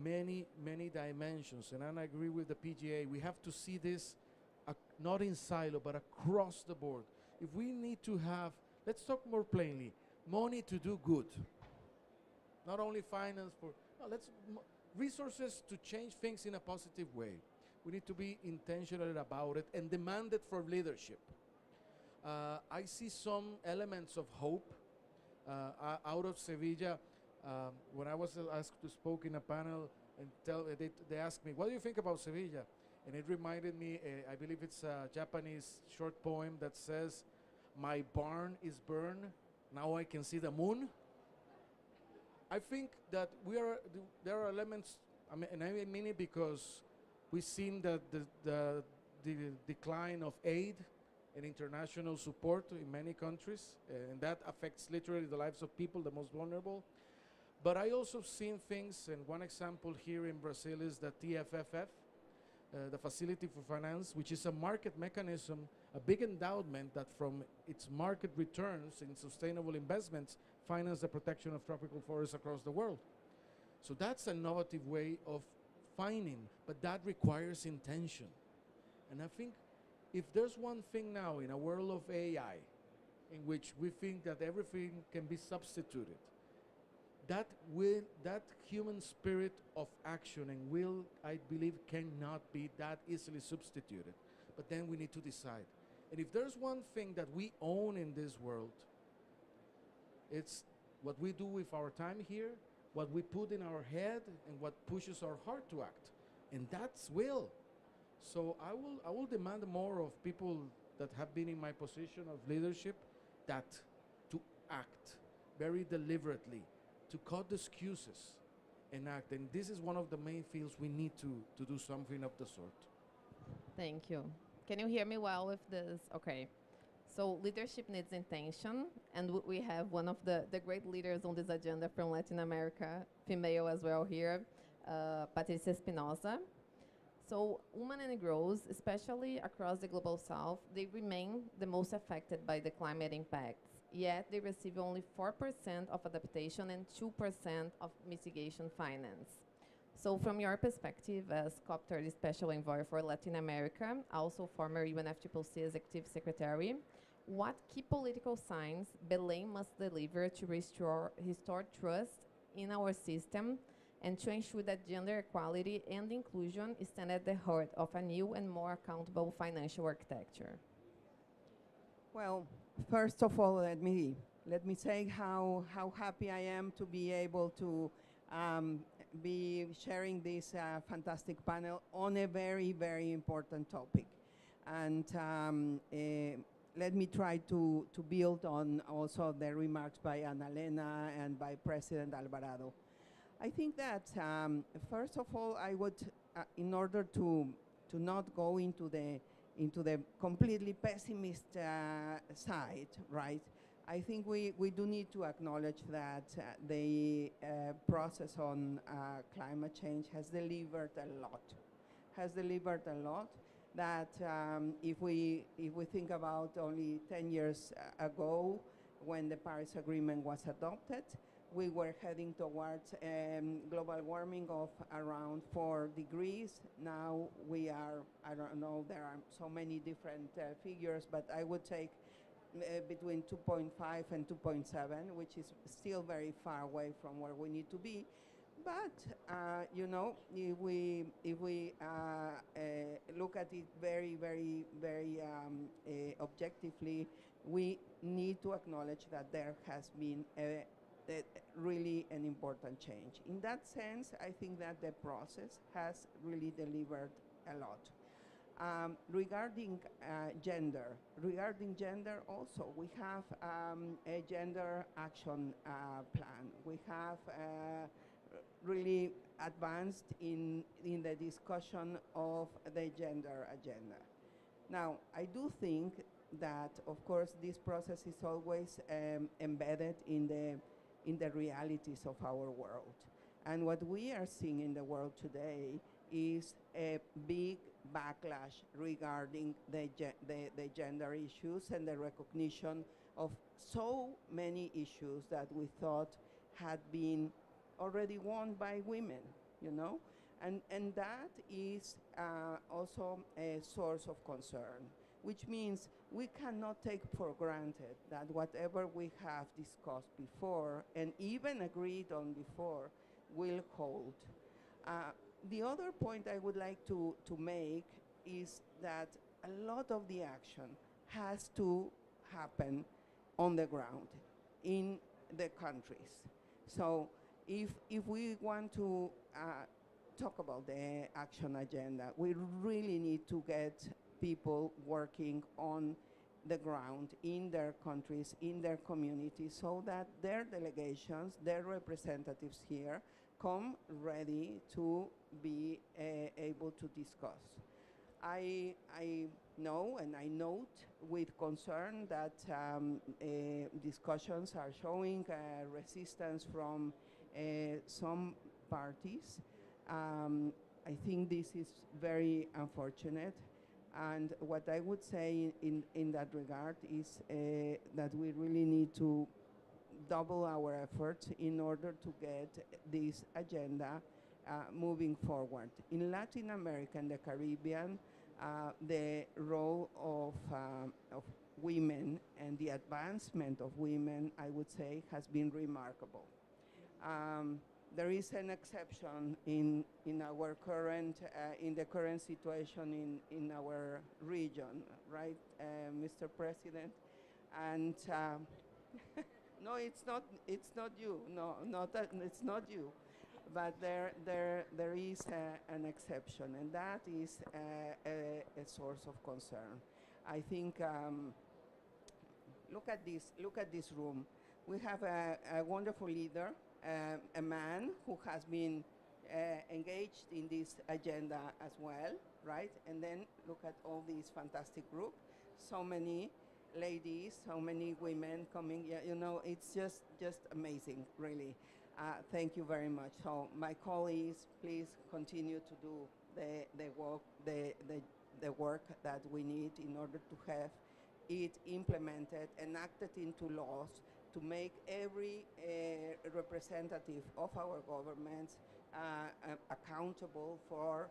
many dimensions, and I agree with the PGA, we have to see this not in silo, but across the board. If we need to have, let's talk more plainly, money to do good. Not only finance for, no, resources to change things in a positive way. We need to be intentional about it and demand it for leadership. I see some elements of hope out of Sevilla. When I was asked to speak in a panel, and they asked me, what do you think about Sevilla? And it reminded me, I believe it's a Japanese short poem that says, my barn is burned, now I can see the moon. I think that there are elements, and I mean it because we've seen that the decline of aid and international support in many countries, and that affects literally the lives of people, the most vulnerable. But I also seen things, and one example here in Brazil is the TFFF, the Facility for Finance, which is a market mechanism, a big endowment that from its market returns in sustainable investments finance the protection of tropical forests across the world. So that's an innovative way of finding, but that requires intention. And I think if there's one thing now in a world of AI in which we think that everything can be substituted, that human spirit of action and will, I believe, cannot be that easily substituted. But then we need to decide. And if there's one thing that we own in this world, it's what we do with our time here, what we put in our head, and what pushes our heart to act. And that's will. So I will demand more of people that have been in my position of leadership, that to act very deliberately, to cut the excuses and act. And this is one of the main fields we need to do something of the sort. Thank you. Can you hear me well with this? Okay. So leadership needs intention, and we have one of the great leaders on this agenda from Latin America, female as well here, Patricia Espinosa. So women and girls, especially across the global south, they remain the most affected by the climate impacts. Yet they receive only 4% of adaptation and 2% of mitigation finance. So from your perspective as COP30 Special Envoy for Latin America, also former UNFCCC Executive Secretary, what key political signs Belém must deliver to restore trust in our system and to ensure that gender equality and inclusion stand at the heart of a new and more accountable financial architecture? Well, first of all, let me say how happy I am to be able to be sharing this fantastic panel on a very, very important topic. And let me try to build on also the remarks by Annalena and by President Alvarado. I think that first of all, I would, in order to not go into the completely pessimist side, right? I think we do need to acknowledge that the process on climate change has delivered a lot. That if we think about only 10 years ago, when the Paris Agreement was adopted, we were heading towards global warming of around 4 degrees. Now we are, I don't know, there are so many different figures, but I would take between 2.5 and 2.7, which is still very far away from where we need to be. But you know, if we look at it very, very, very objectively, we need to acknowledge that there has been really an important change. In that sense, I think that the process has really delivered a lot. Regarding gender also, we have a gender action plan. We have really advanced in the discussion of the gender agenda. Now, I do think that, of course, this process is always embedded in the realities of our world. And what we are seeing in the world today is a big backlash regarding the gender issues and the recognition of so many issues that we thought had been already won by women, you know? And that is also a source of concern, which means we cannot take for granted that whatever we have discussed before and even agreed on before will hold. The other point I would like to make is that a lot of the action has to happen on the ground in the countries. So if we want to talk about the action agenda, we really need to get people working on the ground in their countries, in their communities, so that their delegations, their representatives here come ready to be able to discuss. I know and I note with concern that discussions are showing resistance from some parties. I think this is very unfortunate. And what I would say in that regard is that we really need to double our efforts in order to get this agenda moving forward. In Latin America and the Caribbean, the role of women and the advancement of women, I would say, has been remarkable. There is an exception in our current, in the current situation in our region, right, Mr. President? And no, it's not you. No, it's not you. But there is an exception, and that is a source of concern. I think, look at this room. We have a wonderful leader, a man who has been engaged in this agenda as well, right? And then look at all these fantastic group, so many ladies, so many women coming. Yeah, you know, it's just amazing, really. Thank you very much. So my colleagues, please continue to do the work that we need in order to have it implemented, enacted into laws, to make every representative of our governments accountable for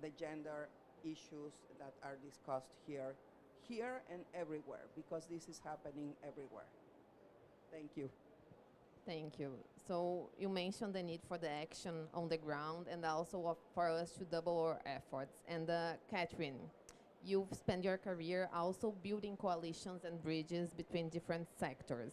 the gender issues that are discussed here and everywhere, because this is happening everywhere. Thank you. Thank you. So you mentioned the need for the action on the ground and also for us to double our efforts. And Catherine, you've spent your career also building coalitions and bridges between different sectors.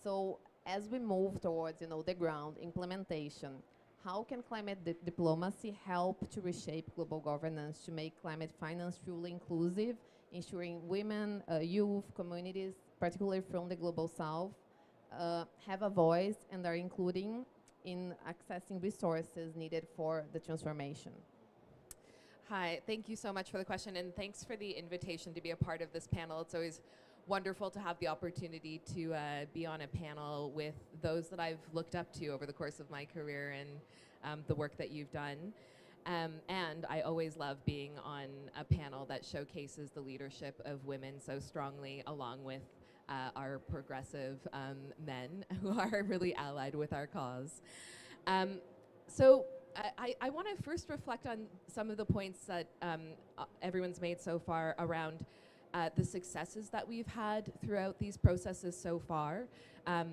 So as we move towards, the ground implementation, how can climate diplomacy help to reshape global governance to make climate finance truly inclusive, ensuring women, youth, communities, particularly from the global south, have a voice and are including in accessing resources needed for the transformation? Hi, thank you so much for the question, and thanks for the invitation to be a part of this panel. It's always wonderful to have the opportunity to be on a panel with those that I've looked up to over the course of my career and the work that you've done. And I always love being on a panel that showcases the leadership of women so strongly, along with our progressive men who are really allied with our cause. So I want to first reflect on some of the points that everyone's made so far around the successes that we've had throughout these processes so far.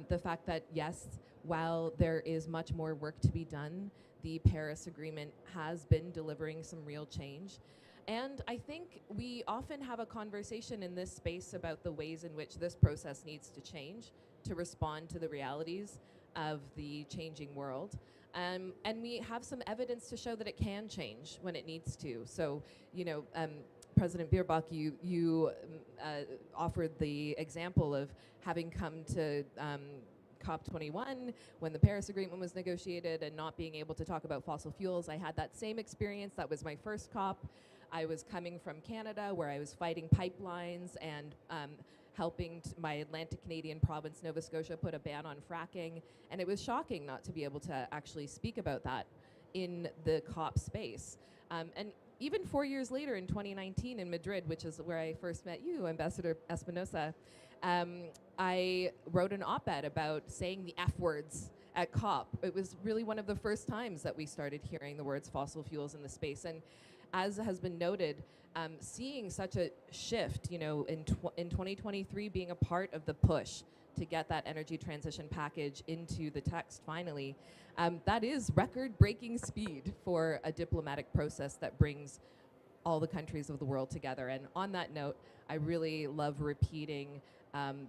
The fact that, yes, while there is much more work to be done, the Paris Agreement has been delivering some real change. And I think we often have a conversation in this space about the ways in which this process needs to change to respond to the realities of the changing world. And we have some evidence to show that it can change when it needs to. So, President Bierbach, you offered the example of having come to COP21 when the Paris Agreement was negotiated and not being able to talk about fossil fuels. I had that same experience. That was my first COP. I was coming from Canada, where I was fighting pipelines and helping my Atlantic Canadian province, Nova Scotia, put a ban on fracking. And it was shocking not to be able to actually speak about that in the COP space. And even 4 years later, in 2019 in Madrid, which is where I first met you, Ambassador Espinosa, I wrote an op-ed about saying the F words at COP. It was really one of the first times that we started hearing the words fossil fuels in the space. as has been noted, seeing such a shift, in 2023 being a part of the push to get that energy transition package into the text finally, that is record-breaking speed for a diplomatic process that brings all the countries of the world together. And on that note, I really love repeating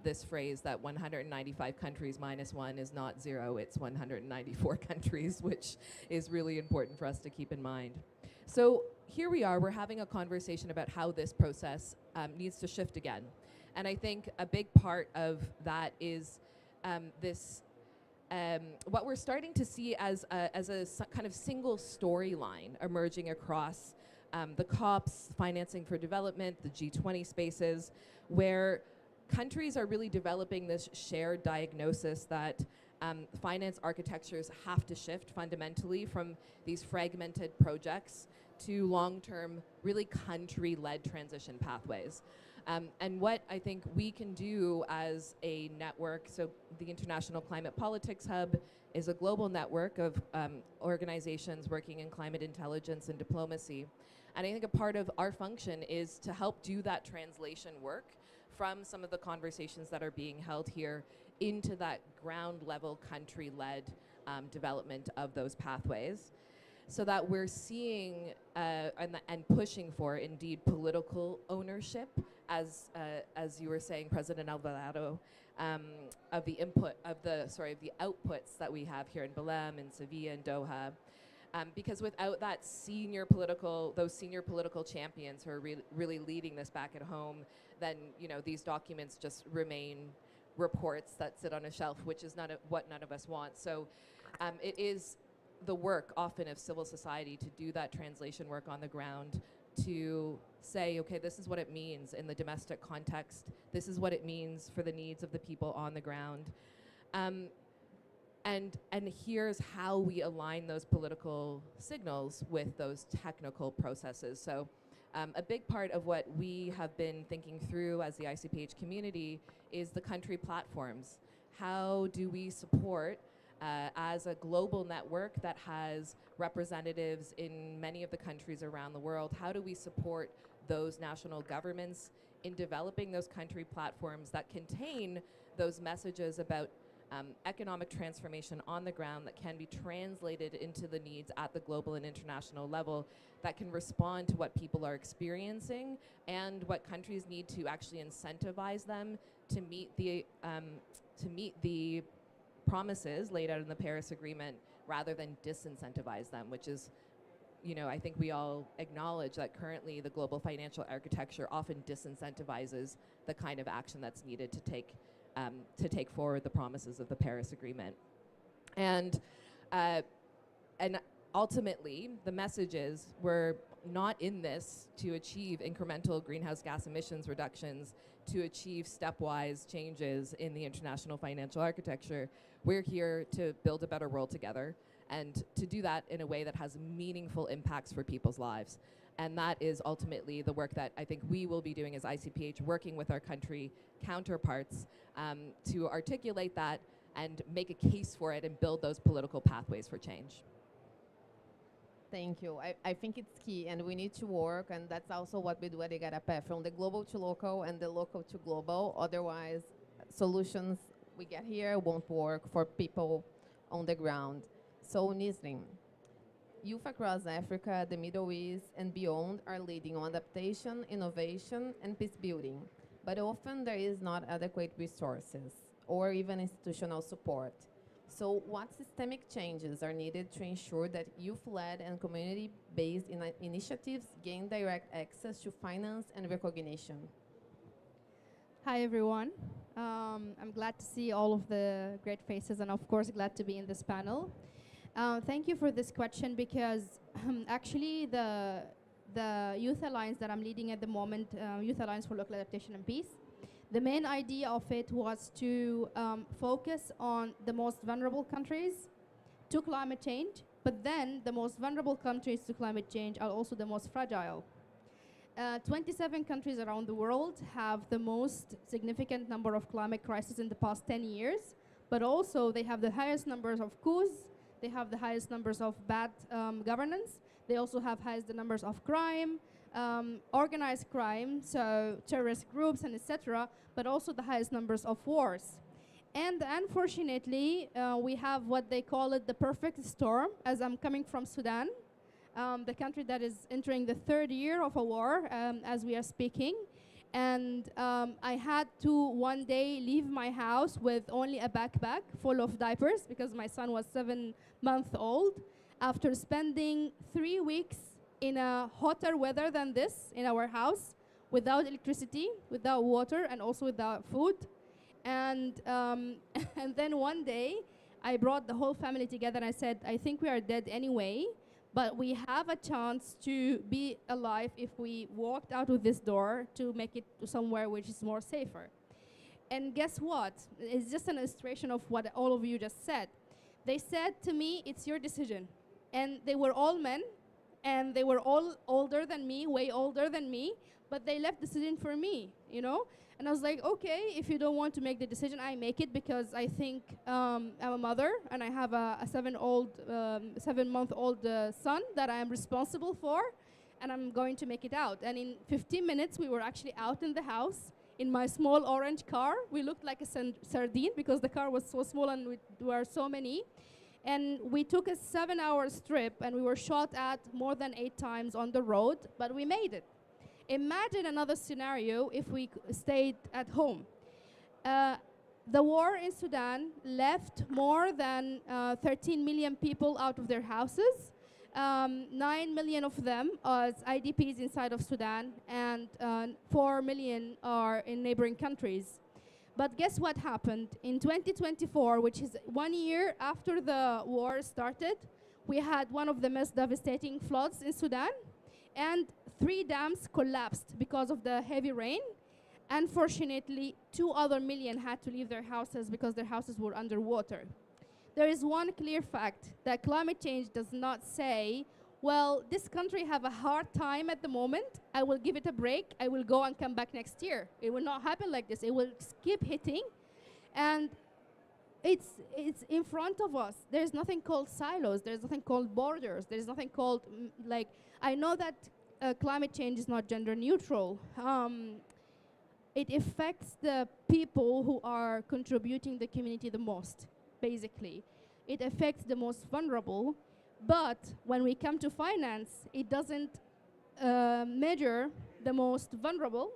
this phrase that 195 countries minus one is not zero, it's 194 countries, which is really important for us to keep in mind. So here we are, we're having a conversation about how this process needs to shift again. And I think a big part of that is what we're starting to see as a kind of single storyline emerging across the COPs, financing for development, the G20 spaces, where countries are really developing this shared diagnosis that finance architectures have to shift fundamentally from these fragmented projects to long-term, really country-led transition pathways. And what I think we can do as a network, so the International Climate Politics Hub is a global network of organizations working in climate intelligence and diplomacy. And I think a part of our function is to help do that translation work from some of the conversations that are being held here into that ground level country-led development of those pathways, so that we're seeing and pushing for indeed political ownership, as you were saying, President Alvarado, of the outputs that we have here in Belém, in Sevilla, and Doha. Because without those senior political champions who are really leading this back at home, then these documents just remain reports that sit on a shelf, which is what none of us want. So it is the work often of civil society to do that translation work on the ground, to say, okay, this is what it means in the domestic context. This is what it means for the needs of the people on the ground. And here's how we align those political signals with those technical processes. So a big part of what we have been thinking through as the ICPH community is the country platforms. How do we support, as a global network that has representatives in many of the countries around the world, how do we support those national governments in developing those country platforms that contain those messages about economic transformation on the ground that can be translated into the needs at the global and international level, that can respond to what people are experiencing and what countries need to actually incentivize them to meet the promises laid out in the Paris Agreement, rather than disincentivize them, which is, I think we all acknowledge that currently the global financial architecture often disincentivizes the kind of action that's needed to take forward the promises of the Paris Agreement. And ultimately, the message is we're not in this to achieve incremental greenhouse gas emissions reductions, to achieve stepwise changes in the international financial architecture. We're here to build a better world together, and to do that in a way that has meaningful impacts for people's lives. And that is ultimately the work that I think we will be doing as ICPH, working with our country counterparts to articulate that and make a case for it and build those political pathways for change. Thank you. I think it's key, and we need to work, and that's also what we do at Igarapé, from the global to local and the local to global. Otherwise, solutions we get here won't work for people on the ground. So, Nisrin, youth across Africa, the Middle East, and beyond are leading on adaptation, innovation, and peace building. But often there is not adequate resources or even institutional support. So what systemic changes are needed to ensure that youth-led and community-based initiatives gain direct access to finance and recognition? Hi, everyone. I'm glad to see all of the great faces, and of course, glad to be in this panel. Thank you for this question, because actually the Youth Alliance that I'm leading at the moment, Youth Alliance for Local Adaptation and Peace, the main idea of it was to focus on the most vulnerable countries to climate change, but then the most vulnerable countries to climate change are also the most fragile. 27 countries around the world have the most significant number of climate crises in the past 10 years, but also they have the highest numbers of coups, They have the highest numbers of bad governance. They also have highest numbers of crime, organized crime, so terrorist groups and etc., but also the highest numbers of wars. And unfortunately, we have what they call it the perfect storm, as I'm coming from Sudan, the country that is entering the third year of a war as we are speaking. And I had to one day leave my house with only a backpack full of diapers because my son was 7 months old, after spending 3 weeks in a hotter weather than this in our house, without electricity, without water, and also without food. And and then one day, I brought the whole family together and I said, I think we are dead anyway, but we have a chance to be alive if we walked out of this door to make it to somewhere which is more safer. And guess what? It's just an illustration of what all of you just said. They said to me, it's your decision. And they were all men, and they were all older than me, way older than me, but they left the decision for me, you know? And I was like, okay, if you don't want to make the decision, I make it, because I think I'm a mother and I have a 7-month-old son that I am responsible for, and I'm going to make it out. And in 15 minutes, we were actually out in the house in my small orange car. We looked like a sardine because the car was so small and we were so many. And we took a 7-hour trip and we were shot at more than 8 times on the road, but we made it. Imagine another scenario if we stayed at home. The war in Sudan left more than 13 million people out of their houses. 9 million of them as IDPs inside of Sudan, and 4 million are in neighboring countries. But guess what happened? In 2024, which is 1 year after the war started, we had one of the most devastating floods in Sudan, and 3 dams collapsed because of the heavy rain. Unfortunately, 2 other million had to leave their houses because their houses were underwater. There is one clear fact, that climate change does not say, well, this country have a hard time at the moment, I will give it a break, I will go and come back next year. It will not happen like this. It will keep hitting, and it's in front of us. There's nothing called silos. There's nothing called borders. There's nothing called, like, I know that climate change is not gender neutral. It affects the people who are contributing the community the most, basically. It affects the most vulnerable, but when we come to finance, it doesn't measure the most vulnerable.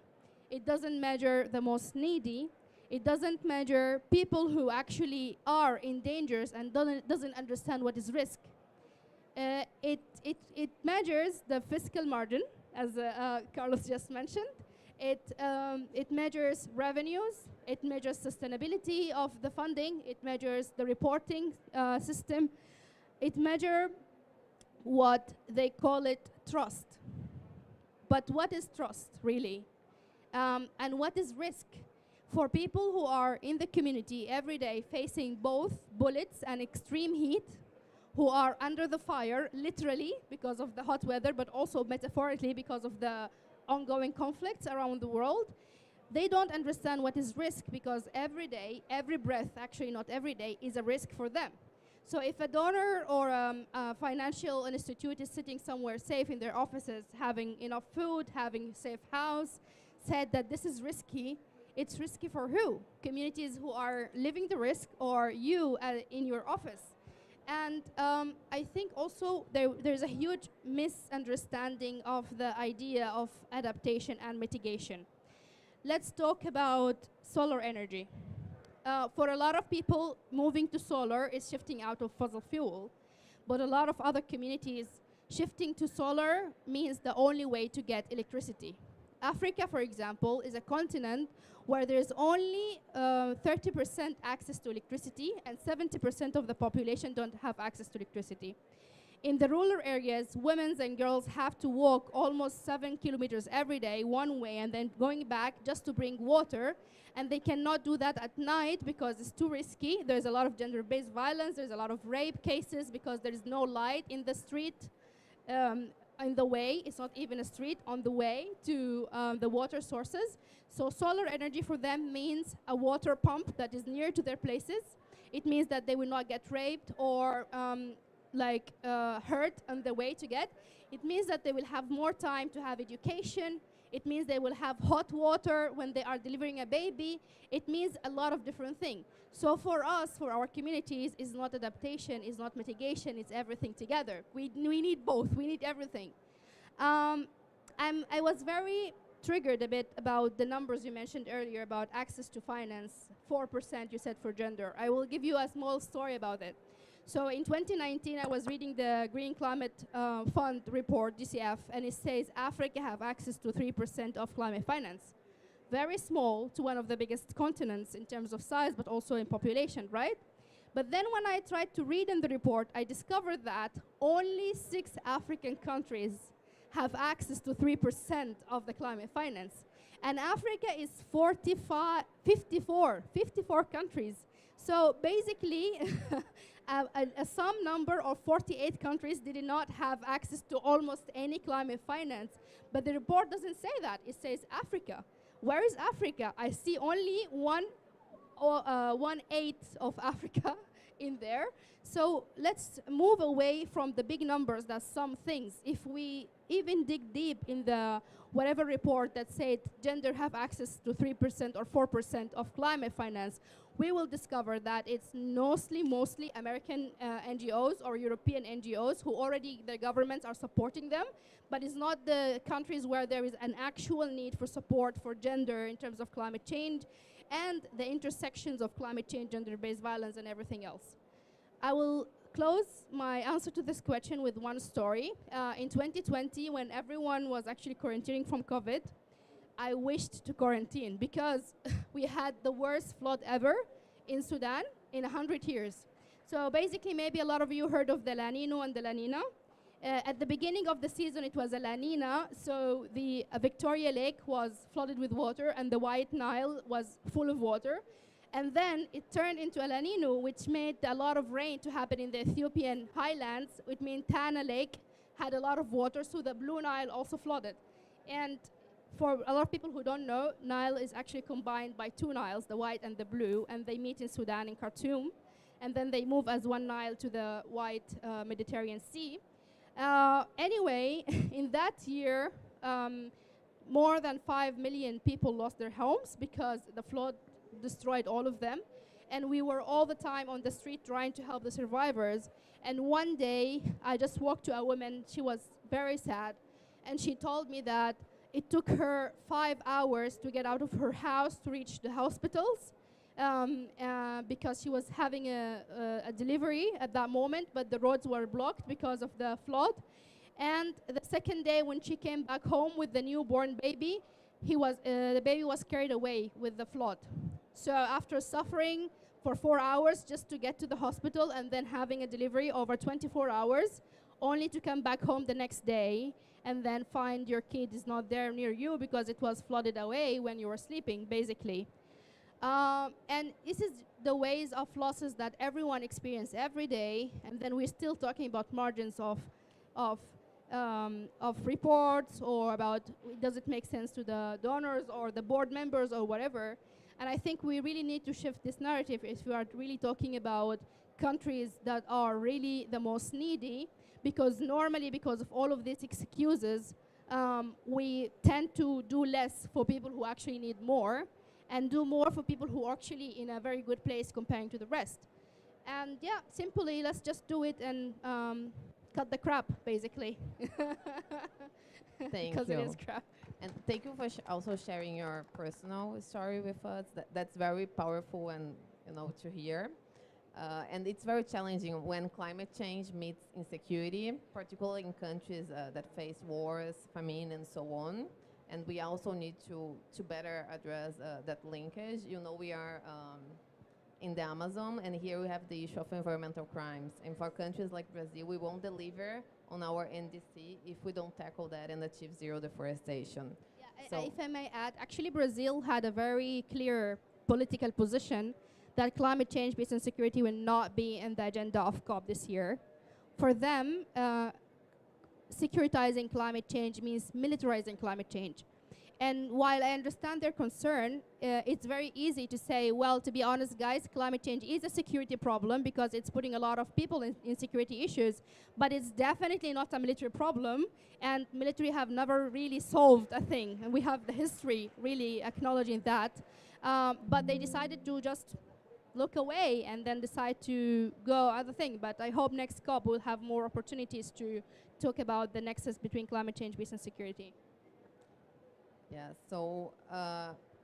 It doesn't measure the most needy. It doesn't measure people who actually are in dangers and doesn't understand what is risk. It measures the fiscal margin, as Carlos just mentioned. It measures revenues. It measures sustainability of the funding. It measures the reporting system. It measures what they call it trust. But what is trust, really? And what is risk? For people who are in the community every day facing both bullets and extreme heat, who are under the fire, literally, because of the hot weather, but also metaphorically because of the ongoing conflicts around the world, they don't understand what is risk, because every day, every breath, actually not every day, is a risk for them. So if a donor or a financial institute is sitting somewhere safe in their offices, having enough food, having a safe house, said that this is risky, it's risky for who? Communities who are living the risk, or you in your office? And I think also there's a huge misunderstanding of the idea of adaptation and mitigation. Let's talk about solar energy. For a lot of people, moving to solar is shifting out of fossil fuel. But a lot of other communities, shifting to solar means the only way to get electricity. Africa, for example, is a continent where there's only 30% access to electricity, and 70% of the population don't have access to electricity. In the rural areas, women and girls have to walk almost 7 kilometers every day, one way, and then going back just to bring water. And they cannot do that at night because it's too risky. There's a lot of gender-based violence. There's a lot of rape cases because there is no light in the street, in the way. It's not even a street, on the way to the water sources. So solar energy for them means a water pump that is near to their places. It means that they will not get raped or hurt on the way to get. It means that they will have more time to have education. It means they will have hot water when they are delivering a baby. It means a lot of different things. So for us, for our communities, it's not adaptation, it's not mitigation, it's everything together. We need both, we need everything. I was very triggered a bit about the numbers you mentioned earlier about access to finance, 4% you said for gender. I will give you a small story about it. So in 2019, I was reading the Green Climate Fund report, GCF, and it says Africa have access to 3% of climate finance. Very small to one of the biggest continents in terms of size, but also in population, right? But then when I tried to read in the report, I discovered that only 6 African countries have access to 3% of the climate finance. And Africa is 54 countries. So basically, some number of 48 countries did not have access to almost any climate finance. But the report doesn't say that. It says Africa. Where is Africa? I see only 1/8 of Africa in there. So let's move away from the big numbers that some things. If we even dig deep in the whatever report that said gender have access to 3% or 4% of climate finance, we will discover that it's mostly American NGOs or European NGOs who already, the governments are supporting them, but it's not the countries where there is an actual need for support for gender in terms of climate change and the intersections of climate change, gender-based violence, and everything else. I will close my answer to this question with one story. In 2020, when everyone was actually quarantining from COVID, I wished to quarantine because we had the worst flood ever in Sudan in 100 years. So basically, maybe a lot of you heard of the La Nino and the La Nina. At the beginning of the season, it was a La Nina, so the Victoria Lake was flooded with water and the White Nile was full of water. And then it turned into a La Nina, which made a lot of rain to happen in the Ethiopian highlands. It means Tana Lake had a lot of water, so the Blue Nile also flooded. And for a lot of people who don't know, Nile is actually combined by 2 Niles, the white and the blue, and they meet in Sudan in Khartoum. And then they move as one Nile to the white Mediterranean Sea. Anyway, in that year, more than 5 million people lost their homes because the flood destroyed all of them. And we were all the time on the street trying to help the survivors. And one day, I just walked to a woman. She was very sad. And she told me that it took her 5 hours to get out of her house to reach the hospitals because she was having a delivery at that moment, but the roads were blocked because of the flood. And the second day when she came back home with the newborn baby, the baby was carried away with the flood. So after suffering for 4 hours just to get to the hospital and then having a delivery over 24 hours, only to come back home the next day and then find your kid is not there near you because it was flooded away when you were sleeping, basically. And this is the ways of losses that everyone experiences every day, and then we're still talking about margins of reports or about does it make sense to the donors or the board members or whatever. And I think we really need to shift this narrative if we are really talking about countries that are really the most needy, because normally because of all of these excuses, we tend to do less for people who actually need more and do more for people who are actually in a very good place comparing to the rest. And yeah, simply let's just do it and cut the crap, basically. Thank Because you. it is crap. And thank you for also sharing your personal story with us. That's very powerful and to hear. And it's very challenging when climate change meets insecurity, particularly in countries that face wars, famine, and so on. And we also need to better address that linkage. We are in the Amazon, and here we have the issue of environmental crimes. And for countries like Brazil, we won't deliver on our NDC if we don't tackle that and achieve zero deforestation. Yeah, if I may add, actually Brazil had a very clear political position that climate change, peace and security will not be in the agenda of COP this year. For them, securitizing climate change means militarizing climate change. And while I understand their concern, it's very easy to say, well, to be honest, guys, climate change is a security problem because it's putting a lot of people in security issues, but it's definitely not a military problem, and military have never really solved a thing, and we have the history really acknowledging that. But they decided to just look away and then decide to go other thing. But I hope next COP will have more opportunities to talk about the nexus between climate change, peace, and security. Yeah, so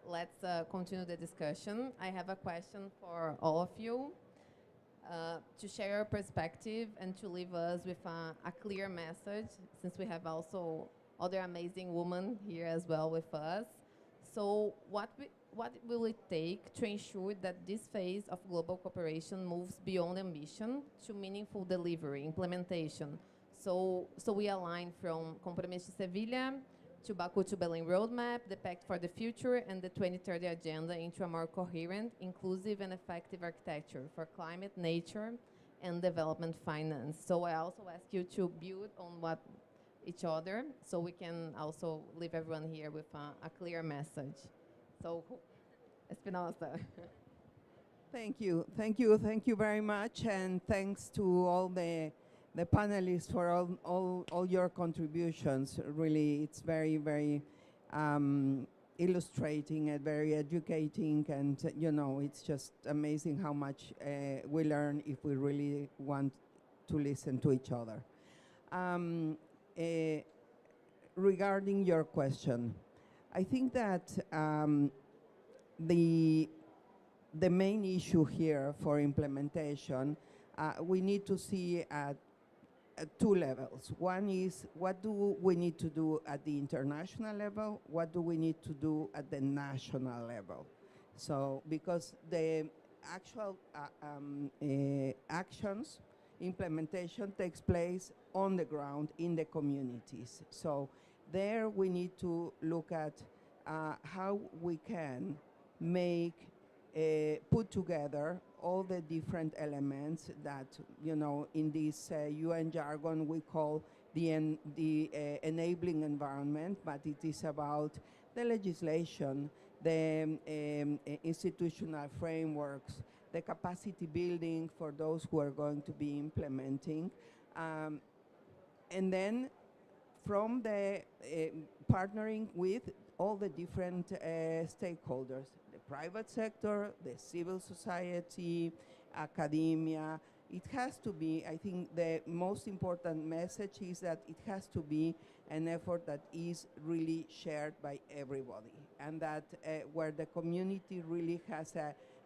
let's continue the discussion. I have a question for all of you to share your perspective and to leave us with a clear message, since we have also other amazing women here as well with us. So what will it take to ensure that this phase of global cooperation moves beyond ambition to meaningful delivery, implementation? So we align from Compromiso de Sevilla to Baku to Berlin Roadmap, the Pact for the Future, and the 2030 Agenda into a more coherent, inclusive, and effective architecture for climate, nature, and development finance. So I also ask you to build on what each other, so we can also leave everyone here with a clear message. So, Espinosa. Thank you very much, and thanks to all the panelists for all your contributions. Really, it's very, very illustrating and very educating, and it's just amazing how much we learn if we really want to listen to each other. Regarding your question, I think that the main issue here for implementation, we need to see at two levels. One is, what do we need to do at the international level? What do we need to do at the national level? So, because the actual actions, implementation takes place on the ground in the communities. So there we need to look at how we can put together all the different elements that, in this UN jargon we call the enabling environment, but it is about the legislation, the institutional frameworks, the capacity building for those who are going to be implementing, and then from the partnering with all the different stakeholders, the private sector, the civil society, academia. It has to be, I think the most important message is that it has to be an effort that is really shared by everybody, and that where the community really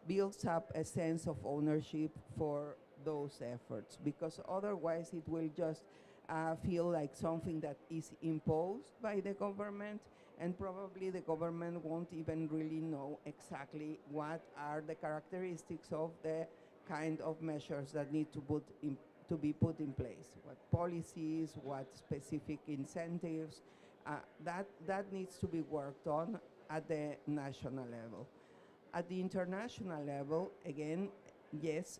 builds up a sense of ownership for those efforts, because otherwise it will just feel like something that is imposed by the government, and probably the government won't even really know exactly what are the characteristics of the kind of measures that need to be put in place, what policies, what specific incentives, that needs to be worked on at the national level. At the international level, again, yes,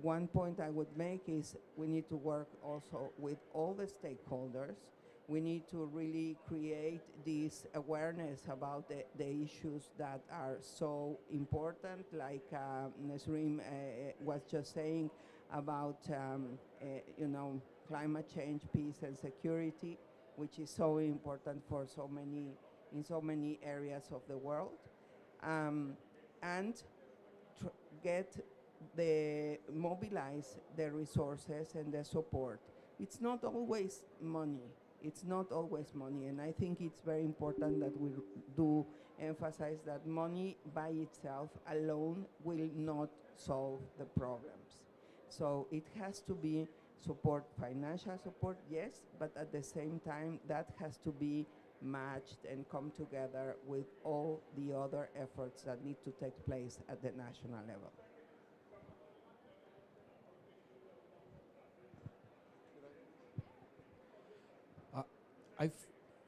one point I would make is we need to work also with all the stakeholders. We need to really create this awareness about the issues that are so important, like Nesreen was just saying about climate change, peace, and security, which is so important for in so many areas of the world, and mobilize the resources and the support. It's not always money. It's not always money, and I think it's very important that we do emphasize that money by itself alone will not solve the problems. So it has to be support, financial support, yes, but at the same time that has to be matched and come together with all the other efforts that need to take place at the national level.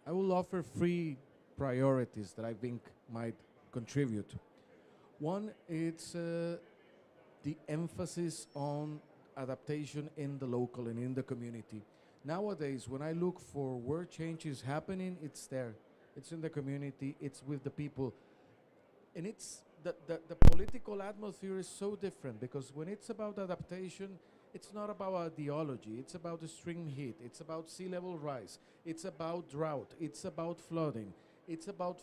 I will offer three priorities that I think might contribute. One, it's the emphasis on adaptation in the local and in the community. Nowadays, when I look for where change is happening, it's there. it's in the community, it's with the people. And it's the political atmosphere is so different, because when it's about adaptation, it's not about ideology, it's about extreme heat, it's about sea level rise, it's about drought, it's about flooding, it's about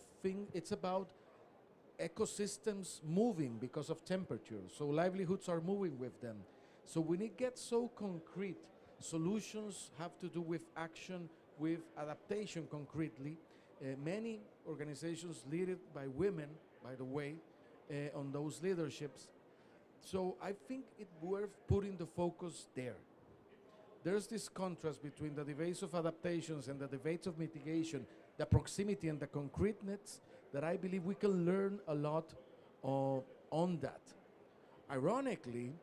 ecosystems moving because of temperature, so livelihoods are moving with them. So when it gets so concrete, solutions have to do with action, with adaptation concretely. Many organizations led by women, by the way, on those leaderships. So I think it's worth putting the focus there. There's this contrast between the debates of adaptations and the debates of mitigation, the proximity and the concreteness, that I believe we can learn a lot on that. Ironically,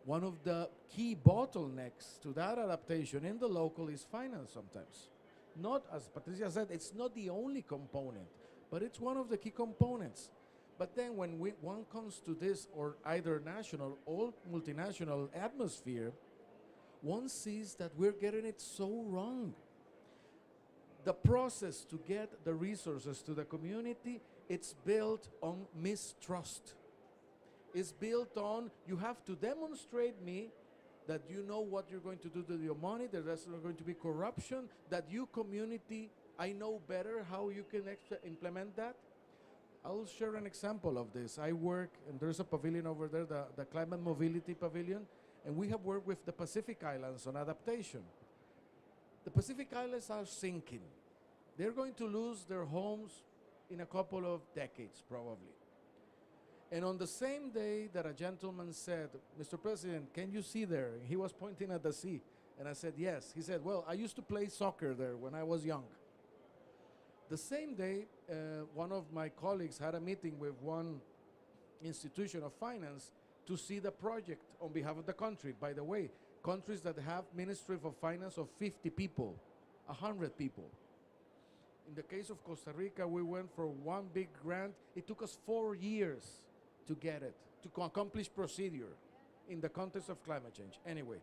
one of the key bottlenecks to that adaptation in the local is finance sometimes. Not, as Patricia said, it's not the only component, but it's one of the key components. But then when one comes to this, or either national or multinational atmosphere, one sees that we're getting it so wrong. The process to get the resources to the community, it's built on mistrust. It's built on, you have to demonstrate me that you know what you're going to do to your money, that there's not going to be corruption, that you community, I know better how you can implement that. I'll share an example of this. I work, and there's a pavilion over there, the Climate Mobility Pavilion, and we have worked with the Pacific Islands on adaptation. The Pacific Islands are sinking. They're going to lose their homes in a couple of decades, probably. And on the same day that a gentleman said, Mr. President, can you see there? He was pointing at the sea. And I said, yes. He said, well, I used to play soccer there when I was young. The same day, one of my colleagues had a meeting with one institution of finance to see the project on behalf of the country. By the way, countries that have Ministry of Finance of 50 people, 100 people. In the case of Costa Rica, we went for one big grant. It took us 4 years to get it, to accomplish procedure in the context of climate change. Anyway,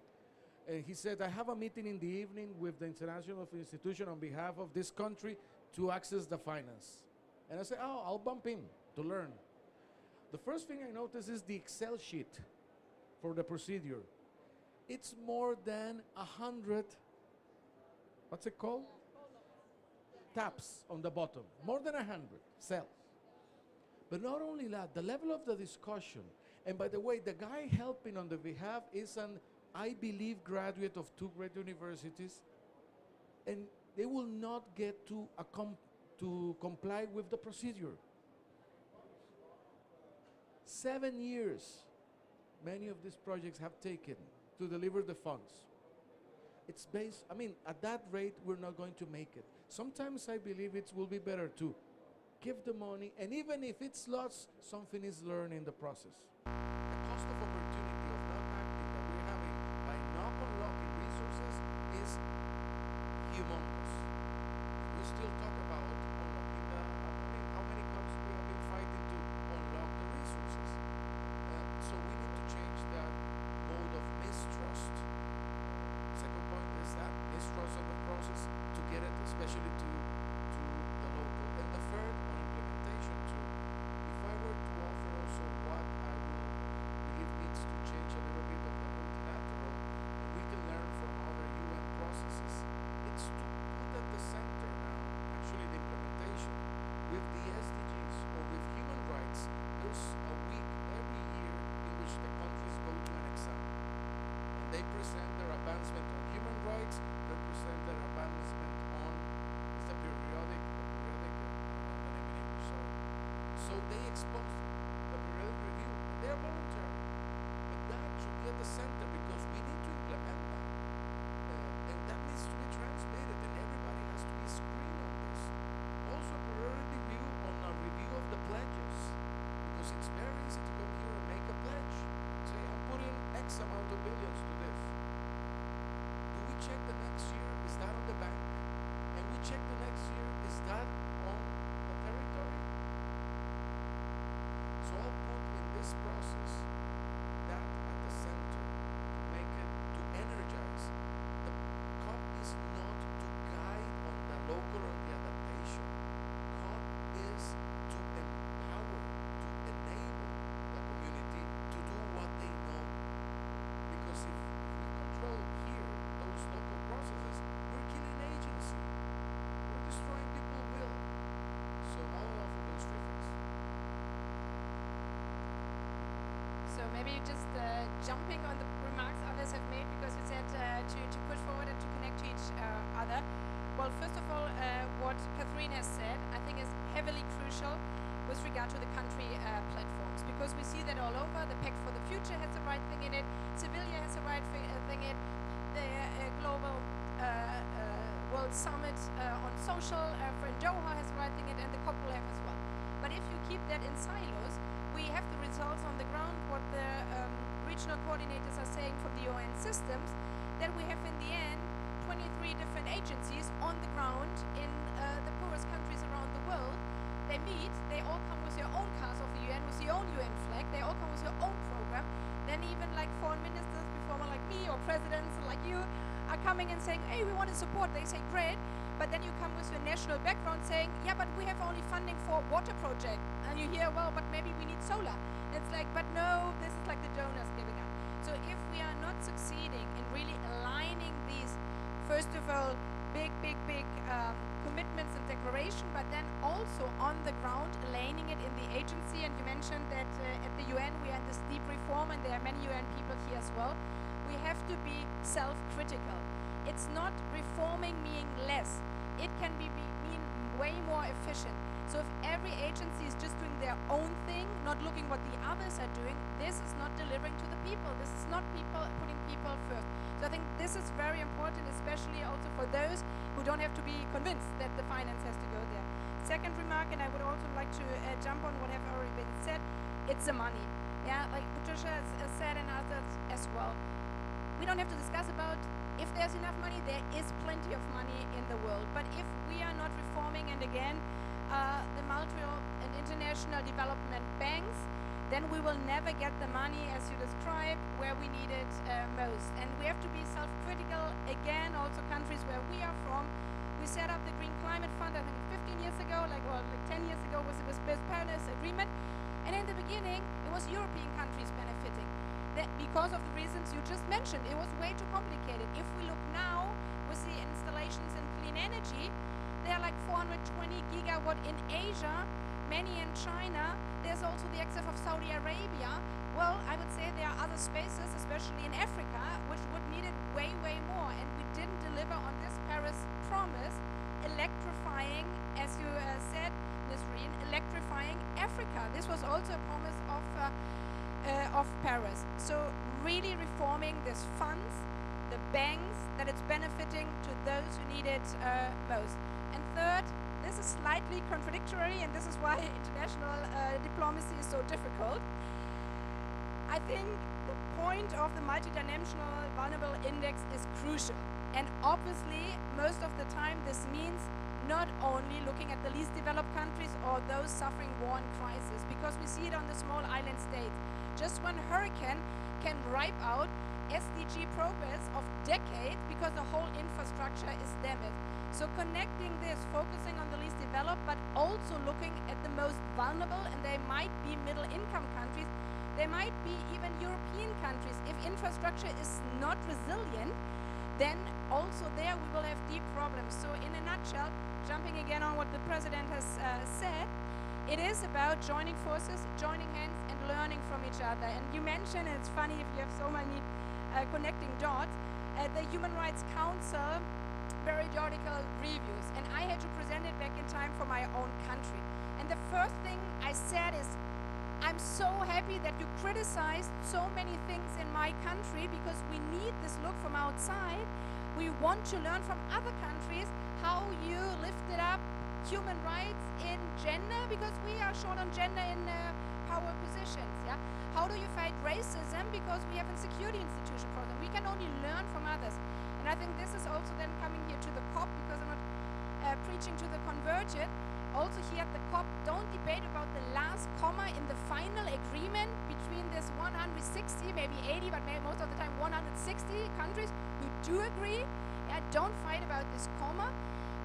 and he said, I have a meeting in the evening with the international institution on behalf of this country to access the finance. And I said, oh, I'll bump in to learn. The first thing I noticed is the Excel sheet for the procedure. It's more than 100, what's it called? Tabs on the bottom, more than 100 cells. But not only that, the level of the discussion, and by the way, the guy helping on the behalf is an, I believe, graduate of 2 great universities, and they will not get to comply with the procedure. 7 years, many of these projects have taken to deliver the funds. It's based, I mean, at that rate, we're not going to make it. Sometimes I believe it will be better to give the money, and even if it's lost, something is learned in the process. The cost of opportunity of not acting that we're having by not unlocking resources is humongous. We still talk about unlocking the, how many COPs we have been fighting to unlock the resources. So we need to change that mode of mistrust. Second point is that mistrust of the process to get it, especially to the local. And the third, on implementation too. If I were to offer also what I will believe needs to change a little bit of the multilateral, and we can learn from other UN processes, it's to put at the center now, actually the implementation, with the SDGs or with human rights. There's a week every year in which the countries go to an exam. And they present their advancement on human rights, they present their advancement on the periodic, so they expose the periodic review. They're voluntary, but that should be at the center because we need to implement that. And that needs to be transmitted, and everybody has to be screened on this. Also, a periodic review on a review of the pledges, because it's very easy to come here and make a pledge. Say, I'm putting X amount of billions to this. Do we check the next year? Is that on the bank? And we check the next year, is that on the territory? So I'll put in this process that at the center to make it, to energize. The COP is not to guide on the local or the adaptation. maybe just jumping on the remarks others have made, because you said to push forward and to connect to each other. Well, first of all, what Catherine has said, I think is heavily crucial with regard to the country platforms, because we see that all over. The Pact for the Future has the right thing in it, Sevilla has the right thing in it, the Global World Summit on Social for Doha has the right thing in it, and the COP will have as well. But if you keep that in silos, we have the results on the ground, what the regional coordinators are saying from the UN systems, that we have in the end 23 different agencies on the ground in the poorest countries around the world. They meet, they all come with their own cars of the UN, with their own UN flag, they all come with their own program. Then even like foreign ministers before one like me, or presidents like you, are coming and saying, hey, we want to support. They say, great. But then you come with your national background saying, yeah, but we have only funding for water project. And you hear, well, but maybe we need solar. It's like, but no, this is like the donors giving up. So if we are not succeeding in really aligning these, first of all, big commitments and declaration, but then also on the ground, aligning it in the agency. And you mentioned that at the UN we are in this deep reform, and there are many UN people here as well. We have to be self-critical. It's not reforming meaning less. It can mean way more efficient. So if every agency is just doing their own thing, not looking what the others are doing, this is not delivering to the people. This is not putting people first. So I think this is very important, especially also for those who don't have to be convinced that the finance has to go there. Second remark, and I would also like to jump on what have already been said, it's the money. Yeah, like Patricia has said and others as well. We don't have to discuss about if there's enough money. There is plenty of money in the world. But if we are not reforming, and again, the multilateral and international development banks, then we will never get the money, as you described, where we need it most. And we have to be self-critical. Again, also countries where we are from. We set up the Green Climate Fund, I think 15 years ago, like 10 years ago was it was Paris Agreement. And in the beginning, it was European countries benefiting. That because of the reasons you just mentioned, it was way too complicated. If we look now with the installations in clean energy, there are like 420 gigawatt in Asia, many in China. There's also the exit of Saudi Arabia. Well, I would say there are other spaces, especially in Africa, which would need it way more. And we didn't deliver on this Paris promise, electrifying, as you said, Ms. Reen, electrifying Africa. This was also a promise of Paris. So really reforming these funds, the banks, that it's benefiting to those who need it most. And third, this is slightly contradictory, and this is why international diplomacy is so difficult. I think the point of the multidimensional vulnerable index is crucial. And obviously, most of the time, this means not only looking at the least developed countries or those suffering war and crisis, because we see it on the small island states. Just one hurricane can wipe out SDG progress of decades because the whole infrastructure is damaged. So connecting this, focusing on the least developed, but also looking at the most vulnerable, and they might be middle income countries, they might be even European countries. If infrastructure is not resilient, then also there we will have deep problems. So in a nutshell, jumping again on what the president has said, it is about joining forces, joining hands, and learning from each other. And you mentioned, and it's funny if you have so many connecting dots, the Human Rights Council periodical reviews. And I had to present it back in time for my own country. And the first thing I said is, I'm so happy that you criticized so many things in my country, because we need this look from outside. We want to learn from other countries how you lifted up human rights in gender, because we are short on gender in power positions. Yeah, how do you fight racism, because we have a security institution for them. We can only learn from others. And I think this is also then coming here to the COP, because I'm not preaching to the converted. Also here at the COP, don't debate about the last comma in the final agreement between this 160, maybe 80, but maybe most of the time 160 countries who do agree. Yeah, don't fight about this comma,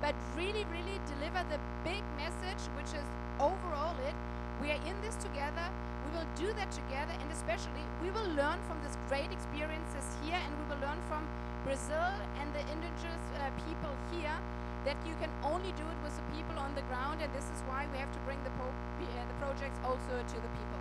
but really deliver the big message, which is overall we are in this together, we will do that together, and especially we will learn from these great experiences here, and we will learn from Brazil and the indigenous people here, that you can only do it with the people on the ground, and this is why we have to bring the projects also to the people.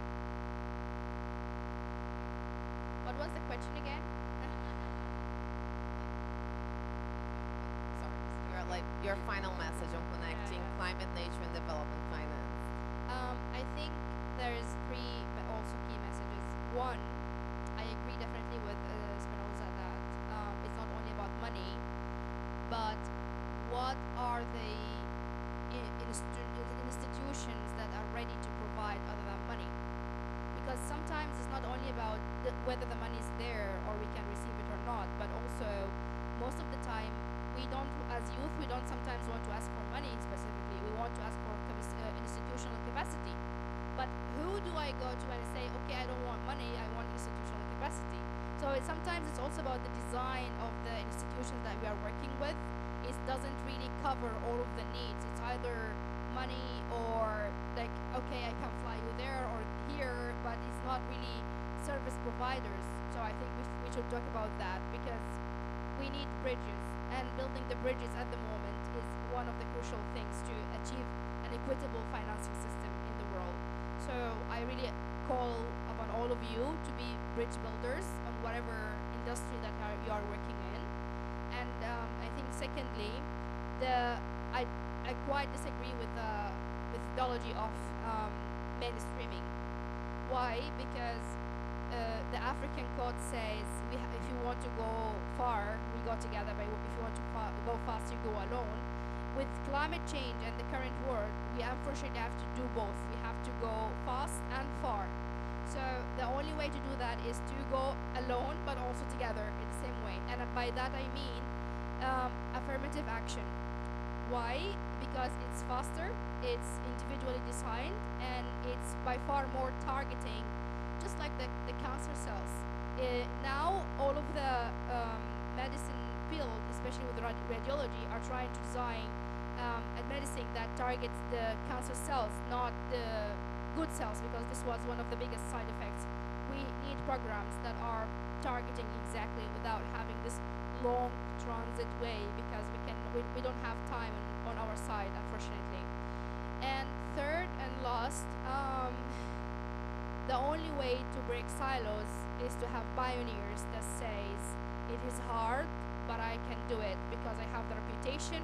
Your final message on connecting climate, nature, and development finance. I think there is three also key messages. One, I agree definitely with Spinoza that it's not only about money, but what are the institutions that are ready to provide other than money? Because sometimes it's not only about whether the money is there or we can receive it or not, but also most of the time we don't, as youth, we don't sometimes want to ask for money specifically. We want to ask for institutional capacity. But who do I go to and say, okay, I don't want money, I want institutional capacity? So sometimes it's also about the design of the institutions that we are working with. It doesn't really cover all of the needs. It's either money or like, okay, I can fly you there or here, but it's not really service providers. So I think we should talk about that, because we need bridges, and building the bridges at the moment is one of the crucial things to achieve an equitable financing system in the world. So I really call upon all of you to be bridge builders on whatever industry that you are working in. And I think secondly, I quite disagree with the methodology of mainstreaming. Why? Because the African code says if you want to go far, we go together, but if you want to go fast, you go alone. With climate change and the current world, we unfortunately have to do both. We have to go fast and far. So the only way to do that is to go alone, but also together in the same way. And by that I mean affirmative action. Why? Because it's faster, it's individually designed, and it's by far more targeting, just like the cancer cells. Now all of the medicine field, especially with radiology, are trying to design a medicine that targets the cancer cells, not the good cells, because this was one of the biggest side effects. We need programs that are targeting exactly without having this long transit way, because we don't have time on our side, unfortunately. And third and last, the only way to break silos is to have pioneers that says it is hard, but I can do it because I have the reputation,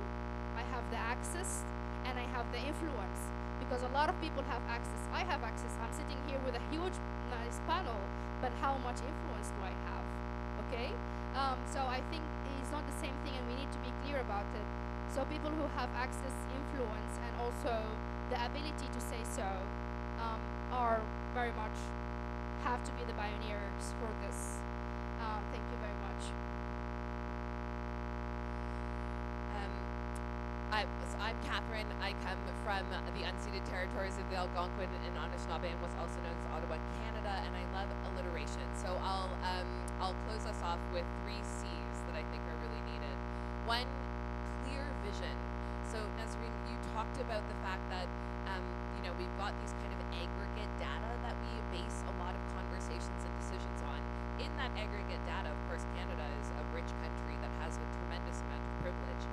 I have the access, and I have the influence. Because a lot of people have access. I have access. I'm sitting here with a huge, nice panel, but how much influence do I have? Okay? So I think it's not the same thing, and we need to be clear about it. So people who have access, influence, and also the ability to say so are very much have to be the pioneers for this. Thank you very much. I'm Catherine. I come from the unceded territories of the Algonquin and Anishinaabe, and what's also known as Ottawa, Canada, and I love alliteration. So I'll close us off with 3 C's that I think are really needed. 1, clear vision. So Nazreen, you talked about the fact that we've got these kind of aggregate data that we base a lot of conversations and decisions on. In that aggregate data, of course, Canada is a rich country that has a tremendous amount of privilege.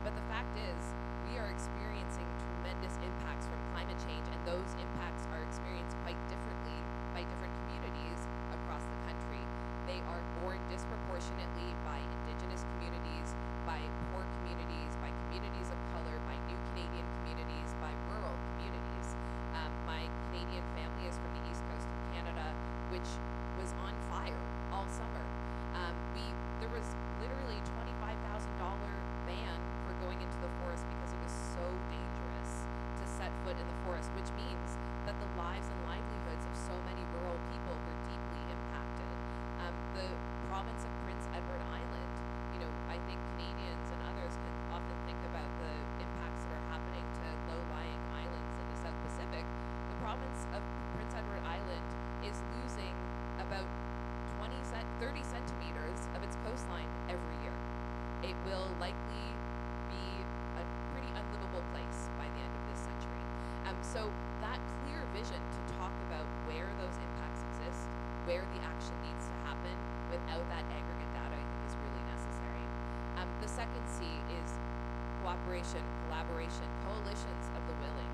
But the fact is, we are experiencing tremendous impacts from climate change, and those impacts are experienced quite differently by different communities across the country. They are borne disproportionately by Indigenous communities, by poor communities, by communities of color, by new Canadian communities, by rural communities. My Canadian family is from the east coast of Canada, which was on fire all summer. There was literally $25,000 ban for going into the forest because it was so dangerous to set foot in the forest, which means that the lives and livelihoods of so many rural people were deeply impacted. The province of Prince Edward Island, I think Canadians and others can often think about the impacts that are happening to low-lying islands in the South Pacific. The province of Prince Edward Island is losing about 30 centimeters of its coastline every year. It will likely be a pretty unlivable place by the end of this century. So that clear vision to talk about where those impacts exist, where the action needs to happen without that aggregate data, I think is really necessary. The second C is cooperation, collaboration, coalitions of the willing.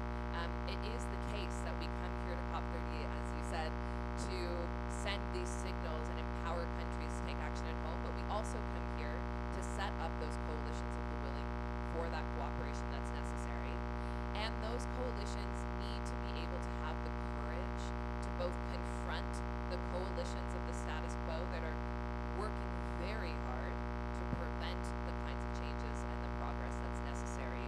It is the case that we come here to COP30, as you said, to send these signals and empower countries to take action at home, but we also come here to set up those coalitions of the willing for that cooperation. coalitions need to be able to have the courage to both confront the coalitions of the status quo that are working very hard to prevent the kinds of changes and the progress that's necessary,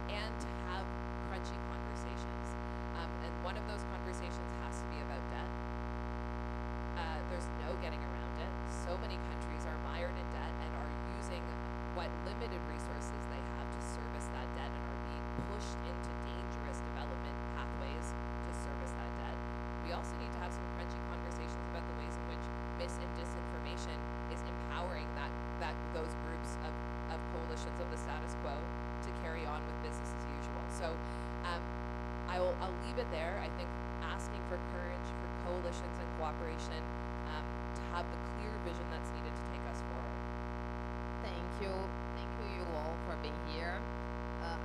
and to have crunchy conversations. And one of those conversations has to be about debt. There's no getting around it. So many countries are mired in debt and are using what limited resources they have to service that debt and are being pushed into dangerous development pathways to service that debt. We also need to have some crunchy conversations about the ways in which mis and disinformation is empowering those groups of coalitions of the status quo to carry on with business as usual. So I'll leave it there. I think asking for courage, for coalitions and cooperation, to have the clear vision that's needed to take us forward. Thank you you all for being here.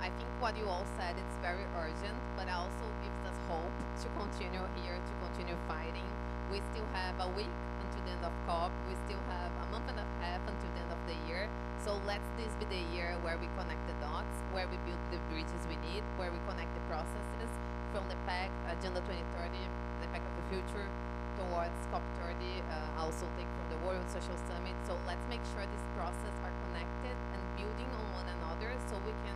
I think what you all said, it's very urgent, but also gives us hope to continue here, to continue fighting. We still have a week until the end of COP. We still have a month and a half until the end of the year. So let's this be the year where we connect the dots, where we build the bridges we need, where we connect the processes from the PAC, Agenda 2030, the PAC of the future, towards COP30, also take from the World Social Summit. So let's make sure these processes are connected and building on one another so we can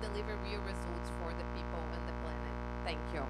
deliver real results for the people and the planet. Thank you.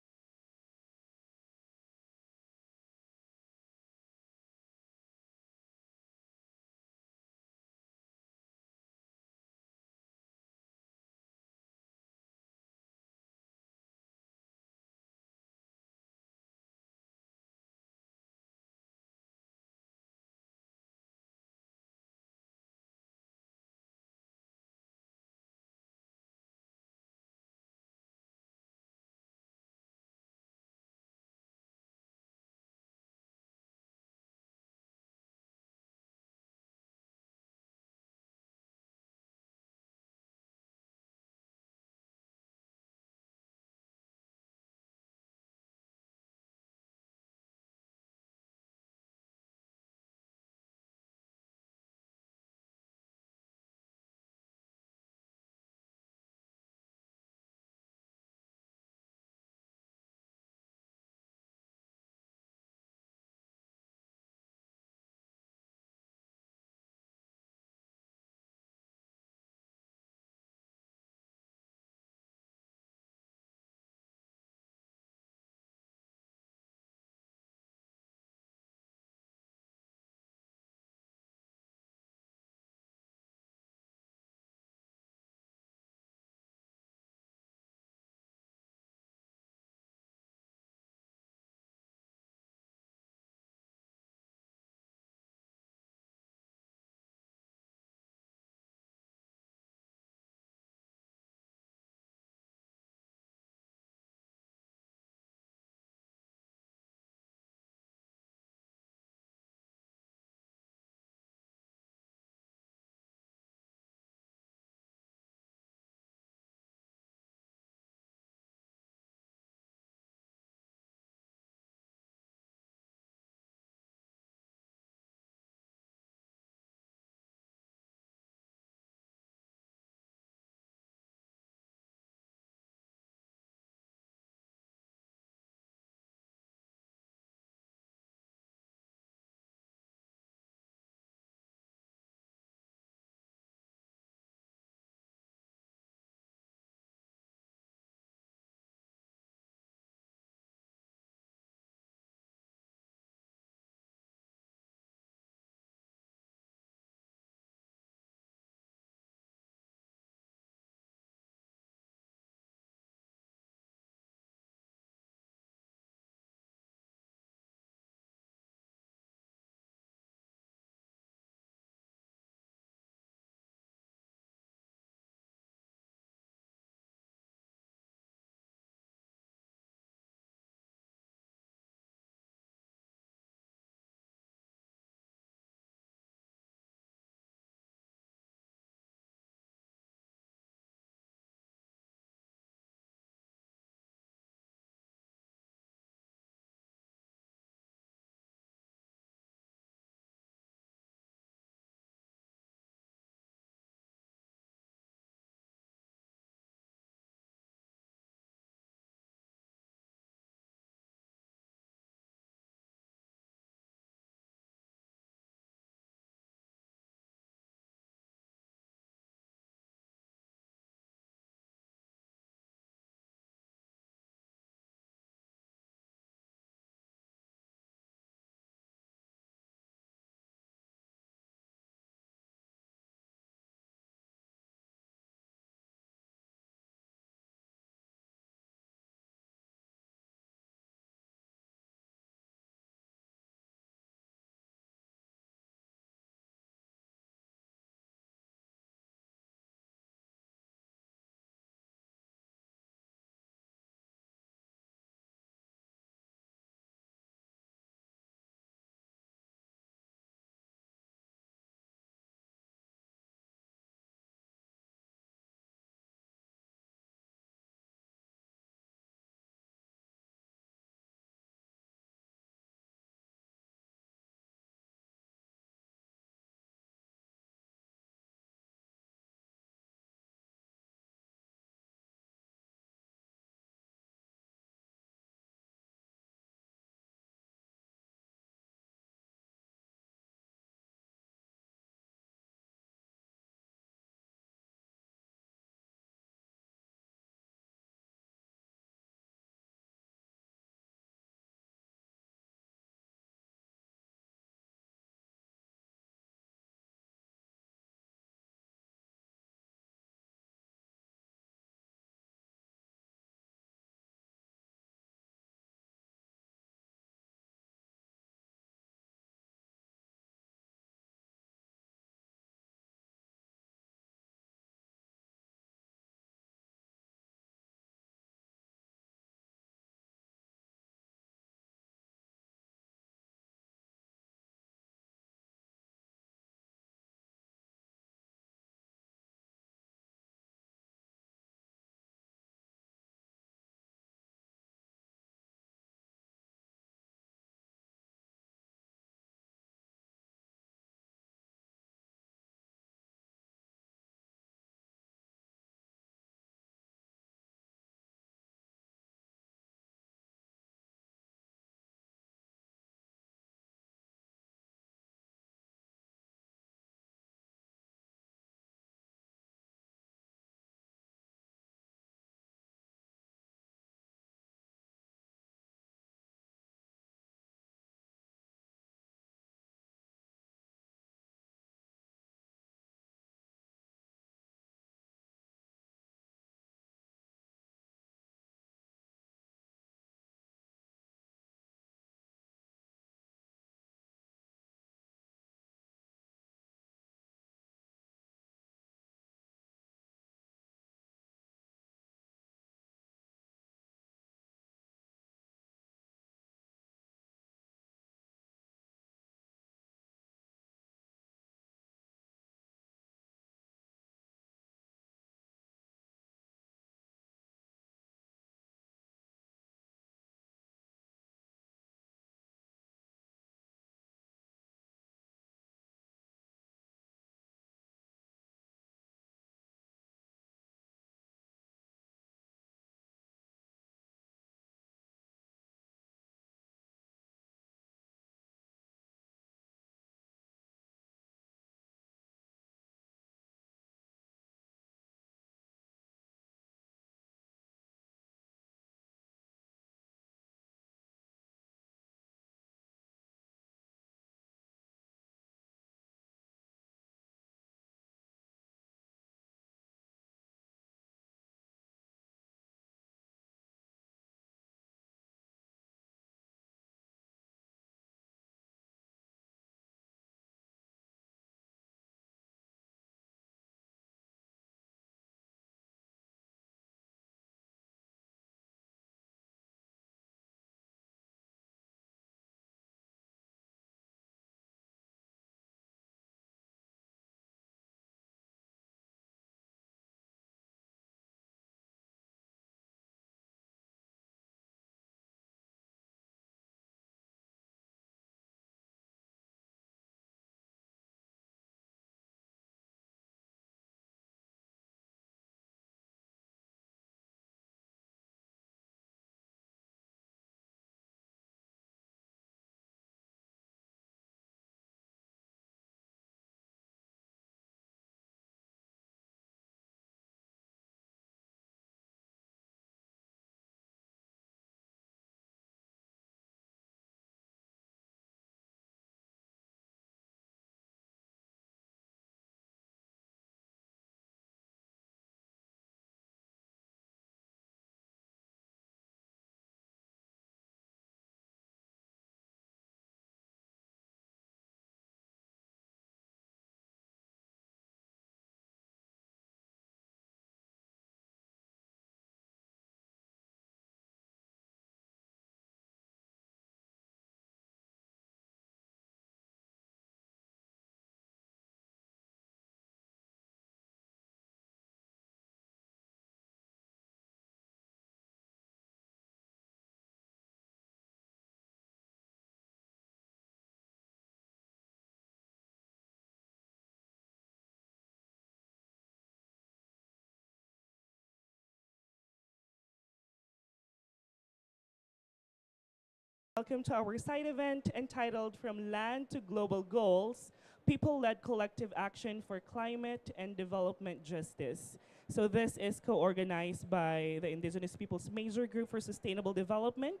Welcome to our side event entitled From Land to Global Goals, People-Led Collective Action for Climate and Development Justice. So this is co-organized by the Indigenous Peoples Major Group for Sustainable Development,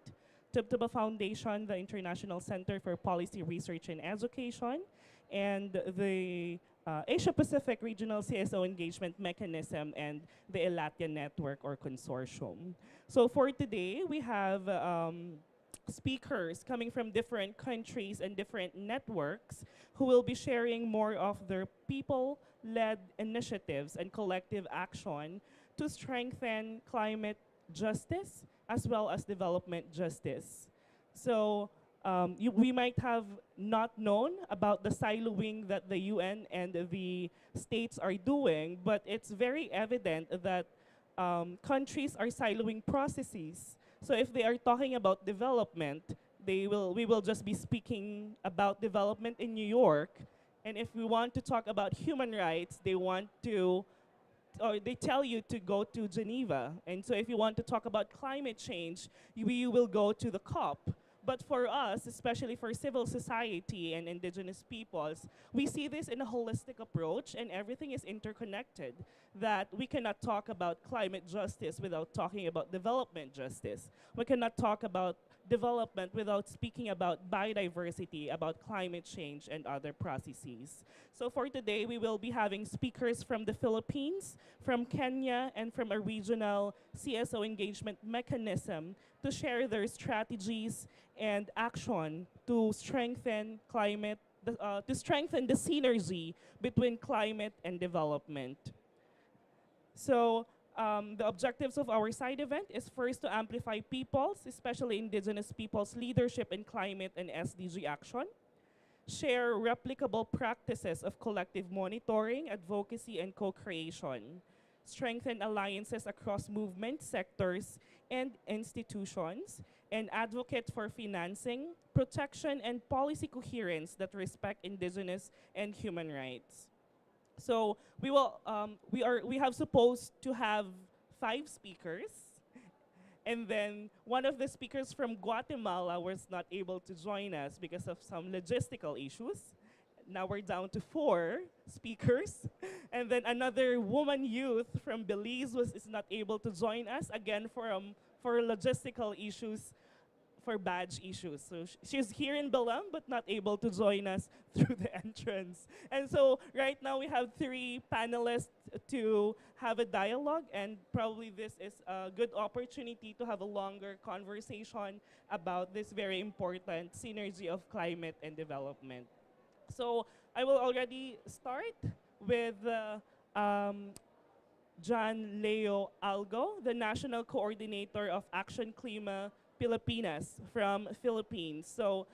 Tubtuba Foundation, the International Center for Policy Research and Education, and the Asia Pacific Regional CSO Engagement Mechanism and the ELATIA Network or Consortium. So for today, we have speakers coming from different countries and different networks who will be sharing more of their people-led initiatives and collective action to strengthen climate justice as well as development justice. So we might have not known about the siloing that the UN and the states are doing, but it's very evident that countries are siloing processes. So if they are talking about development, we will just be speaking about development in New York. And if we want to talk about human rights, they tell you to go to Geneva. And so if you want to talk about climate change, we will go to the COP. But for us, especially for civil society and indigenous peoples, we see this in a holistic approach and everything is interconnected, that we cannot talk about climate justice without talking about development justice. We cannot talk about development without speaking about biodiversity, about climate change and other processes. So for today, we will be having speakers from the Philippines, from Kenya, and from a regional CSO engagement mechanism to share their strategies and action to strengthen to strengthen the synergy between climate and development. So the objectives of our side event is first to amplify people's, especially indigenous people's, leadership in climate and SDG action, share replicable practices of collective monitoring, advocacy, and co-creation, strengthen alliances across movement sectors and institutions, and advocate for financing, protection, and policy coherence that respect indigenous and human rights. So we have supposed to have 5 speakers, and then one of the speakers from Guatemala was not able to join us because of some logistical issues. Now we're down to 4 speakers. And then another woman youth from Belize is not able to join us, again for logistical issues, for badge issues. So she's here in Balam but not able to join us through the entrance. And so right now we have 3 panelists to have a dialogue, and probably this is a good opportunity to have a longer conversation about this very important synergy of climate and development. So I will already start with John Leo Algo, the National Coordinator of Action Klima Pilipinas from Philippines. So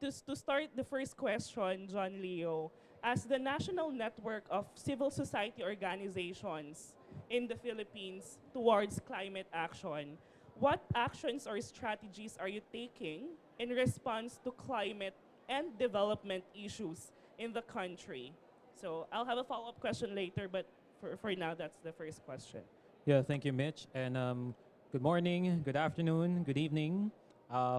to start the first question, John Leo, as the national network of civil society organizations in the Philippines towards climate action, what actions or strategies are you taking in response to climate and development issues in the country? So I'll have a follow-up question later, but for now, that's the first question. Yeah, thank you, Mitch. And good morning, good afternoon, good evening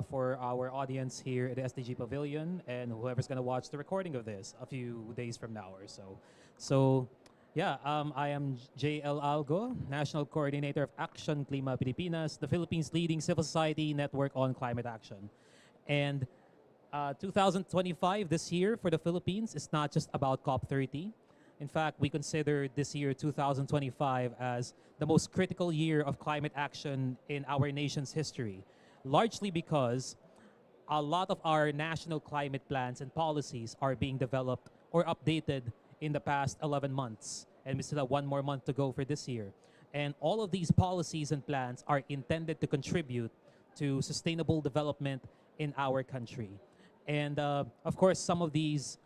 for our audience here at the SDG Pavilion and whoever's going to watch the recording of this a few days from now or so. So yeah, I am J.L. Algo, National Coordinator of Action Klima Pilipinas, the Philippines' leading civil society network on climate action. And 2025, this year for the Philippines, is not just about COP30. In fact, we consider this year, 2025, as the most critical year of climate action in our nation's history, largely because a lot of our national climate plans and policies are being developed or updated in the past 11 months, and we still have 1 more month to go for this year. And all of these policies and plans are intended to contribute to sustainable development in our country. And of course, some of these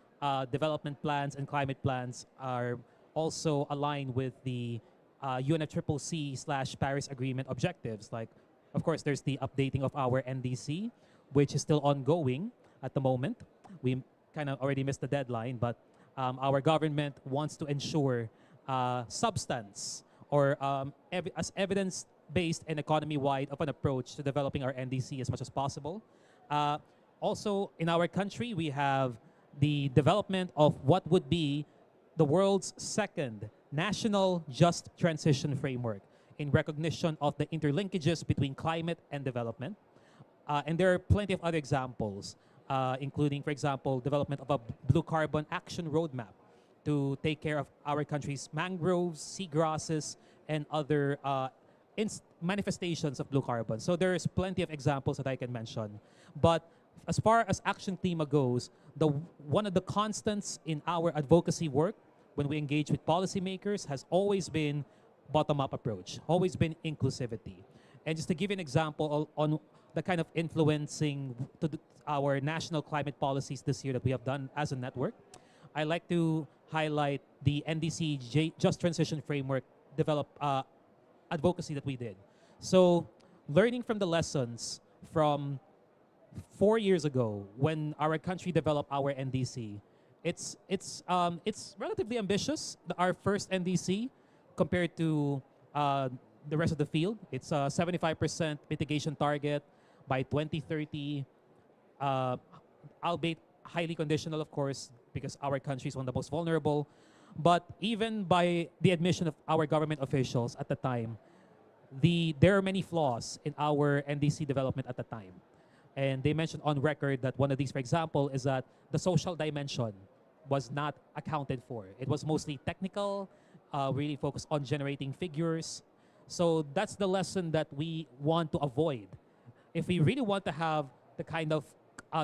development plans and climate plans are also aligned with the UNFCCC/Paris Agreement objectives. Like, of course, there's the updating of our NDC, which is still ongoing at the moment. We kind of already missed the deadline, but our government wants to ensure substance or as evidenced based and economy-wide of an approach to developing our NDC as much as possible. Also, in our country, we have the development of what would be the world's second national just transition framework in recognition of the interlinkages between climate and development. And there are plenty of other examples, including, for example, development of a blue carbon action roadmap to take care of our country's mangroves, seagrasses, and other manifestations of blue carbon. So there's plenty of examples that I can mention. But as far as Action Klima goes, one of the constants in our advocacy work when we engage with policymakers has always been bottom-up approach, always been inclusivity. And just to give you an example on the kind of influencing to our national climate policies this year that we have done as a network, I like to highlight the NDC Just Transition Framework advocacy that we did. So learning from the lessons from 4 years ago when our country developed our NDC, it's relatively ambitious. Our first NDC compared to the rest of the field, it's a 75% mitigation target by 2030, albeit highly conditional, of course, because our country is one of the most vulnerable. But even by the admission of our government officials at the time, there are many flaws in our NDC development at the time. And they mentioned on record that one of these, for example, is that the social dimension was not accounted for. It was mostly technical, really focused on generating figures. So that's the lesson that we want to avoid. If we really want to have the kind of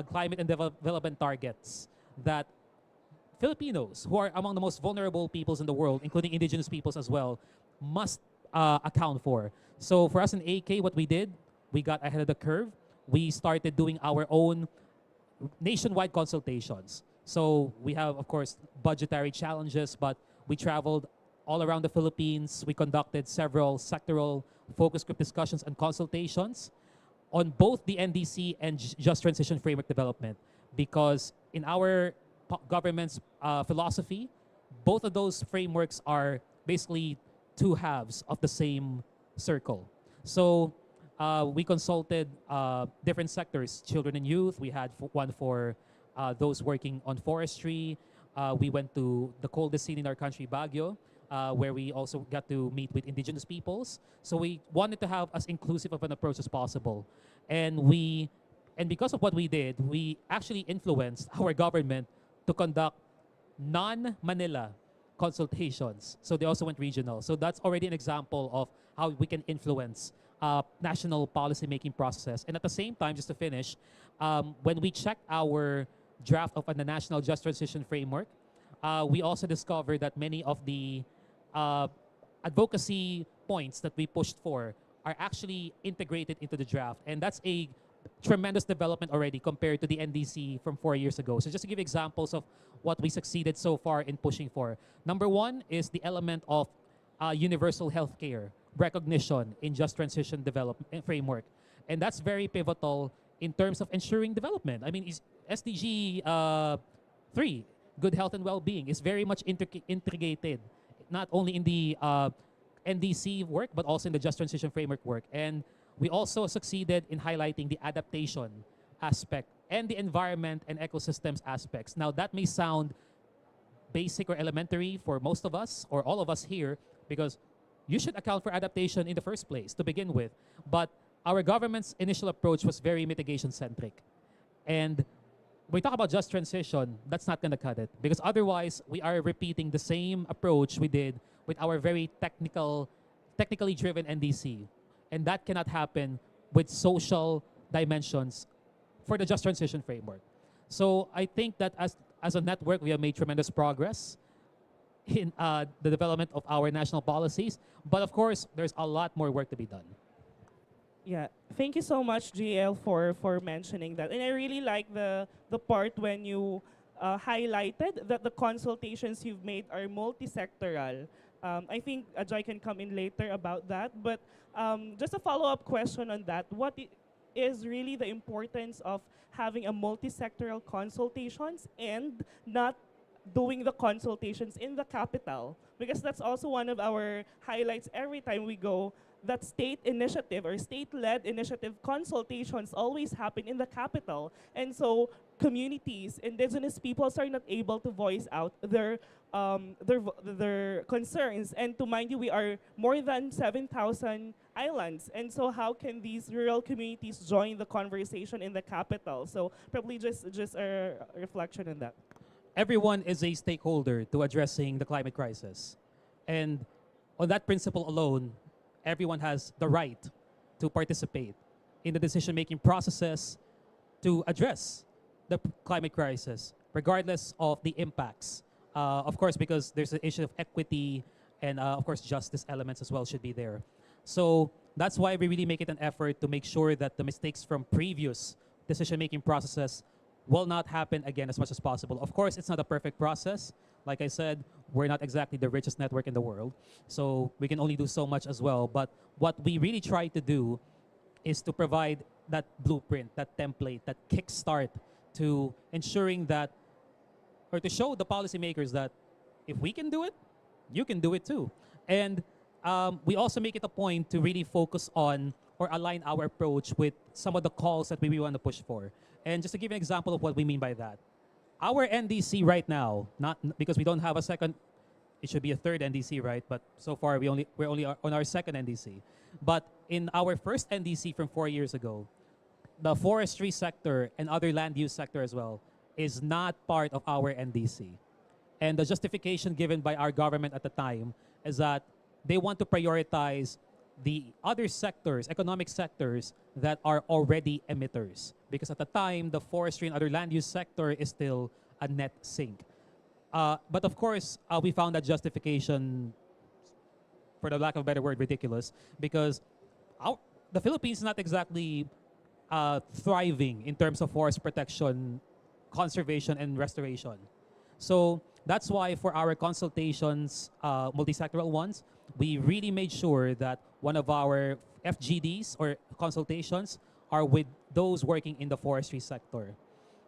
climate and development targets that Filipinos, who are among the most vulnerable peoples in the world, including indigenous peoples as well, must account for. So for us in AK, what we did, we got ahead of the curve. We started doing our own nationwide consultations. So we have, of course, budgetary challenges, but we traveled all around the Philippines. We conducted several sectoral focus group discussions and consultations on both the NDC and Just Transition Framework development, because in our government's philosophy, both of those frameworks are basically two halves of the same circle. So we consulted different sectors, children and youth. We had one for those working on forestry. We went to the coldest scene in our country, Baguio, where we also got to meet with indigenous peoples. So we wanted to have as inclusive of an approach as possible. And because of what we did, we actually influenced our government to conduct non-Manila consultations. So they also went regional. So that's already an example of how we can influence national policy-making process. And at the same time, just to finish, when we checked our draft of the National Just Transition Framework, we also discovered that many of the advocacy points that we pushed for are actually integrated into the draft. And that's a tremendous development already compared to the NDC from 4 years ago. So just to give examples of what we succeeded so far in pushing for. Number one is the element of universal healthcare recognition in Just Transition Development Framework. And that's very pivotal in terms of ensuring development. I mean, SDG 3, good health and well-being, is very much integrated, not only in the NDC work, but also in the Just Transition Framework work. And we also succeeded in highlighting the adaptation aspect and the environment and ecosystems aspects. Now, that may sound basic or elementary for most of us or all of us here, because you should account for adaptation in the first place to begin with. But our government's initial approach was very mitigation-centric. And when we talk about just transition, that's not going to cut it, because otherwise we are repeating the same approach we did with our very technically driven NDC. And that cannot happen with social dimensions for the Just Transition Framework. So I think that as a network, we have made tremendous progress in the development of our national policies. But of course, there's a lot more work to be done. Yeah, thank you so much, GL, for mentioning that. And I really like the part when you highlighted that the consultations you've made are multi-sectoral. I think Ajay can come in later about that. But just a follow-up question on that. What is really the importance of having a multi-sectoral consultations and not doing the consultations in the capital, because that's also one of our highlights every time we go, that state initiative or state-led initiative consultations always happen in the capital. And so communities, indigenous peoples are not able to voice out their concerns. And to mind you, we are more than 7,000 islands. And so how can these rural communities join the conversation in the capital? So probably just a reflection on that. Everyone is a stakeholder to addressing the climate crisis. And on that principle alone, everyone has the right to participate in the decision-making processes to address the climate crisis, regardless of the impacts. Of course, because there's an issue of equity and, of course, justice elements as well should be there. So that's why we really make it an effort to make sure that the mistakes from previous decision-making processes will not happen again as much as possible. Of course, it's not a perfect process. Like I said, we're not exactly the richest network in the world, so we can only do so much as well. But what we really try to do is to provide that blueprint, that template, that kickstart to ensuring that, or to show the policymakers that if we can do it, you can do it too. And we also make it a point to really focus on or align our approach with some of the calls that we really want to push for. And just to give an example of what we mean by that, our NDC right now, not because we don't have a second, it should be a third NDC, right? But so far we're only on our second NDC. But in our first NDC from 4 years ago, the forestry sector and other land use sector as well is not part of our NDC. And the justification given by our government at the time is that they want to prioritize the other sectors, economic sectors, that are already emitters. Because at the time, the forestry and other land use sector is still a net sink. But of course, we found that justification, for the lack of a better word, ridiculous, because the Philippines is not exactly thriving in terms of forest protection, conservation, and restoration. So that's why for our consultations, multi-sectoral ones, we really made sure that one of our FGDs or consultations are with those working in the forestry sector,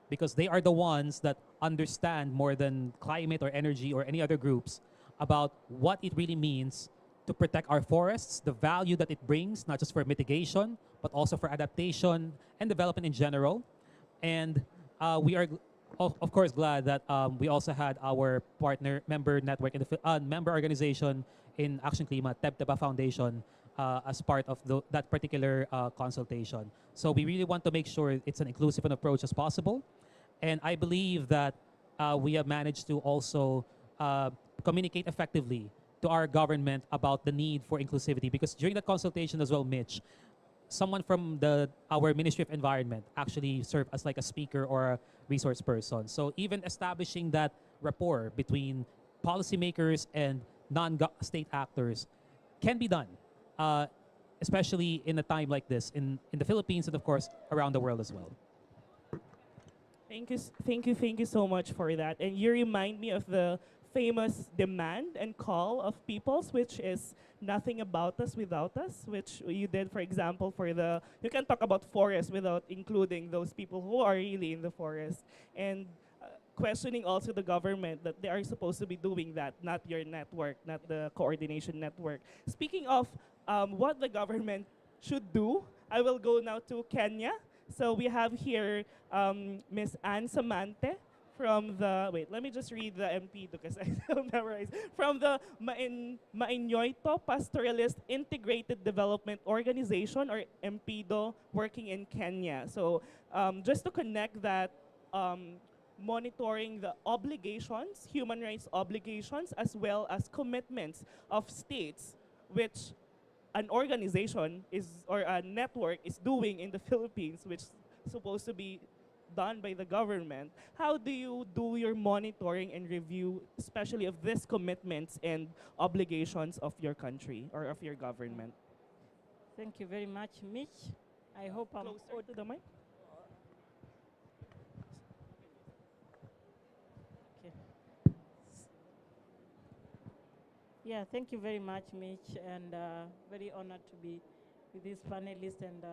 because they are the ones that understand more than climate or energy or any other groups about what it really means to protect our forests, the value that it brings, not just for mitigation, but also for adaptation and development in general. And we are, of course, glad that we also had our partner member network in the member organization in Action Klima, Tebteba Foundation, as part of that particular consultation. So we really want to make sure it's an inclusive approach as possible. And I believe that we have managed to also communicate effectively to our government about the need for inclusivity, because during that consultation as well, Mitch, someone from our Ministry of Environment actually served as like a speaker or a resource person. So even establishing that rapport between policymakers and non-state actors can be done, especially in a time like this in the Philippines and of course around the world as well. Thank you so much for that. And you remind me of the famous demand and call of peoples, which is nothing about us without us, which you did, for example, you can talk about forests without including those people who are really in the forest. And questioning also the government that they are supposed to be doing that, not your network, not the coordination network. Speaking of what the government should do, I will go now to Kenya. So we have here Ms. Anne Samante from the, wait, let me just read the MP because I don't memorize. From the Mainyoito Pastoralist Integrated Development Organization, or MPDO, working in Kenya. So just to connect that, monitoring the obligations, human rights obligations, as well as commitments of states, which an organization is, or a network is doing in the Philippines, which is supposed to be done by the government. How do you do your monitoring and review, especially of these commitments and obligations of your country or of your government? Thank you very much, Mitch. I hope I'm closer to the mic. Okay. Yeah, thank you very much, Mitch, and very honored to be with these panelists, and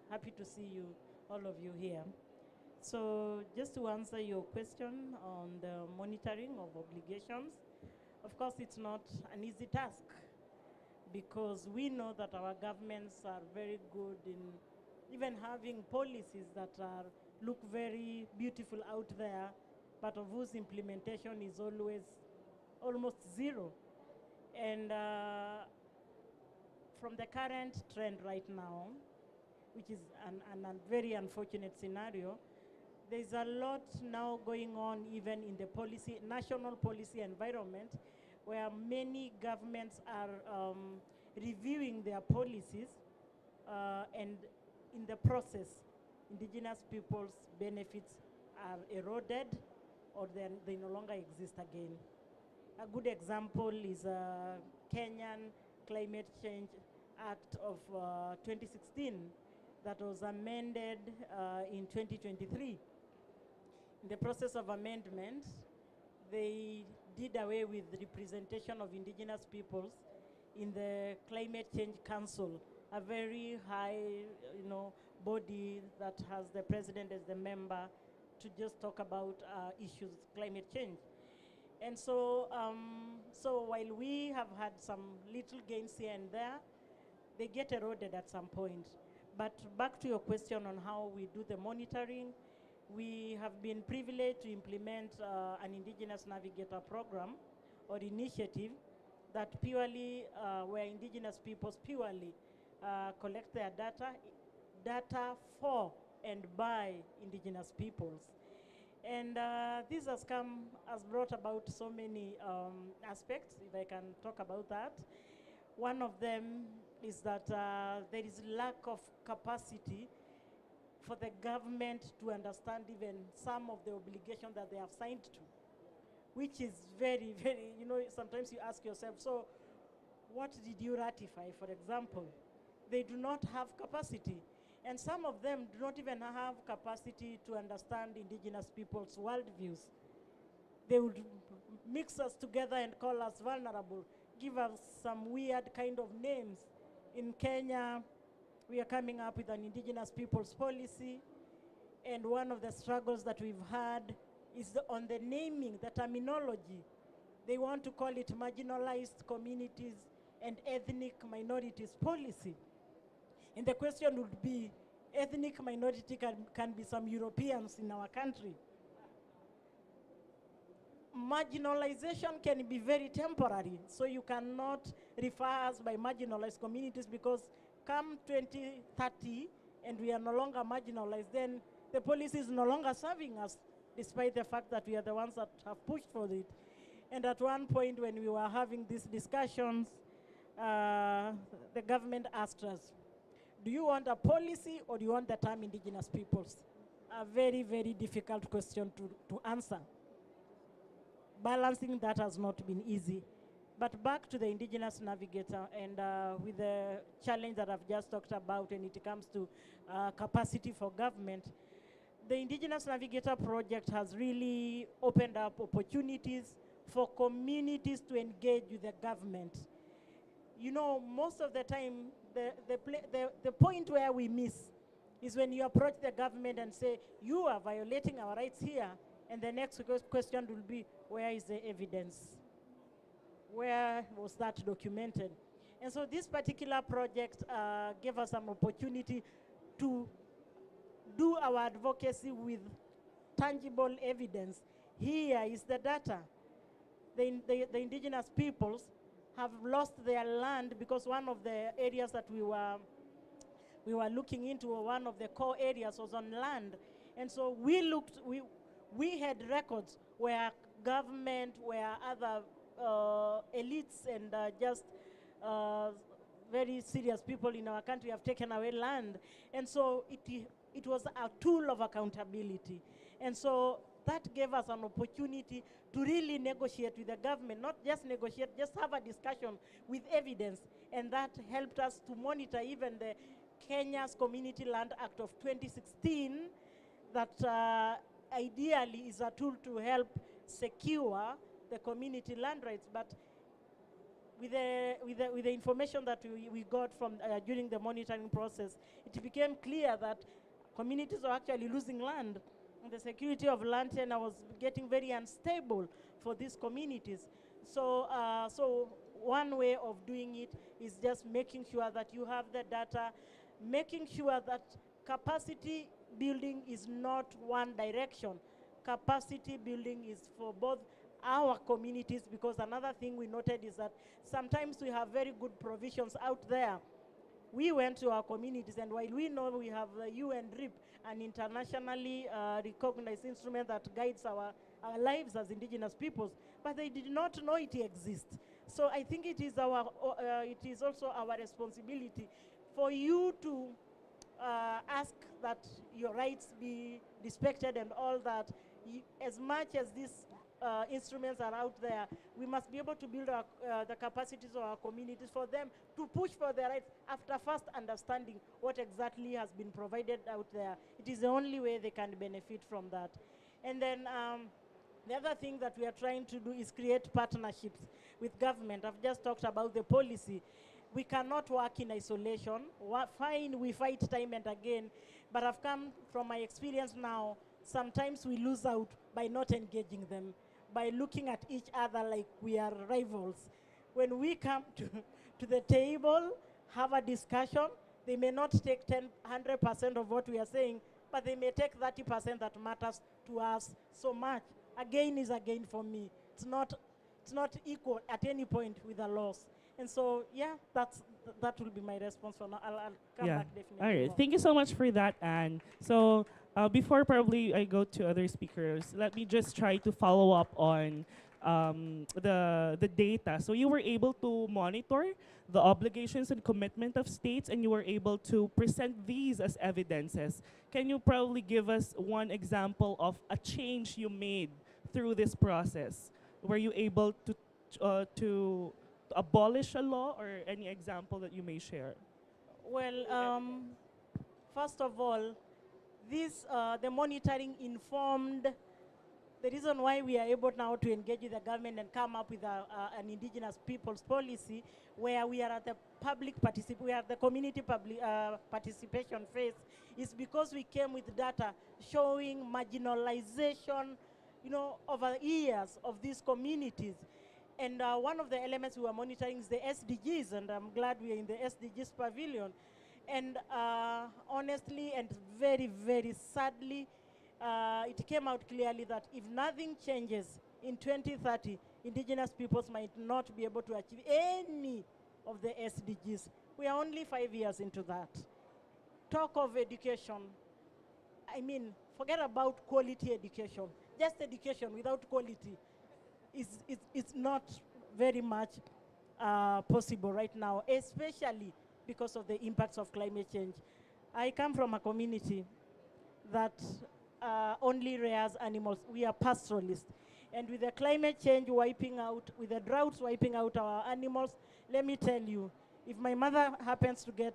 happy to see you, all of you here. So just to answer your question on the monitoring of obligations, of course it's not an easy task because we know that our governments are very good in even having policies that look very beautiful out there, but of whose implementation is always almost zero. And from the current trend right now, which is a very unfortunate scenario, there's a lot now going on even in the policy, national policy environment, where many governments are reviewing their policies and in the process, indigenous people's benefits are eroded or they no longer exist again. A good example is Kenyan Climate Change Act of 2016 that was amended in 2023. In the process of amendment, they did away with the representation of indigenous peoples in the Climate Change Council, a very high, body that has the president as the member to just talk about issues, climate change. And so, so while we have had some little gains here and there, they get eroded at some point. But back to your question on how we do the monitoring, we have been privileged to implement an Indigenous Navigator program or initiative that purely, where indigenous peoples purely collect their data for and by indigenous peoples. And this has brought about so many aspects, if I can talk about that. One of them is that there is lack of capacity for the government to understand even some of the obligations that they have signed to, which is very, very, sometimes you ask yourself, so what did you ratify, for example? They do not have capacity. And some of them do not even have capacity to understand indigenous people's worldviews. They would mix us together and call us vulnerable, give us some weird kind of names. In Kenya, we are coming up with an indigenous people's policy, and one of the struggles that we've had is on the naming, the terminology. They want to call it marginalized communities and ethnic minorities policy. And the question would be, ethnic minority can be some Europeans in our country. Marginalization can be very temporary, so you cannot refer us by marginalized communities, because come 2030 and we are no longer marginalized, then the policy is no longer serving us, despite the fact that we are the ones that have pushed for it. And at one point when we were having these discussions, the government asked us, do you want a policy or do you want the term indigenous peoples? A very, very difficult question to answer. Balancing that has not been easy. But back to the Indigenous Navigator, and with the challenge that I've just talked about when it comes to capacity for government, the Indigenous Navigator project has really opened up opportunities for communities to engage with the government. Most of the time, the point where we miss is when you approach the government and say, you are violating our rights here, and the next question will be, where is the evidence? Where was that documented? And so this particular project gave us an opportunity to do our advocacy with tangible evidence. Here is the data. The indigenous peoples have lost their land because one of the areas that we were looking into, one of the core areas was on land. And so we had records where government, where other elites and just very serious people in our country have taken away land. And so it was a tool of accountability. And so that gave us an opportunity to really negotiate with the government, not just negotiate, just have a discussion with evidence. And that helped us to monitor even the Kenya's Community Land Act of 2016 that ideally is a tool to help secure the community land rights. But with the information that we got from during the monitoring process, it became clear that communities are actually losing land. the security of land tenure was getting very unstable for these communities. So one way of doing it is just making sure that you have the data, making sure that capacity building is not one direction. Capacity building is for both our communities, because another thing we noted is that sometimes we have very good provisions out there. We went to our communities, and while we know we have the UN RIP, an internationally recognized instrument that guides our lives as indigenous peoples, but they did not know it exists. So I think it is also our responsibility for you to ask that your rights be respected and all that. As much as these instruments are out there, we must be able to build the capacities of our communities for them to push for their rights after first understanding what exactly has been provided out there. It is the only way they can benefit from that. And then the other thing that we are trying to do is create partnerships with government. I've just talked about the policy. We cannot work in isolation. Fine, we fight time and again, but I've come from my experience now, sometimes we lose out by not engaging them, by looking at each other like we are rivals. When we come to the table, have a discussion, they may not take 100% of what we are saying, but they may take 30% that matters to us so much. A gain is a gain for me. It's not equal at any point with a loss. And so, yeah, that will be my response for now. I'll come back definitely. All right. more. Thank you so much for that, Anne. So before probably I go to other speakers, let me just try to follow up on the data. So you were able to monitor the obligations and commitment of states, and you were able to present these as evidences. Can you probably give us one example of a change you made through this process? Were you able to abolish a law, or any example that you may share? Well, first of all, the monitoring informed the reason why we are able now to engage with the government and come up with an indigenous people's policy, where we are at the we are at the community participation phase, is because we came with data showing marginalization, over years of these communities. And one of the elements we were monitoring is the SDGs, and I'm glad we are in the SDGs Pavilion. And honestly and very, very sadly, it came out clearly that if nothing changes in 2030, indigenous peoples might not be able to achieve any of the SDGs. We are only 5 years into that. Talk of education. I mean, forget about quality education. Just education without quality is not very much possible right now, especially because of the impacts of climate change. I come from a community that only rears animals. We are pastoralists. And with the climate change wiping out, with the droughts wiping out our animals, let me tell you, if my mother happens to get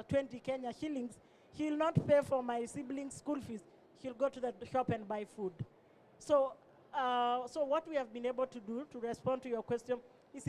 20 Kenya shillings, she'll not pay for my siblings' school fees. She'll go to the shop and buy food. So what we have been able to do to respond to your question is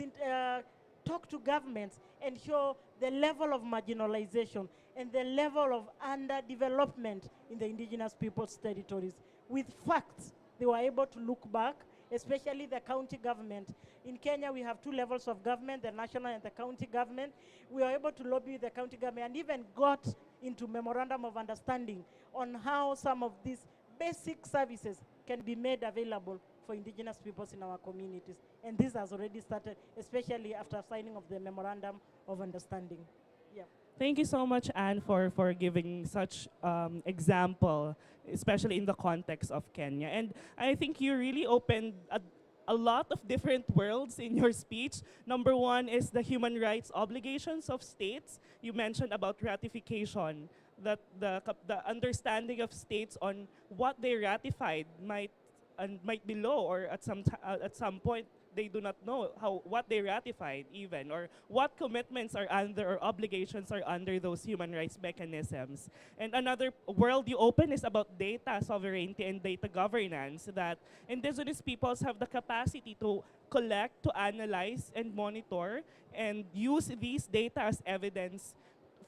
talk to governments and show the level of marginalization and the level of underdevelopment in the indigenous people's territories. With facts, they were able to look back, especially the county government. In Kenya, we have two levels of government, the national and the county government. We were able to lobby the county government and even got into memorandum of understanding on how some of these basic services can be made available for indigenous peoples in our communities. And this has already started, especially after signing of the memorandum of understanding. Yeah. Thank you so much, Anne, for giving such example, especially in the context of Kenya. And I think you really opened a lot of different worlds in your speech. Number one is the human rights obligations of states. You mentioned about ratification, that the understanding of states on what they ratified might be low, or at some point they do not know what they ratified even, or what commitments are under or obligations are under those human rights mechanisms. And another world you open is about data sovereignty and data governance, that indigenous peoples have the capacity to collect, to analyze, and monitor, and use these data as evidence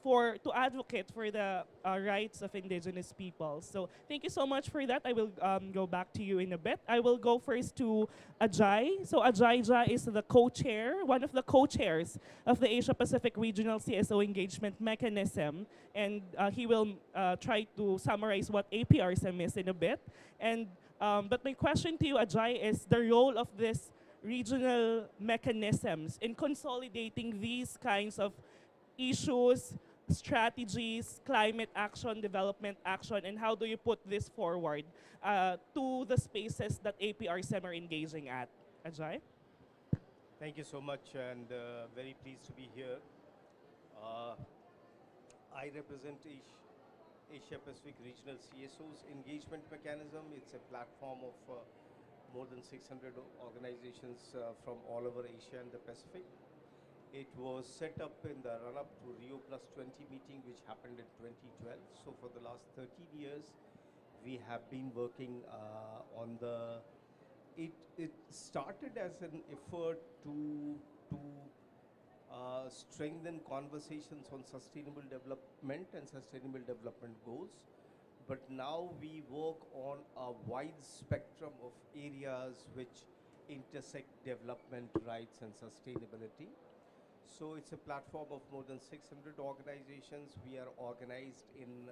to advocate for the rights of indigenous peoples. So thank you so much for that. I will go back to you in a bit. I will go first to Ajay. So Ajay is the co-chair, one of the co-chairs of the Asia Pacific Regional CSO Engagement Mechanism, and he will try to summarize what APRSM is in a bit. And but my question to you, Ajay, is the role of this regional mechanisms in consolidating these kinds of issues, strategies, climate action, development action, and how do you put this forward to the spaces that APRSM are engaging at? Ajay? Thank you so much, and very pleased to be here. I represent Asia Pacific Regional CSOs Engagement Mechanism. It's a platform of more than 600 organizations from all over Asia and the Pacific. It was set up in the run-up to Rio Plus 20 meeting, which happened in 2012. So for the last 13 years, we have been working on the. It started as an effort to strengthen conversations on sustainable development and sustainable development goals. But now we work on a wide spectrum of areas which intersect development, rights, and sustainability. So it's a platform of more than 600 organizations. We are organized in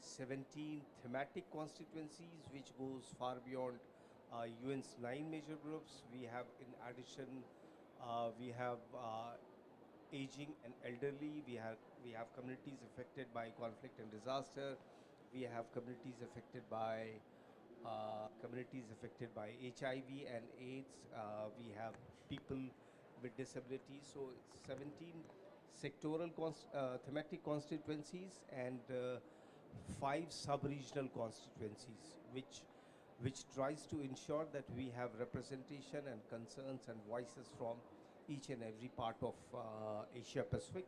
17 thematic constituencies, which goes far beyond UN's 9 major groups. We have, in addition, we have aging and elderly. We have communities affected by conflict and disaster. We have communities affected by HIV and AIDS. We have people with disabilities. So it's 17 sectoral thematic constituencies and 5 sub-regional constituencies, which tries to ensure that we have representation and concerns and voices from each and every part of Asia Pacific.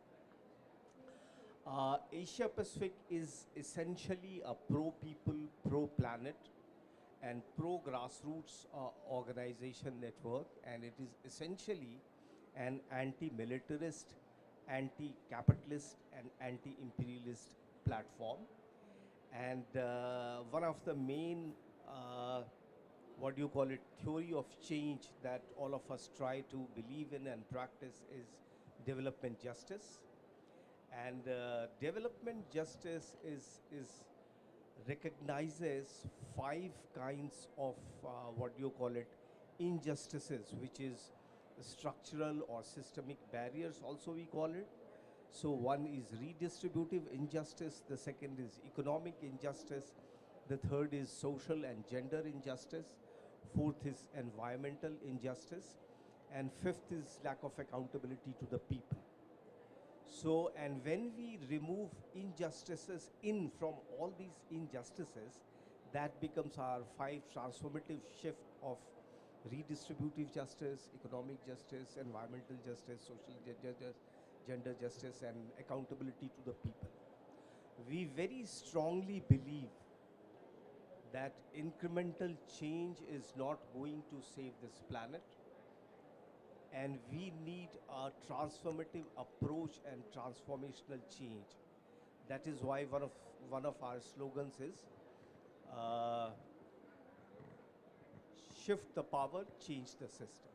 Asia Pacific is essentially a pro-people, pro-planet, and pro-grassroots organization network, and it is essentially an anti-militarist, anti-capitalist, and anti-imperialist platform. And one of the main, theory of change that all of us try to believe in and practice is development justice. And development justice recognizes 5 kinds of injustices, which is structural or systemic barriers, also we call it. So one is redistributive injustice, the second is economic injustice, the third is social and gender injustice, fourth is environmental injustice, and fifth is lack of accountability to the people. So, and when we remove injustices from all these injustices, that becomes our 5 transformative shift of redistributive justice, economic justice, environmental justice, social justice, gender justice, and accountability to the people. We very strongly believe that incremental change is not going to save this planet, and we need a transformative approach and transformational change. That is why one of our slogans is shift the power, change the system.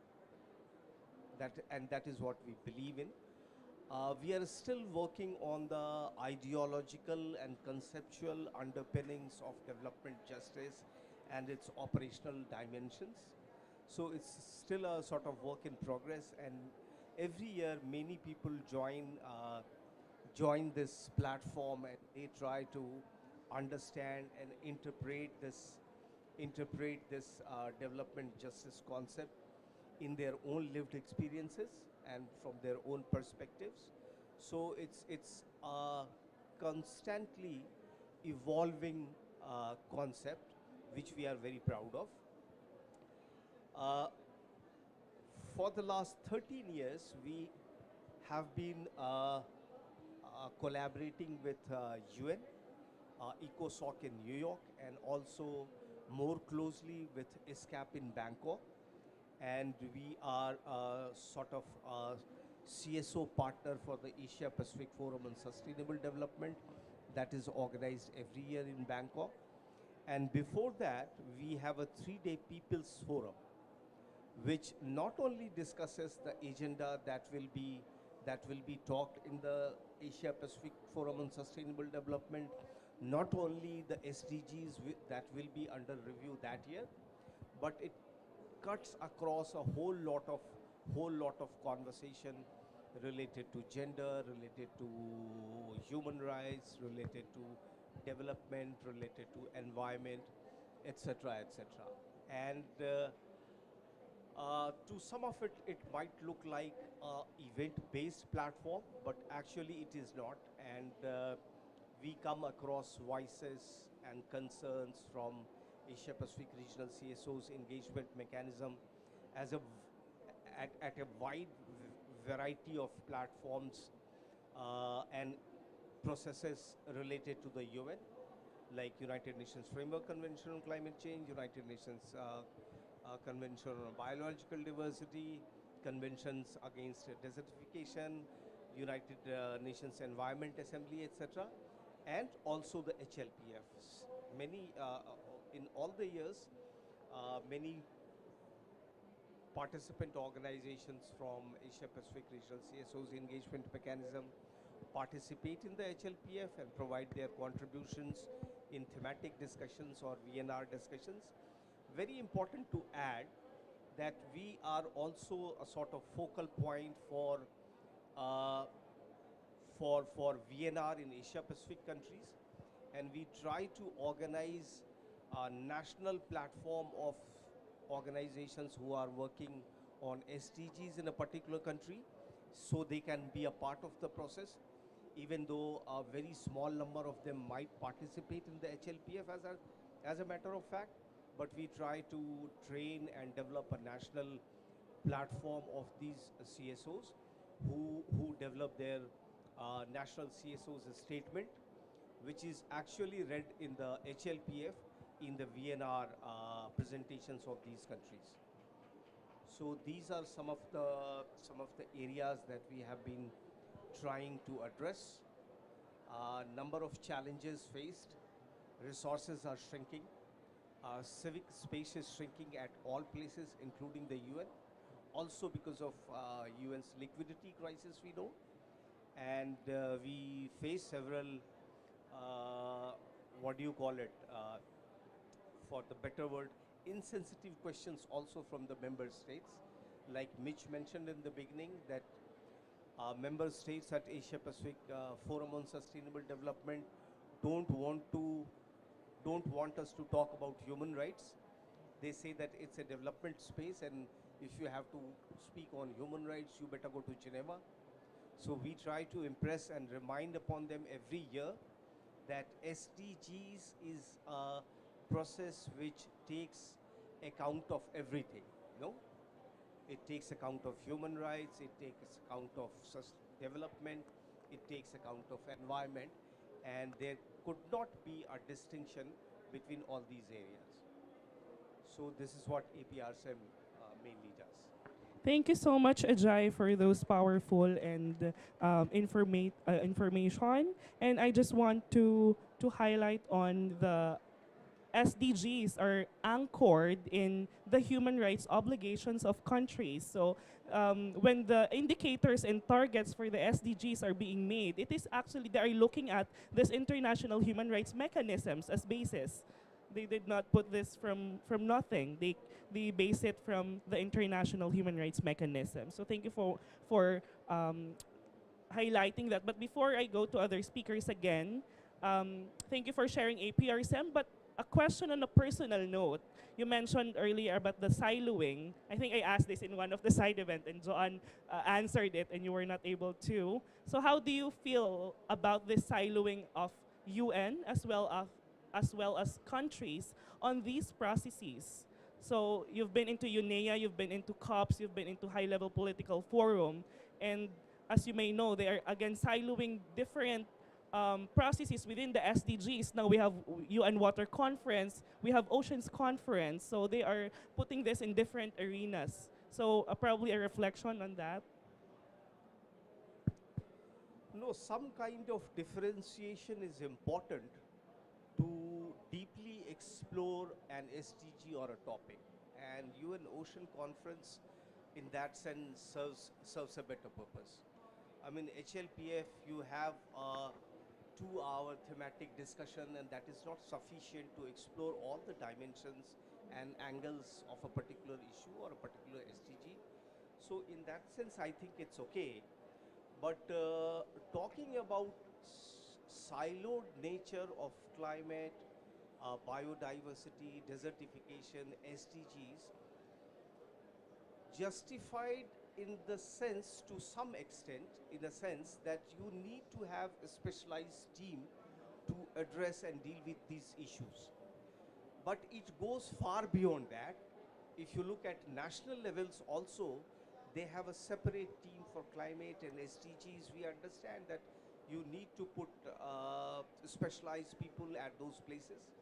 That is what we believe in. We are still working on the ideological and conceptual underpinnings of development justice and its operational dimensions. So it's still a sort of work in progress, and every year many people join this platform, and they try to understand and interpret this development justice concept in their own lived experiences and from their own perspectives. So it's a constantly evolving concept, which we are very proud of. For the last 13 years, we have been collaborating with UN, ECOSOC in New York, and also more closely with ISCAP in Bangkok. And we are sort of CSO partner for the Asia Pacific Forum on Sustainable Development that is organized every year in Bangkok. And before that, we have a 3-day People's Forum, which not only discusses the agenda that will be talked in the Asia Pacific Forum on Sustainable Development, not only the SDGs that will be under review that year, but it cuts across a whole lot of conversation related to gender, related to human rights, related to development, related to environment, etc., etc. And to some of it, it might look like an event-based platform, but actually it is not. And we come across voices and concerns from Asia Pacific Regional CSOs engagement mechanism as at a wide variety of platforms and processes related to the UN, like United Nations Framework Convention on Climate Change, United Nations Convention on Biological Diversity, conventions against desertification, United Nations Environment Assembly, etc., and also the HLPFs. Many, in all the years, many participant organizations from Asia Pacific Regional CSOs engagement mechanism participate in the HLPF and provide their contributions in thematic discussions or VNR discussions. Very important to add that we are also a sort of focal point for VNR in Asia Pacific countries, and we try to organize a national platform of organizations who are working on SDGs in a particular country, so they can be a part of the process, even though a very small number of them might participate in the HLPF as a matter of fact. But we try to train and develop a national platform of these CSOs who develop their national CSOs statement, which is actually read in the HLPF in the VNR presentations of these countries. So these are some of the areas that we have been trying to address. Number of challenges faced. Resources are shrinking. Civic space is shrinking at all places, including the UN. Also because of UN's liquidity crisis, we know. And we face several, what do you call it, for the better word, insensitive questions also from the member states. Like Mitch mentioned in the beginning, that member states at Asia Pacific Forum on Sustainable Development don't want us to talk about human rights. They say that it's a development space, and if you have to speak on human rights, you better go to Geneva. So we try to impress and remind upon them every year that SDGs is a process which takes account of everything, you know? It takes account of human rights, it takes account of development, it takes account of environment, and there could not be a distinction between all these areas. So this is what APRSM mainly does. Thank you so much, Ajay, for those powerful and information. And I just want to highlight on the SDGs are anchored in the human rights obligations of countries. So when the indicators and targets for the SDGs are being made, it is actually they are looking at this international human rights mechanisms as basis. They did not put this from nothing. They base it from the international human rights mechanism. So thank you for highlighting that. But before I go to other speakers again, thank you for sharing APRSM. But a question on a personal note. You mentioned earlier about the siloing. I think I asked this in one of the side events, and Joanne answered it, and you were not able to. So how do you feel about this siloing of UN as well as countries on these processes? So you've been into UNEA, you've been into COPs, you've been into high-level political forum, and as you may know, they are again siloing different processes within the SDGs. Now we have UN Water Conference, we have Oceans Conference, so they are putting this in different arenas. So probably a reflection on that. No, some kind of differentiation is important to deeply explore an SDG or a topic. And UN Ocean Conference, in that sense, serves a better purpose. I mean, HLPF, you have a 2-hour thematic discussion, and that is not sufficient to explore all the dimensions and angles of a particular issue or a particular SDG. So in that sense, I think it's okay. But talking about siloed nature of climate, biodiversity, desertification, SDGs, justified in the sense, to some extent, in a sense that you need to have a specialized team to address and deal with these issues. But it goes far beyond that. If you look at national levels also, they have a separate team for climate and SDGs. We understand that you need to put specialized people at those places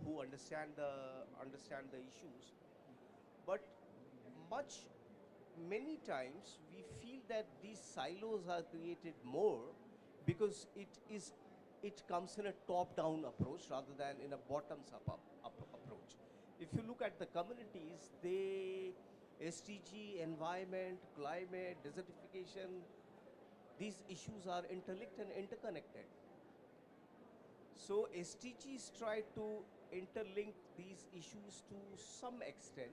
who understand the issues. But many times we feel that these silos are created more because it comes in a top-down approach rather than in a bottoms-up approach. If you look at the communities, SDG, environment, climate, desertification, these issues are interlinked and interconnected. So SDGs try to interlink these issues to some extent,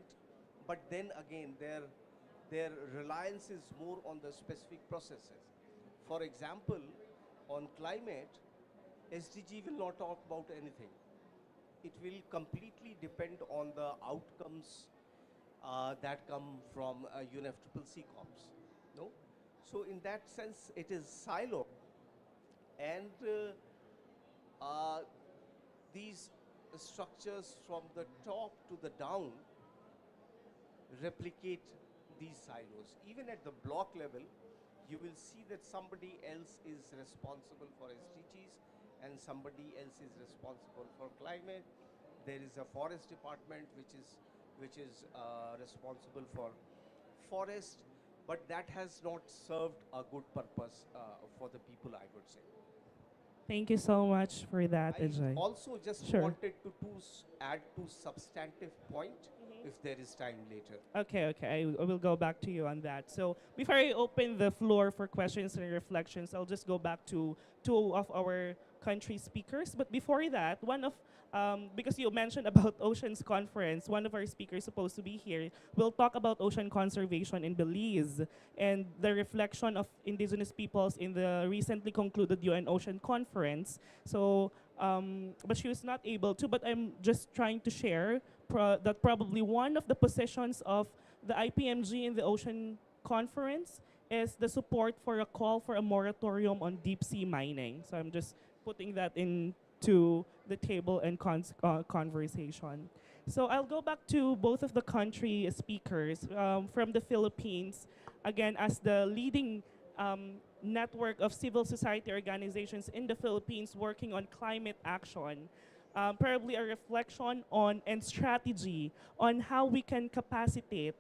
but then again their reliance is more on the specific processes. For example, on climate, SDG will not talk about anything. It will completely depend on the outcomes that come from UNFCCC COPs. No? So in that sense, it is siloed. And these structures from the top to the down replicate these silos. Even at the block level, you will see that somebody else is responsible for SDGs and somebody else is responsible for climate. There is a forest department which is responsible for forest, but that has not served a good purpose for the people, I would say. Thank you so much for that, I Ajay. also just Sure. wanted to add two substantive point if there is time later. Okay, I will go back to you on that. So before I open the floor for questions and reflections, I'll just go back to two of our country speakers. But before that, because you mentioned about Oceans Conference, one of our speakers supposed to be here will talk about ocean conservation in Belize and the reflection of indigenous peoples in the recently concluded UN Ocean Conference. So, but she was not able to, but I'm just trying to share that probably one of the positions of the IPMG in the Ocean Conference is the support for a call for a moratorium on deep sea mining. So I'm just putting that into the table and conversation. So I'll go back to both of the country speakers from the Philippines, again, as the leading network of civil society organizations in the Philippines working on climate action. Probably a reflection on and strategy on how we can capacitate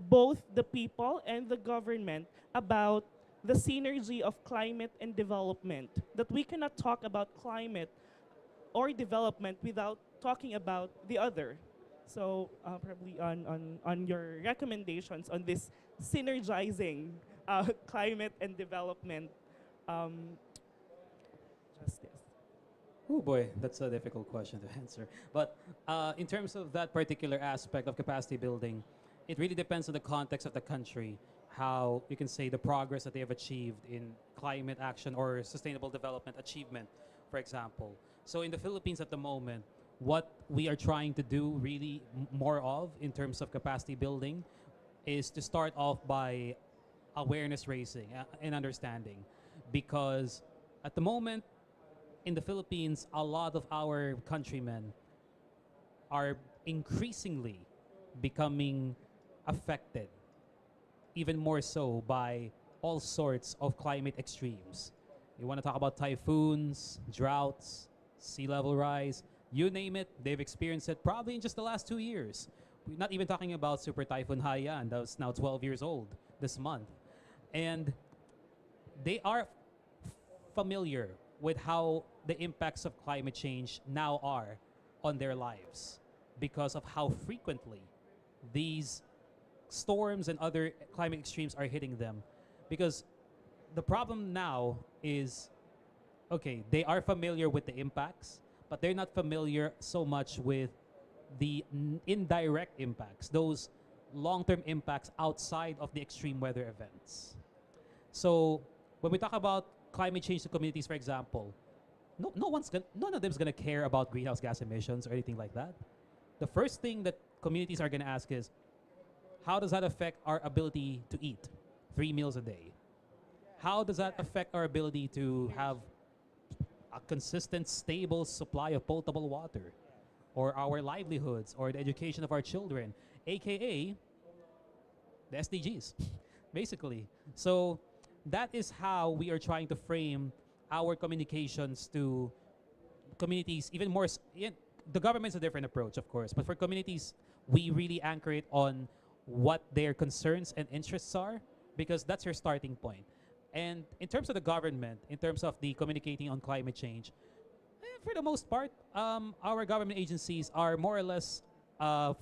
both the people and the government about the synergy of climate and development. That we cannot talk about climate or development without talking about the other. So probably on your recommendations on this synergizing climate and development justice. Oh boy, that's a difficult question to answer. But in terms of that particular aspect of capacity building, it really depends on the context of the country, how you can say the progress that they have achieved in climate action or sustainable development achievement, for example. So in the Philippines at the moment, what we are trying to do really more of in terms of capacity building is to start off by awareness raising and understanding. Because at the moment, in the Philippines, a lot of our countrymen are increasingly becoming affected, even more so by all sorts of climate extremes. You want to talk about typhoons, droughts, sea level rise, you name it, they've experienced it probably in just the last 2 years. We're not even talking about Super Typhoon Haiyan, that was now 12 years old this month. And they are familiar with how the impacts of climate change now are on their lives because of how frequently these storms and other climate extremes are hitting them. Because the problem now is, okay, they are familiar with the impacts, but they're not familiar so much with the indirect impacts, those long-term impacts outside of the extreme weather events. So when we talk about climate change to communities, for example, none of them is gonna care about greenhouse gas emissions or anything like that. The first thing that communities are gonna ask is, how does that affect our ability to eat 3 meals a day? How does that affect our ability to have a consistent, stable supply of potable water, or our livelihoods, or the education of our children, aka the SDGs, basically. So that is how we are trying to frame our communications to communities, even more. The government's a different approach, of course, but for communities, we really anchor it on what their concerns and interests are, because that's your starting point. And in terms of the government, in terms of the communicating on climate change, for the most part, our government agencies are more or less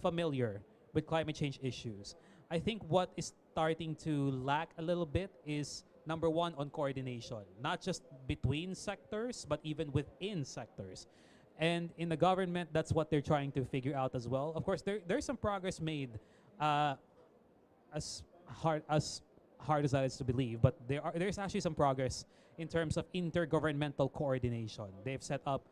familiar with climate change issues. I think what is starting to lack a little bit is, number one, on coordination, not just between sectors, but even within sectors. And in the government, that's what they're trying to figure out as well. Of course, there's some progress made, as hard as that is to believe, but there's actually some progress in terms of intergovernmental coordination. They've set up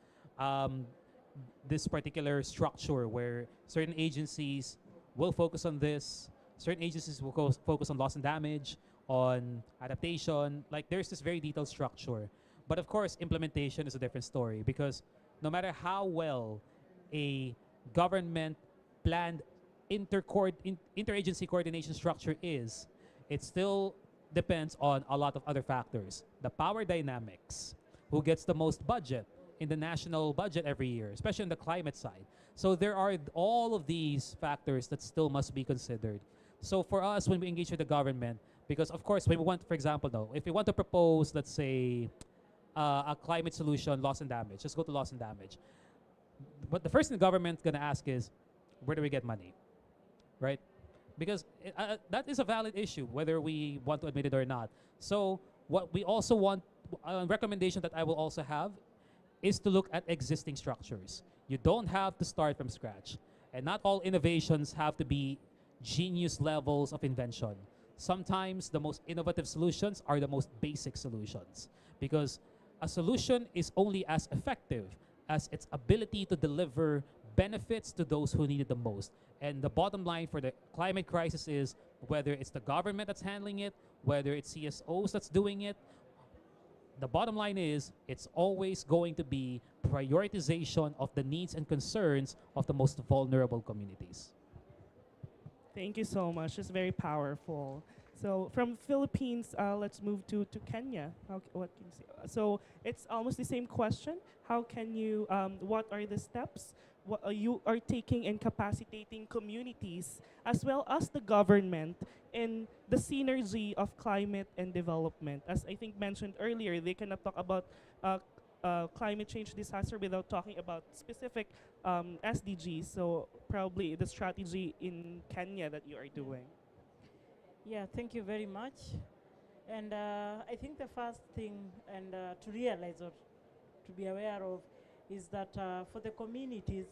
this particular structure where certain agencies will focus on this, certain agencies will focus on loss and damage, on adaptation. Like, there's this very detailed structure. But of course, implementation is a different story, because no matter how well a government planned interagency coordination structure is, it still depends on a lot of other factors. The power dynamics, who gets the most budget in the national budget every year, especially on the climate side. So there are all of these factors that still must be considered. So for us, when we engage with the government, because of course, when we want, for example, though, if we want to propose, let's say, a climate solution, loss and damage, just go to loss and damage. But the first thing the government's gonna ask is, where do we get money, right? Because that is a valid issue, whether we want to admit it or not. So what we also want, a recommendation that I will also have, is to look at existing structures. You don't have to start from scratch. And not all innovations have to be genius levels of invention. Sometimes the most innovative solutions are the most basic solutions, because a solution is only as effective as its ability to deliver benefits to those who need it the most. And the bottom line for the climate crisis is, whether it's the government that's handling it, whether it's CSOs that's doing it, the bottom line is, it's always going to be prioritization of the needs and concerns of the most vulnerable communities. Thank you so much. It's very powerful. So from Philippines, let's move to Kenya. What can you say? So it's almost the same question. How can you, what are the steps you are taking in capacitating communities as well as the government in the synergy of climate and development? As I think mentioned earlier, they cannot talk about climate change disaster without talking about specific SDGs. So probably the strategy in Kenya that you are doing. Yeah, thank you very much. And I think the first thing to realize or to be aware of is that for the communities,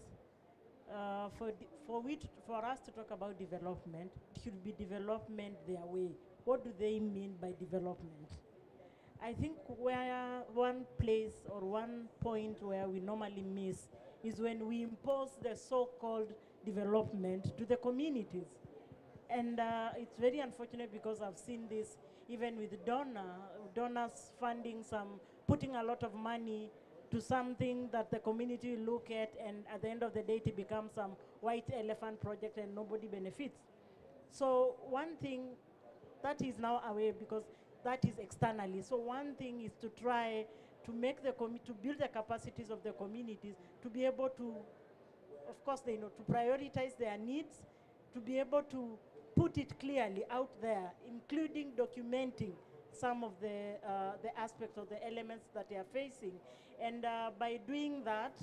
for us to talk about development, it should be development their way. What do they mean by development? I think where one place or one point where we normally miss is when we impose the so-called development to the communities. And it's very unfortunate, because I've seen this even with donors funding putting a lot of money to something that the community will look at, and at the end of the day it becomes some white elephant project and nobody benefits. So one thing that is now away, because that is externally. So one thing is to try to make to build the capacities of the communities to be able to, of course, they know, to prioritize their needs, to be able to put it clearly out there, including documenting some of the aspects of the elements that they are facing. And by doing that,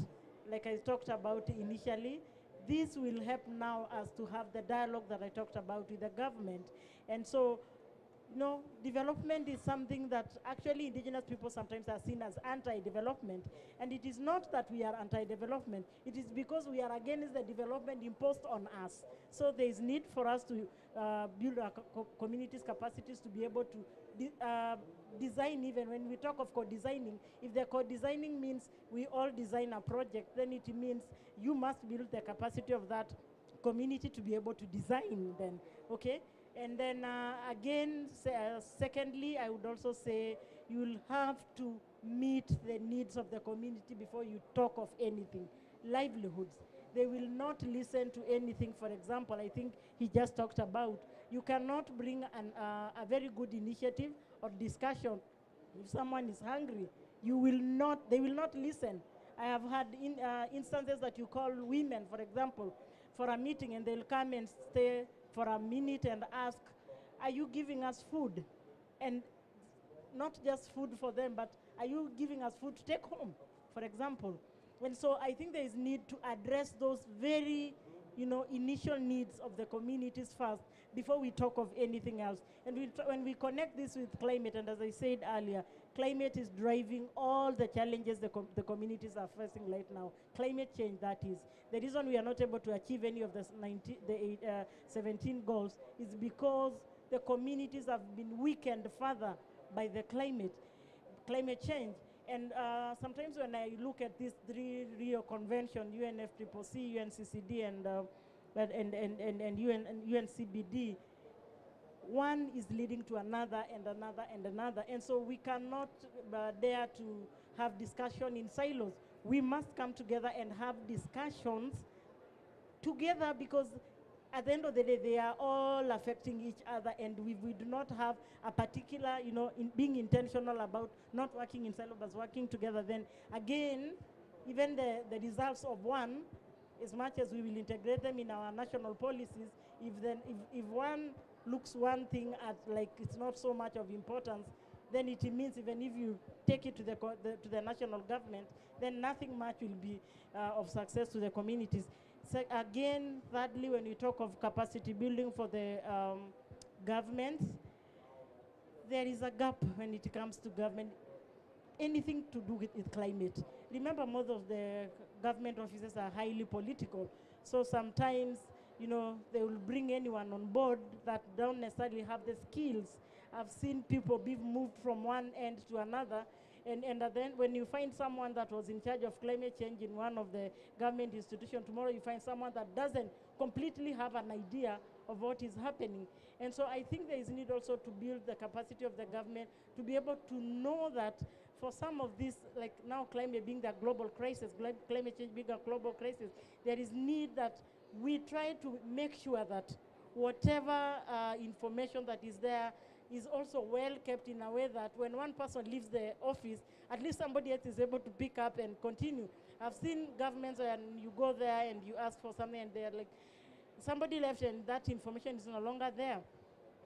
like I talked about initially, this will help now us to have the dialogue that I talked about with the government. And so, development is something that actually indigenous people sometimes are seen as anti-development. And it is not that we are anti-development. It is because we are against the development imposed on us. So there is need for us to build our communities' capacities to be able to design. Even when we talk of co-designing, if the co-designing means we all design a project, then it means you must build the capacity of that community to be able to design then, okay? And then secondly, I would also say you'll have to meet the needs of the community before you talk of anything. Livelihoods. They will not listen to anything. For example, I think he just talked about, you cannot bring a very good initiative or discussion if someone is hungry. They will not listen. I have had instances that you call women, for example, for a meeting, and they'll come and stay for a minute and ask, are you giving us food? And not just food for them, but are you giving us food to take home, for example? And so I think there is need to address those very, initial needs of the communities first before we talk of anything else. And when we connect this with climate, and as I said earlier, climate is driving all the challenges the communities are facing right now. Climate change, that is. The reason we are not able to achieve any of the 17 goals is because the communities have been weakened further by the climate change. And sometimes when I look at these three Rio Convention, UNFCCC, UNCCD, and UNCBD, one is leading to another and another and another. And so we cannot dare to have discussion in silos. We must come together and have discussions together, because at the end of the day, they are all affecting each other, and we do not have a particular, being intentional about not working in silos, but working together. Then again, even the results of one, as much as we will integrate them in our national policies, if one looks one thing at like it's not so much of importance, then it means even if you take it to the national government, then nothing much will be of success to the communities. So again, thirdly, when we talk of capacity building for the governments, there is a gap when it comes to government, anything to do with climate. Remember, most of the government offices are highly political. So sometimes, they will bring anyone on board that don't necessarily have the skills. I've seen people be moved from one end to another, and then when you find someone that was in charge of climate change in one of the government institutions, tomorrow you find someone that doesn't completely have an idea of what is happening. And so I think there is need also to build the capacity of the government to be able to know that for some of these, like now climate being the global crisis, climate change being a global crisis, there is need that we try to make sure that whatever information that is there is also well kept in a way that when one person leaves the office, at least somebody else is able to pick up and continue. I've seen governments when you go there and you ask for something and they're like, somebody left and that information is no longer there.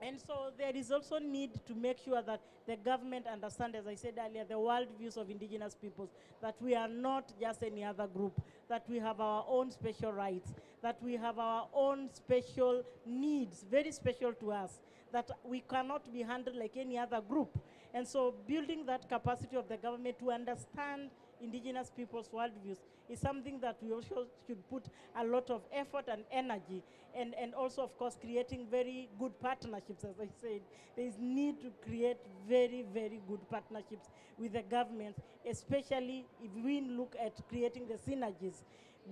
And so there is also need to make sure that the government understands, as I said earlier, the world views of indigenous peoples, that we are not just any other group, that we have our own special rights, that we have our own special needs, very special to us, that we cannot be handled like any other group. And so building that capacity of the government to understand indigenous people's worldviews is something that we also should put a lot of effort and energy, and also, of course, creating very good partnerships. As I said, there is need to create very, very good partnerships with the government, especially if we look at creating the synergies.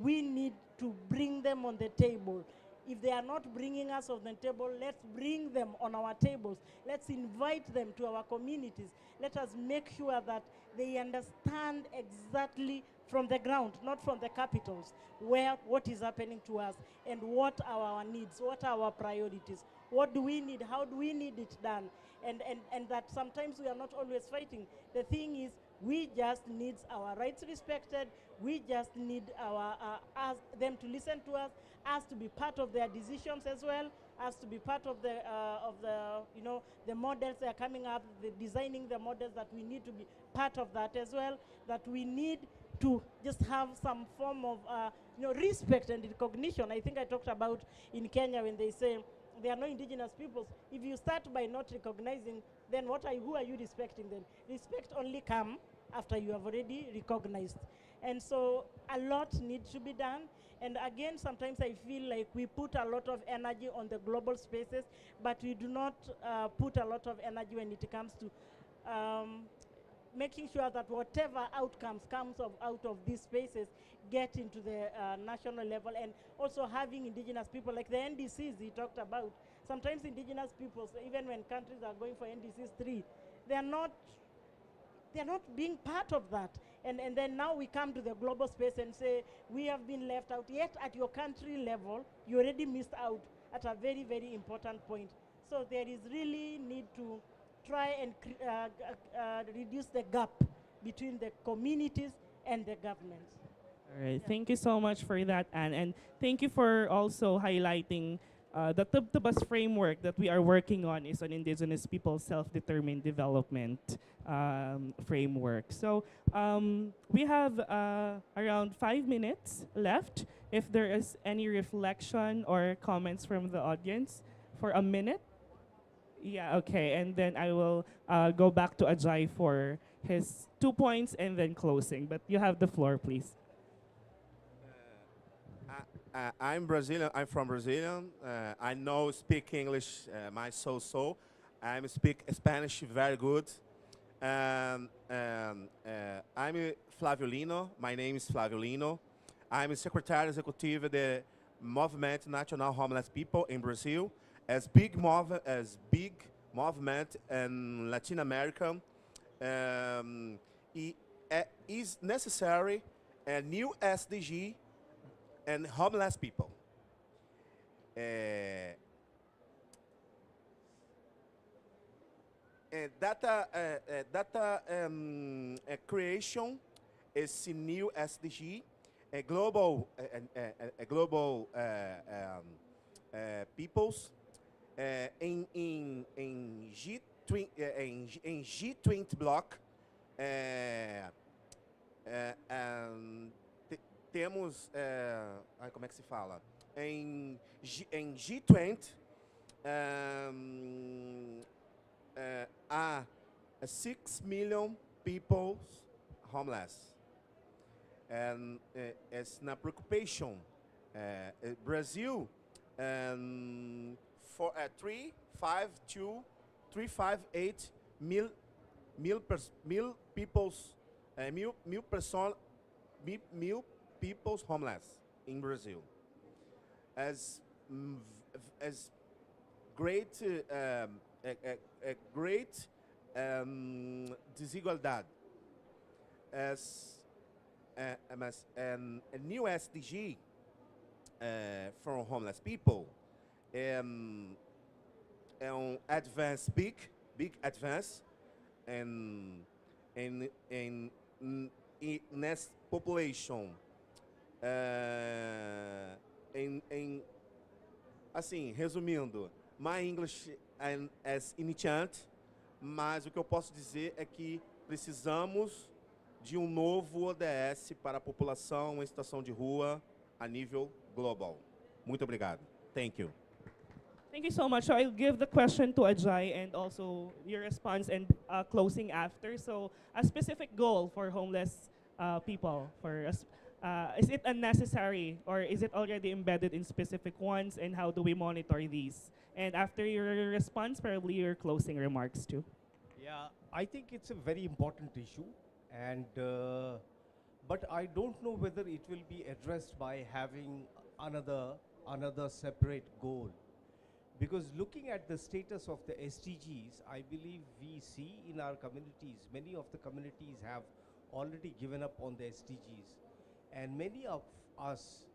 We need to bring them on the table. If they are not bringing us on the table, let's bring them on our tables. Let's invite them to our communities. Let us make sure that they understand exactly from the ground, not from the capitals, what is happening to us and what are our needs, what are our priorities, what do we need, how do we need it done, and that sometimes we are not always fighting. The thing is, we just need our rights respected. We just need them to listen to us to be part of their decisions as well, us to be part of the you know, the models that are coming up, the designing the models, that we need to be part of that as well, that we need to just have some form of you know, respect and recognition. I think I talked about in Kenya when they say there are no indigenous peoples. If you start by not recognizing, then who are you respecting then? Respect only come after you have already recognized. And so a lot needs to be done. And again, sometimes I feel like we put a lot of energy on the global spaces, but we do not put a lot of energy when it comes to making sure that whatever outcomes comes out of these spaces get into the national level, and also having indigenous people like the NDCs he talked about. Sometimes indigenous peoples, even when countries are going for NDCs 3, they're not being part of that. And then now we come to the global space and say, we have been left out. Yet at your country level, you already missed out at a very, very important point. So there is really need to try and reduce the gap between the communities and the governments. All right, thank you so much for that, Anne. And thank you for also highlighting the Tubtubas framework that we are working on is an Indigenous people self-determined development framework. So we have around 5 minutes left. If there is any reflection or comments from the audience for a minute. Yeah, okay, and then I will go back to Ajay for his 2 points and then closing. But you have the floor, please. I'm Brazilian. I'm from Brazilian. I know speak English, my so. I speak Spanish very good. I'm Flávio Lino. My name is Flávio Lino. I'm Secretary Executive of the Movimento Nacional Homeless People in Brazil. As big movement in Latin America, is necessary a new SDG and homeless people. Data creation is a new SDG, a global peoples. In G20 block, temos, como é que se fala? Em G20, há 6 million people homeless. And it's na preoccupation. Brazil, for 358 mil people's homeless in Brazil. As great great desigualdade. As a new SDG for homeless people. Advance, big advance, and next population. Assim, resumindo, my English is iniciante, mas o que eu posso dizer é que precisamos de novo ODS para a população em situação de rua a nível global. Muito obrigado. Thank you. Thank you so much. So I'll give the question to Ajay and also your response and closing after. So a specific goal for homeless people, is it unnecessary or is it already embedded in specific ones, and how do we monitor these? And after your response, probably your closing remarks too. Yeah, I think it's a very important issue, and but I don't know whether it will be addressed by having another separate goal. Because looking at the status of the SDGs, I believe we see in our communities, many of the communities have already given up on the SDGs. And many of us,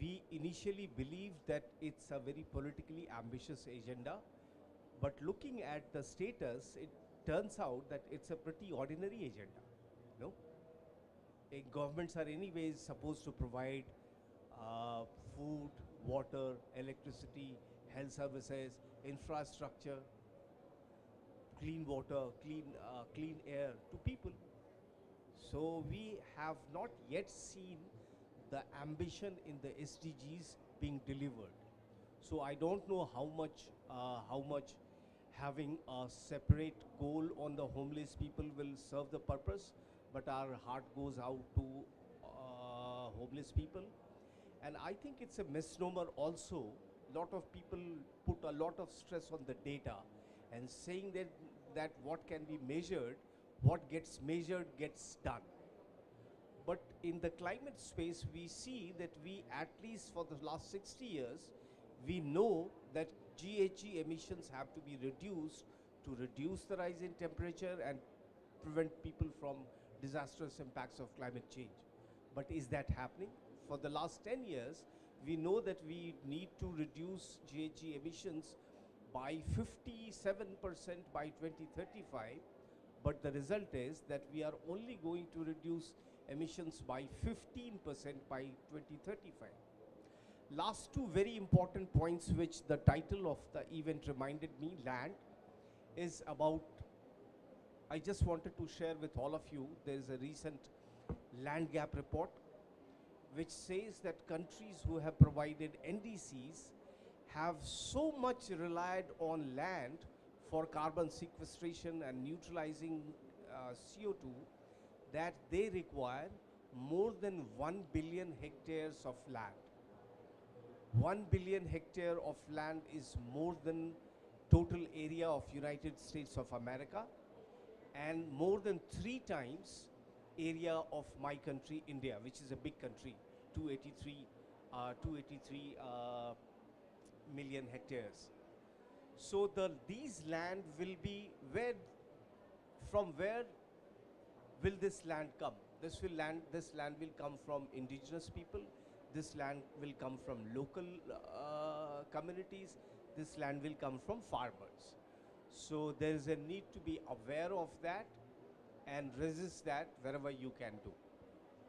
we initially believed that it's a very politically ambitious agenda. But looking at the status, it turns out that it's a pretty ordinary agenda. No? Governments are anyways supposed to provide food, water, electricity, health services, infrastructure, clean water, clean air to people. So we have not yet seen the ambition in the SDGs being delivered. So I don't know how much having a separate goal on the homeless people will serve the purpose, but our heart goes out to homeless people. And I think it's a misnomer also. Lot of people put a lot of stress on the data and saying that what can be measured, what gets measured gets done. But in the climate space, we see that we, at least for the last 60 years, we know that GHG emissions have to be reduced to reduce the rise in temperature and prevent people from disastrous impacts of climate change. But is that happening? For the last 10 years, we know that we need to reduce GHG emissions by 57% by 2035, but the result is that we are only going to reduce emissions by 15% by 2035. Last two very important points which the title of the event reminded me, land, is about, I just wanted to share with all of you, there is a recent land gap report which says that countries who have provided NDCs have so much relied on land for carbon sequestration and neutralizing CO2 that they require more than 1 billion hectares of land. 1 billion hectare of land is more than total area of United States of America and more than 3 times area of my country, India, which is a big country, 283 million hectares. So these land will be from where will this land come? This land will come from indigenous people. This land will come from local communities. This land will come from farmers. So there is a need to be aware of that and resist that wherever you can do.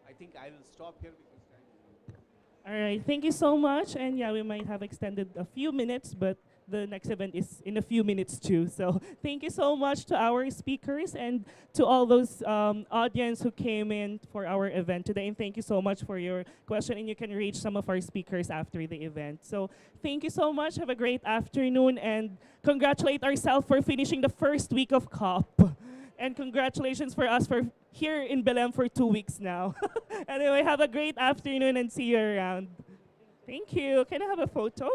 I think I will stop here because time. All right, thank you so much. And yeah, we might have extended a few minutes, but the next event is in a few minutes too. So thank you so much to our speakers and to all those audience who came in for our event today. And thank you so much for your question. And you can reach some of our speakers after the event. So thank you so much. Have a great afternoon and congratulate ourselves for finishing the first week of COP. And congratulations for us for here in Belém for 2 weeks now. Anyway, have a great afternoon and see you around. Thank you. Can I have a photo?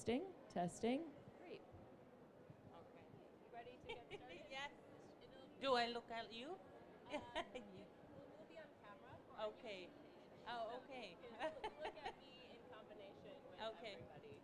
Testing, testing. Great. Okay. You ready to get started? Yes. Do I look at you? We'll be on camera. Okay. Oh, okay. Look at me in combination with Okay. everybody.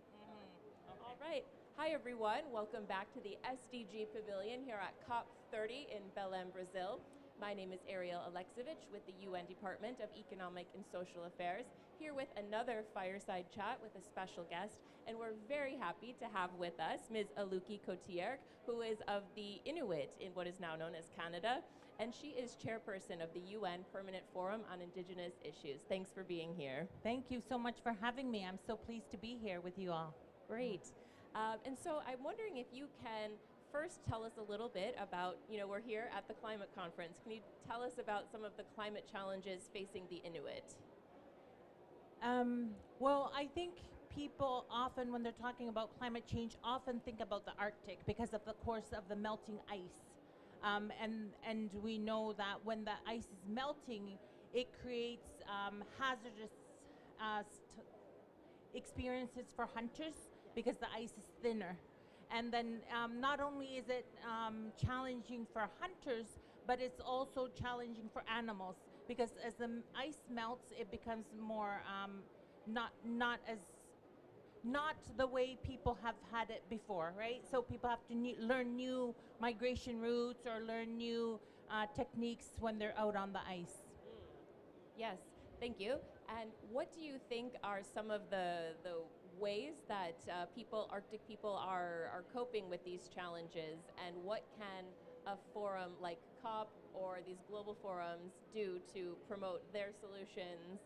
Okay. All right. Hi, everyone. Welcome back to the SDG Pavilion here at COP30 in Belém, Brazil. My name is Ariel Alexievich with the UN Department of Economic and Social Affairs, here with another fireside chat with a special guest. And we're very happy to have with us Ms. Aluki Kotierk, who is of the Inuit in what is now known as Canada. And she is chairperson of the UN Permanent Forum on Indigenous Issues. Thanks for being here. Thank you so much for having me. I'm so pleased to be here with you all. Great. And so I'm wondering if you can first tell us a little bit about, we're here at the climate conference. Can you tell us about some of the climate challenges facing the Inuit? Well, I think people often, when they're talking about climate change, often think about the Arctic because of the course of the melting ice. And we know that when the ice is melting, it creates hazardous experiences for hunters because the ice is thinner. And then not only is it challenging for hunters, but it's also challenging for animals because as the ice melts, it becomes more not the way people have had it before, right? So people have to learn new migration routes or learn new techniques when they're out on the ice. Yes, thank you. And what do you think are some of the ways that Arctic people are coping with these challenges, and what can a forum like COP or these global forums do to promote their solutions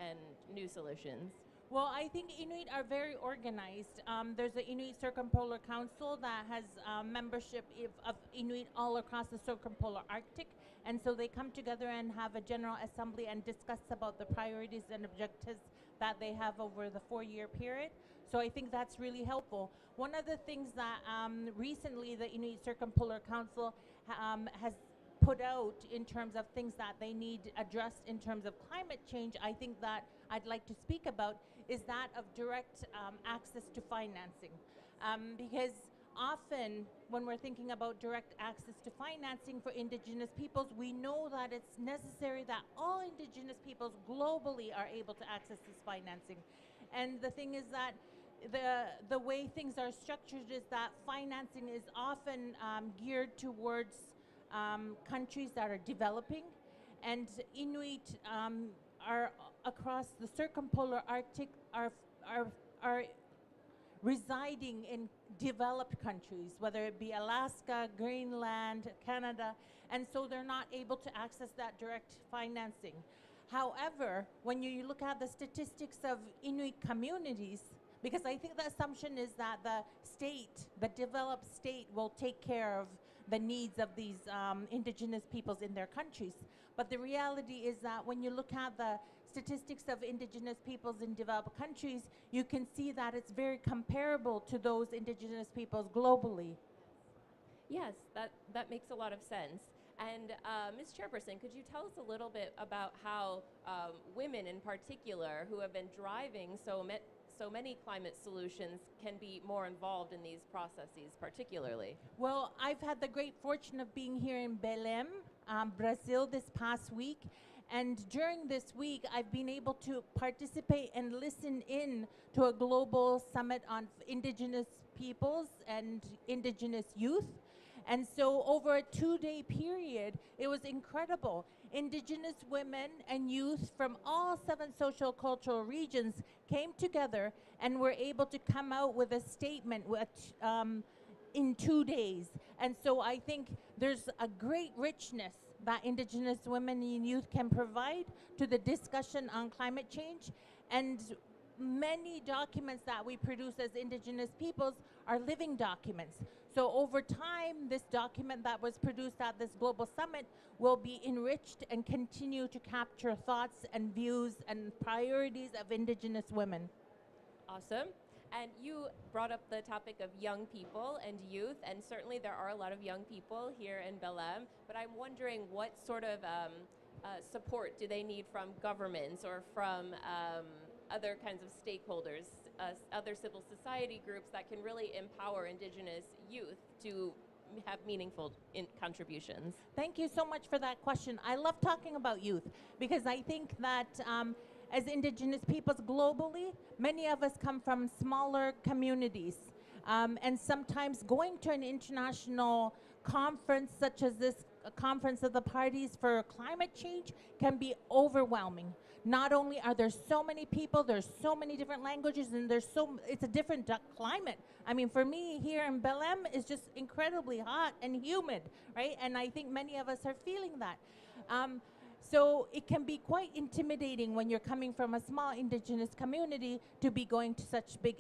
and new solutions? Well, I think Inuit are very organized. There's the Inuit Circumpolar Council that has membership of Inuit all across the Circumpolar Arctic. And so they come together and have a general assembly and discuss about the priorities and objectives that they have over the 4-year period. So I think that's really helpful. One of the things that recently the Inuit Circumpolar Council has put out in terms of things that they need addressed in terms of climate change, I think that I'd like to speak about is that of direct access to financing. Because often when we're thinking about direct access to financing for Indigenous peoples, we know that it's necessary that all Indigenous peoples globally are able to access this financing. And the thing is that the way things are structured is that financing is often geared towards countries that are developing, and Inuit are across the Circumpolar Arctic are residing in developed countries, whether it be Alaska, Greenland, Canada, and so they're not able to access that direct financing. However, when you look at the statistics of Inuit communities, because I think the assumption is that the developed state will take care of the needs of these Indigenous peoples in their countries. But the reality is that when you look at the statistics of Indigenous peoples in developed countries, you can see that it's very comparable to those Indigenous peoples globally. Yes, that makes a lot of sense. And Ms. Chairperson, could you tell us a little bit about how women in particular who have been driving so many climate solutions can be more involved in these processes particularly? Well, I've had the great fortune of being here in Belém, Brazil this past week. And during this week, I've been able to participate and listen in to a global summit on Indigenous peoples and Indigenous youth. And so over a 2-day period, it was incredible. Indigenous women and youth from all 7 social cultural regions came together and were able to come out with a statement in 2 days. And so I think there's a great richness that Indigenous women and youth can provide to the discussion on climate change. And many documents that we produce as Indigenous peoples are living documents. So over time, this document that was produced at this global summit will be enriched and continue to capture thoughts and views and priorities of Indigenous women. Awesome. And you brought up the topic of young people and youth, and certainly there are a lot of young people here in Belém, but I'm wondering what sort of support do they need from governments or from other kinds of stakeholders other civil society groups that can really empower Indigenous youth to have meaningful contributions? Thank you so much for that question. I love talking about youth because I think that as Indigenous peoples globally, many of us come from smaller communities. And sometimes going to an international conference such as this Conference of the Parties for Climate Change can be overwhelming. Not only are there so many people, there's so many different languages, and it's a different climate. I mean, for me here in Belém, it's just incredibly hot and humid, right? And I think many of us are feeling that. So it can be quite intimidating when you're coming from a small Indigenous community to be going to such big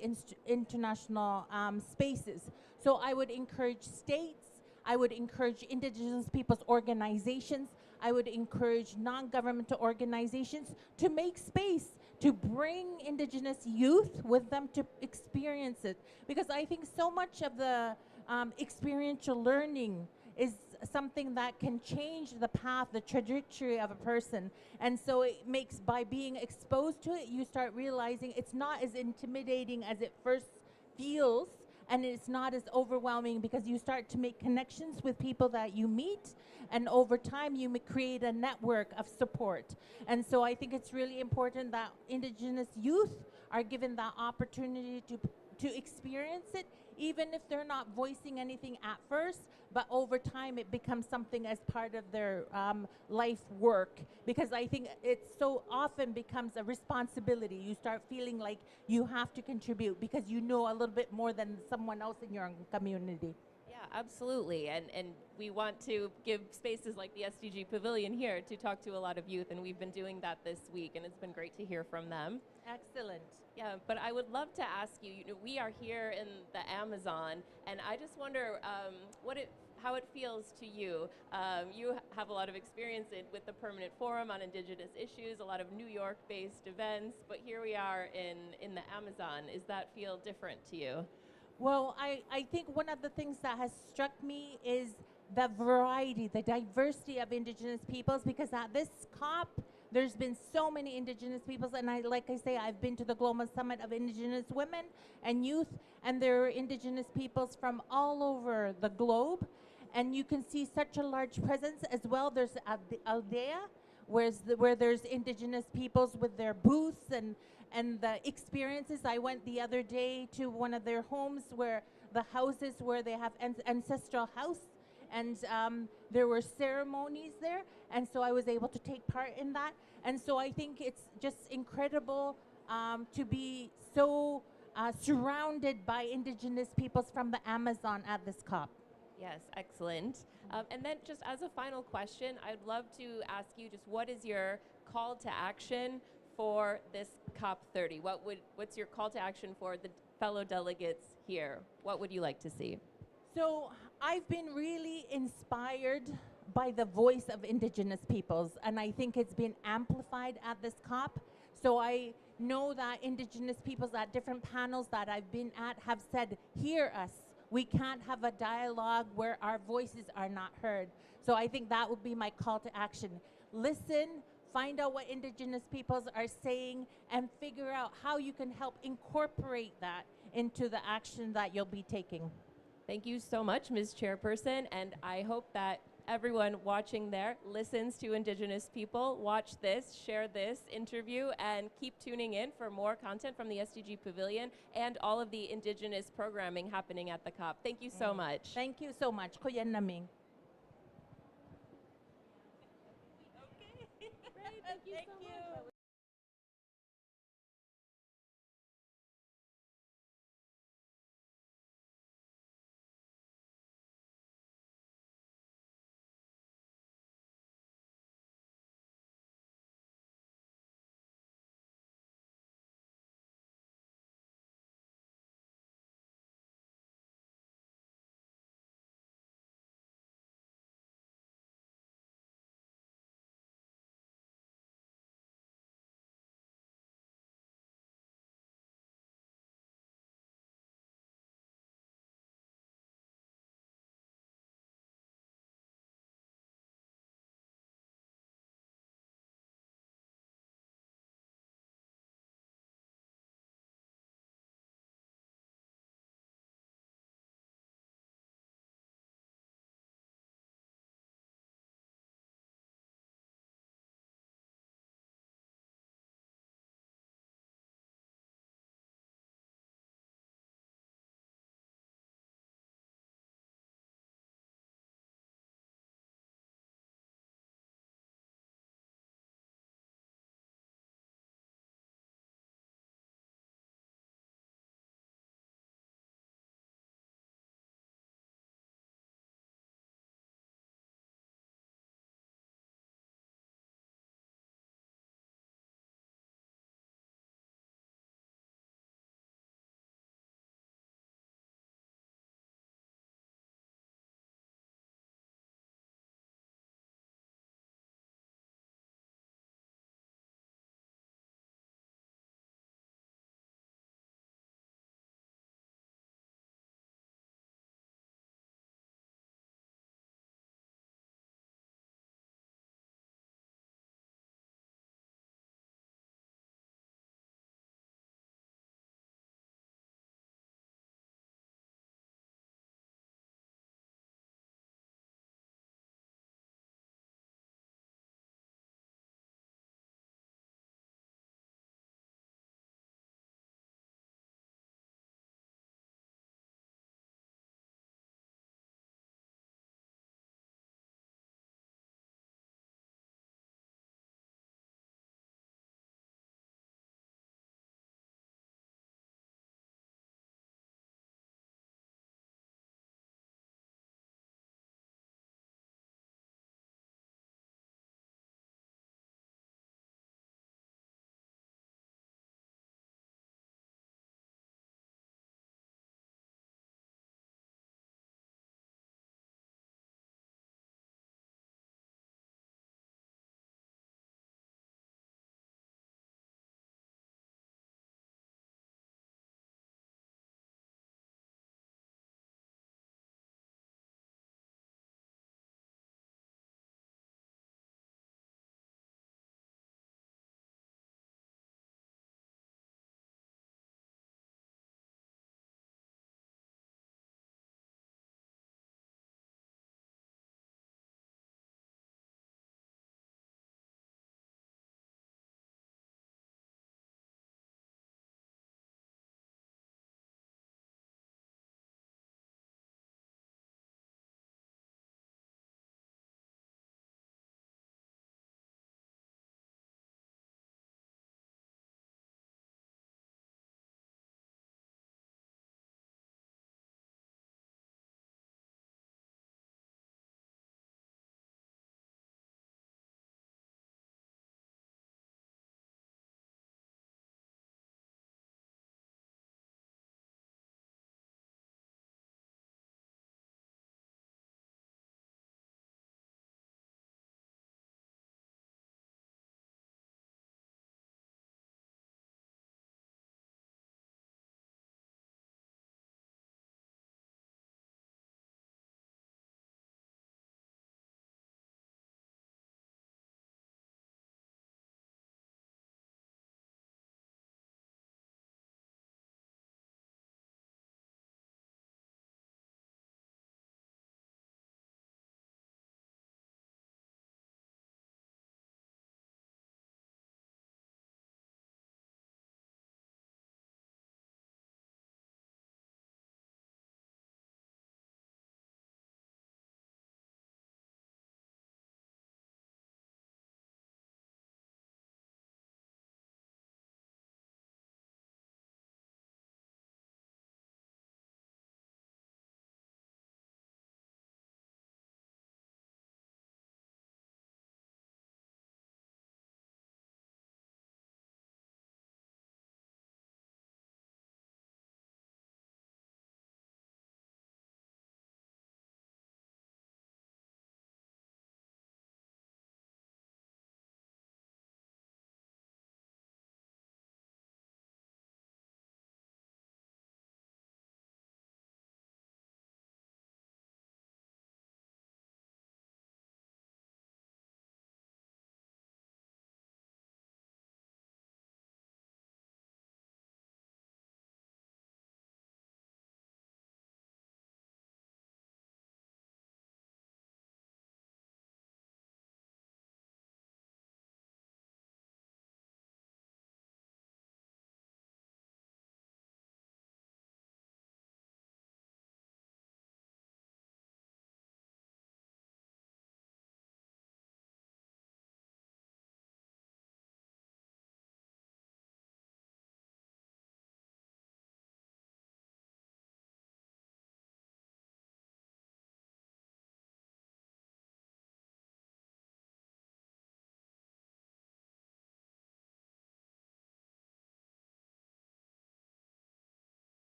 international spaces. So I would encourage states, I would encourage Indigenous people's organizations, I would encourage non-governmental organizations to make space to bring Indigenous youth with them to experience it. Because I think so much of the experiential learning is something that can change the path, the trajectory of a person. And so it makes, by being exposed to it, you start realizing it's not as intimidating as it first feels, and it's not as overwhelming because you start to make connections with people that you meet, and over time you create a network of support. And so I think it's really important that Indigenous youth are given that opportunity to experience it, even if they're not voicing anything at first, but over time it becomes something as part of their life work. Because I think it so often becomes a responsibility. You start feeling like you have to contribute because you know a little bit more than someone else in your community. Yeah, absolutely. And we want to give spaces like the SDG Pavilion here to talk to a lot of youth, and we've been doing that this week, and it's been great to hear from them. Excellent. Yeah, but I would love to ask you, we are here in the Amazon, and I just wonder how it feels to you. You have a lot of experience with the Permanent Forum on Indigenous Issues, a lot of New York-based events, but here we are in the Amazon. Does that feel different to you? Well, I think one of the things that has struck me is the variety, the diversity of Indigenous peoples, because at this COP, there's been so many Indigenous peoples, and like I say, I've been to the Global Summit of Indigenous Women and Youth, and there are Indigenous peoples from all over the globe, and you can see such a large presence as well. There's the Aldea, where there's Indigenous peoples with their booths and the experiences. I went the other day to one of their homes where they have ancestral house, and there were ceremonies there, and so I was able to take part in that. And so I think it's just incredible to be so surrounded by Indigenous peoples from the Amazon at this COP. Yes, excellent. And then just as a final question, I'd love to ask you just what is your call to action for this COP30? What's your call to action for the fellow delegates here? What would you like to see? So I've been really inspired by the voice of Indigenous peoples, and I think it's been amplified at this COP. So I know that Indigenous peoples at different panels that I've been at have said, hear us. We can't have a dialogue where our voices are not heard. So I think that would be my call to action. Listen, find out what Indigenous peoples are saying, and figure out how you can help incorporate that into the action that you'll be taking. Thank you so much, Ms. Chairperson, and I hope that everyone watching there listens to Indigenous people. Watch this, share this interview, and keep tuning in for more content from the SDG Pavilion and all of the Indigenous programming happening at the COP. Thank you so much. Thank you so much. Kuya naming. Thank you so much.